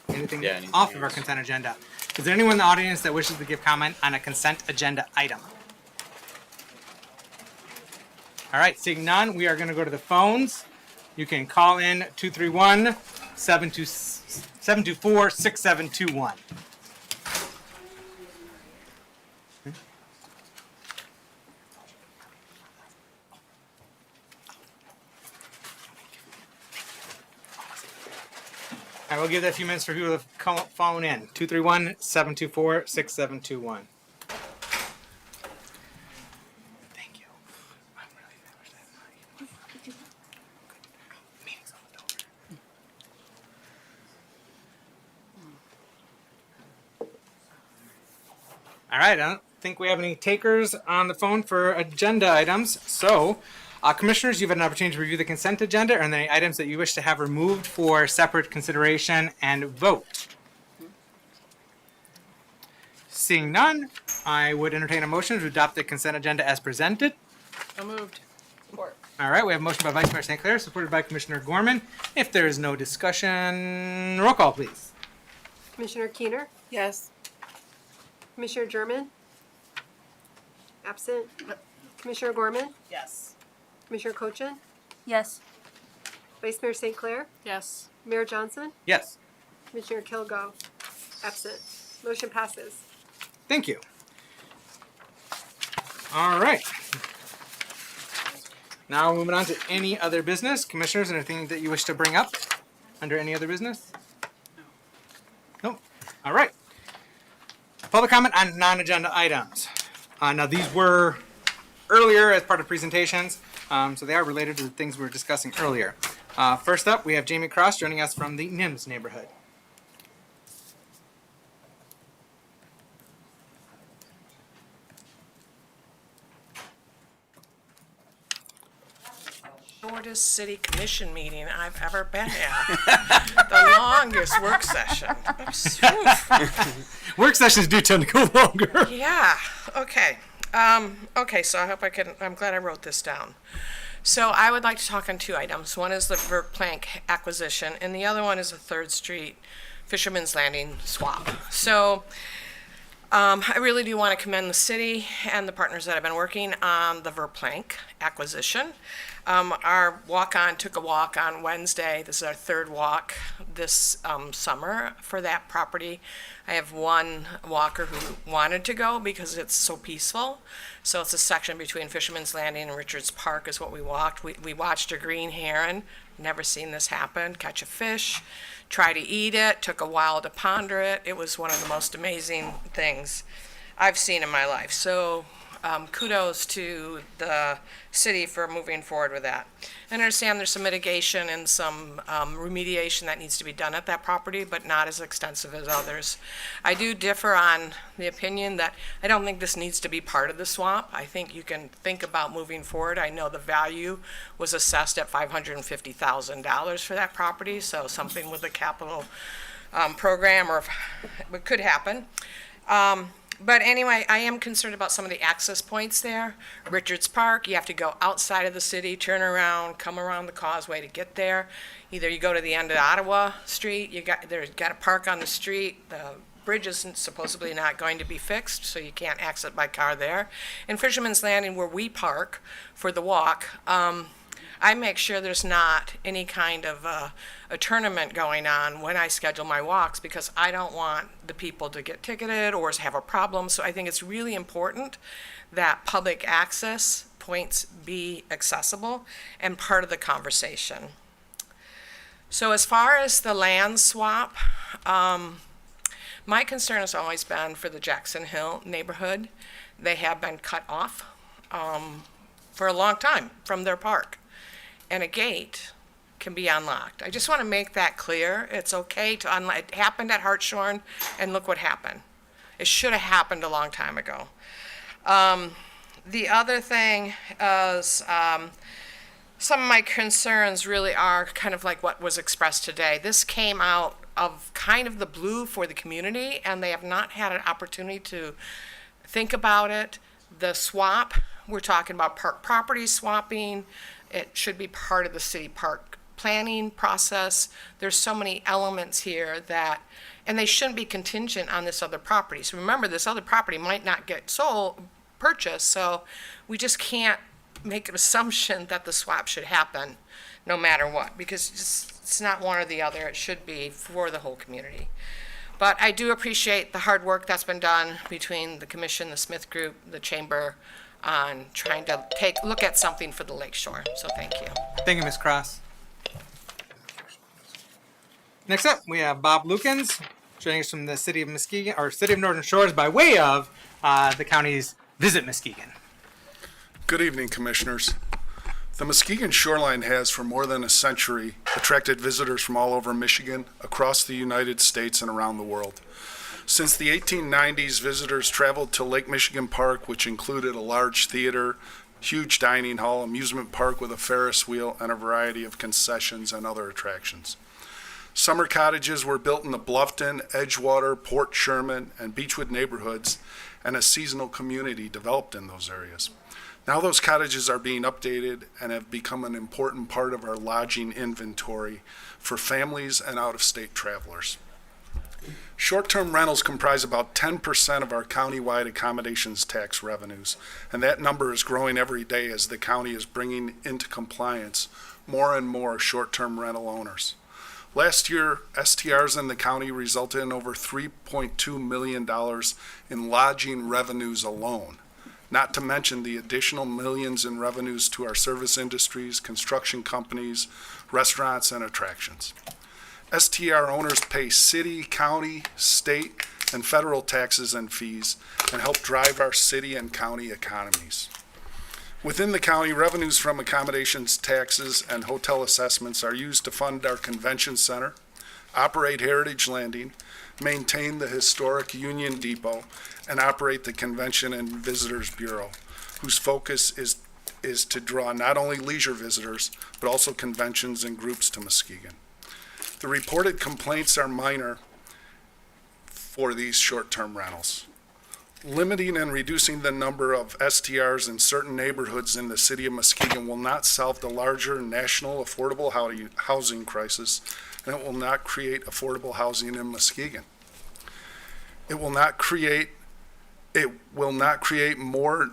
anything off of our consent agenda. Is there anyone in the audience that wishes to give comment on a consent agenda item? All right, seeing none, we are going to go to the phones. You can call in 231-724-6721. I will give that a few minutes for people to phone in. 231-724-6721. All right, I don't think we have any takers on the phone for agenda items. So, commissioners, you've had an opportunity to review the consent agenda. Are there any items that you wish to have removed for separate consideration and vote? Seeing none, I would entertain a motion to adopt the consent agenda as presented. So moved. Support. All right, we have a motion by Vice Mayor St. Clair, supported by Commissioner Gorman. If there is no discussion, roll call, please. Commissioner Keener? Yes. Commissioner German? Absent. Commissioner Gorman? Yes. Commissioner Cochin? Yes. Vice Mayor St. Clair? Yes. Mayor Johnson? Yes. Commissioner Kilgo? Absent. Motion passes. Thank you. All right. Now moving on to any other business. Commissioners, anything that you wish to bring up under any other business? No. All right. Public comment on non-agenda items. Now these were earlier as part of presentations. So they are related to the things we were discussing earlier. First up, we have Jamie Cross joining us from the NIMS neighborhood. Shortest city commission meeting I've ever been at. The longest work session. Work sessions do tend to go longer. Yeah, okay. Okay, so I hope I'm glad I wrote this down. So I would like to talk on two items. One is the Verplank acquisition, and the other one is the 3rd Street Fisherman's Landing swap. So I really do want to commend the city and the partners that have been working on the Verplank acquisition. Our walk-on took a walk on Wednesday. This is our 3rd walk this summer for that property. I have one walker who wanted to go because it's so peaceful. So it's a section between Fisherman's Landing and Richards Park is what we walked. We watched a green heron, never seen this happen, catch a fish, try to eat it, took a while to ponder it. It was one of the most amazing things I've seen in my life. So kudos to the city for moving forward with that. I understand there's some mitigation and some remediation that needs to be done at that property, but not as extensive as others. I do differ on the opinion that I don't think this needs to be part of the swap. I think you can think about moving forward. I know the value was assessed at $550,000 for that property, so something with the capital program or it could happen. But anyway, I am concerned about some of the access points there. Richards Park, you have to go outside of the city, turn around, come around the causeway to get there. Either you go to the end of Ottawa Street, you got to park on the street. The bridge is supposedly not going to be fixed, so you can't exit by car there. And Fisherman's Landing, where we park for the walk, I make sure there's not any kind of a tournament going on when I schedule my walks because I don't want the people to get ticketed or have a problem. So I think it's really important that public access points be accessible and part of the conversation. So as far as the land swap, my concern has always been for the Jackson Hill neighborhood. They have been cut off for a long time from their park. And a gate can be unlocked. I just want to make that clear. It's okay to unlock. It happened at Hartshorn, and look what happened. It should have happened a long time ago. The other thing is some of my concerns really are kind of like what was expressed today. This came out of kind of the blue for the community, and they have not had an opportunity to think about it. The swap, we're talking about park property swapping. It should be part of the city park planning process. There's so many elements here that, and they shouldn't be contingent on this other property. So remember, this other property might not get purchased, so we just can't make an assumption that the swap should happen no matter what, because it's not one or the other. It should be for the whole community. But I do appreciate the hard work that's been done between the commission, the Smith Group, the chamber, on trying to look at something for the lakeshore. So thank you. Thank you, Ms. Cross. Next up, we have Bob Lukens joining us from the city of Muskegon, or city of Northern Shores, by way of the county's Visit Muskegon. Good evening, commissioners. The Muskegon shoreline has, for more than a century, attracted visitors from all over Michigan, across the United States, and around the world. Since the 1890s, visitors traveled to Lake Michigan Park, which included a large theater, huge dining hall, amusement park with a Ferris wheel, and a variety of concessions and other attractions. Summer cottages were built in the Bluffton, Edgewater, Port Sherman, and Beechwood neighborhoods, and a seasonal community developed in those areas. Now those cottages are being updated and have become an important part of our lodging inventory for families and out-of-state travelers. Short-term rentals comprise about 10% of our countywide accommodations tax revenues, and that number is growing every day as the county is bringing into compliance more and more short-term rental owners. Last year, STRs in the county resulted in over $3.2 million in lodging revenues alone, not to mention the additional millions in revenues to our service industries, construction companies, restaurants, and attractions. STR owners pay city, county, state, and federal taxes and fees and help drive our city and county economies. Within the county, revenues from accommodations, taxes, and hotel assessments are used to fund our convention center, operate Heritage Landing, maintain the historic Union Depot, and operate the Convention and Visitors Bureau, whose focus is to draw not only leisure visitors, but also conventions and groups to Muskegon. The reported complaints are minor for these short-term rentals. Limiting and reducing the number of STRs in certain neighborhoods in the city of Muskegon will not solve the larger national affordable housing crisis, and it will not create affordable housing in Muskegon. It will not create more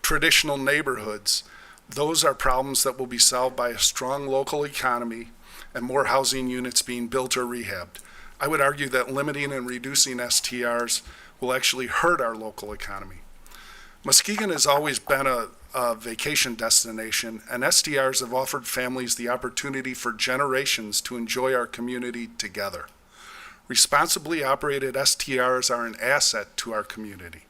traditional neighborhoods. Those are problems that will be solved by a strong local economy and more housing units being built or rehabbed. I would argue that limiting and reducing STRs will actually hurt our local economy. Muskegon has always been a vacation destination, and STRs have offered families the opportunity for generations to enjoy our community together. Responsibly operated STRs are an asset to our community.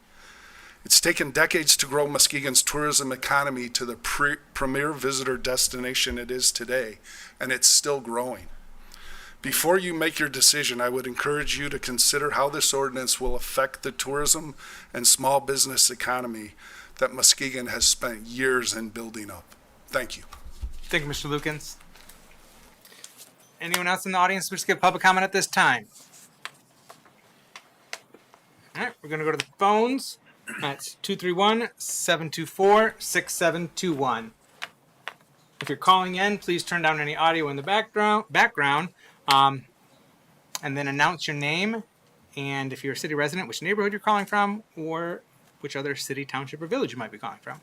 It's taken decades to grow Muskegon's tourism economy to the premier visitor destination it is today, and it's still growing. Before you make your decision, I would encourage you to consider how this ordinance will affect the tourism and small business economy that Muskegon has spent years in building up. Thank you. Thank you, Mr. Lukens. Anyone else in the audience wish to give public comment at this time? All right, we're going to go to the phones. That's 231-724-6721. If you're calling in, please turn down any audio in the background, and then announce your name, and if you're a city resident, which neighborhood you're calling from, or which other city, township, or village you might be calling from,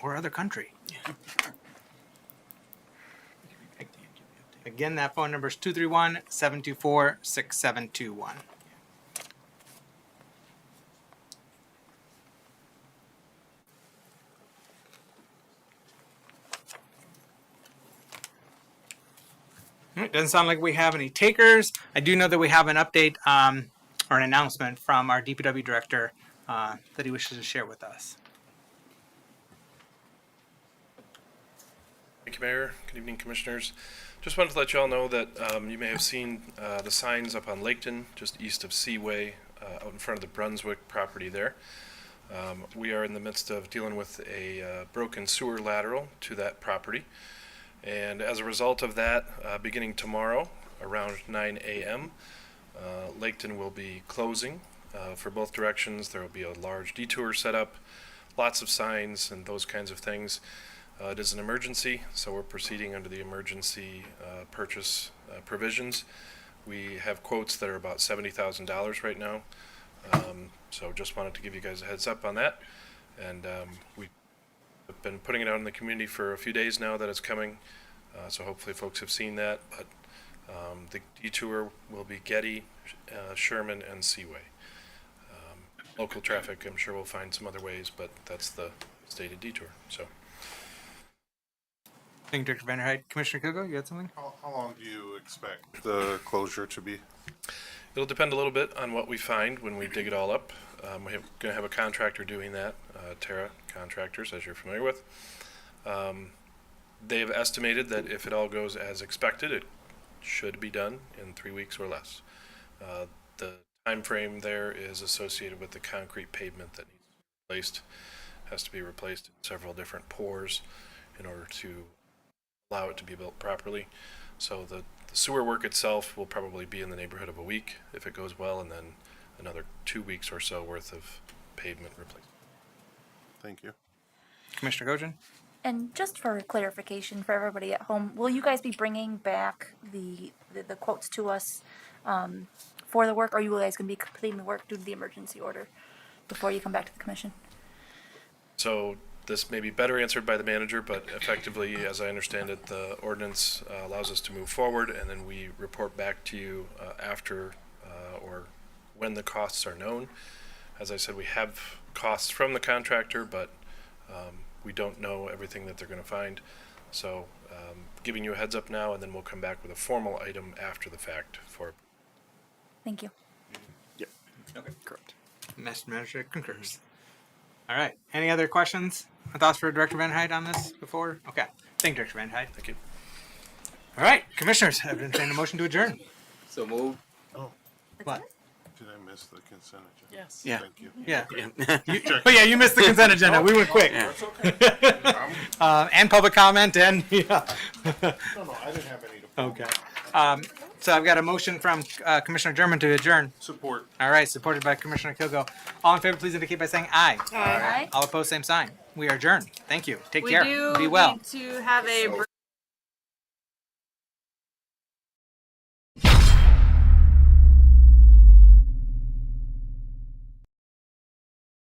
or other country. Again, that phone number is 231-724-6721. It doesn't sound like we have any takers. I do know that we have an update or an announcement from our DPW director that he wishes to share with us. Thank you, Mayor. Good evening, Commissioners. Just wanted to let you all know that you may have seen the signs up on Laketon, just east of Seaway, out in front of the Brunswick property there. We are in the midst of dealing with a broken sewer lateral to that property. And as a result of that, beginning tomorrow around 9 a.m., Laketon will be closing for both directions. There will be a large detour set up, lots of signs and those kinds of things. It is an emergency, so we're proceeding under the emergency purchase provisions. We have quotes that are about $70,000 right now. So just wanted to give you guys a heads up on that. And we I've been putting it out in the community for a few days now that it's coming, so hopefully folks have seen that. But the detour will be Getty, Sherman, and Seaway. Local traffic, I'm sure we'll find some other ways, but that's the stated detour. So. Thank you, Director Vanderhyde. Commissioner Kilgo, you had something? How long do you expect the closure to be? It'll depend a little bit on what we find when we dig it all up. We're going to have a contractor doing that, Terra Contractors, as you're familiar with. They have estimated that if it all goes as expected, it should be done in 3 weeks or less. The time frame there is associated with the concrete pavement that needs to be replaced. It has to be replaced in several different pours in order to allow it to be built properly. So the sewer work itself will probably be in the neighborhood of a week if it goes well, and then another 2 weeks or so worth of pavement replacement. Thank you. Commissioner Gojan? And just for clarification for everybody at home, will you guys be bringing back the quotes to us for the work, or are you guys going to be completing the work due to the emergency order before you come back to the commission? So this may be better answered by the manager, but effectively, as I understand it, the ordinance allows us to move forward, and then we report back to you after or when the costs are known. As I said, we have costs from the contractor, but we don't know everything that they're going to find. So giving you a heads up now, and then we'll come back with a formal item after the fact for. Thank you. Yep. Okay, correct. Master Manager concurs. All right. Any other questions? thoughts for Director Van Hyde on this before? Okay. Thank you, Director Van Hyde. Thank you. All right, commissioners, I've been saying a motion to adjourn. So move. What? Did I miss the consent agenda? Yes. Yeah. Thank you. Yeah. But yeah, you missed the consent agenda. We went quick. That's okay. And public comment and, yeah. No, I didn't have any to. Okay. So I've got a motion from Commissioner German to adjourn. Support. All right, supported by Commissioner Kilgo. All in favor, please indicate by saying aye. Aye. All opposed, same sign. We are adjourned. Thank you. Take We care. do Be well. need to have a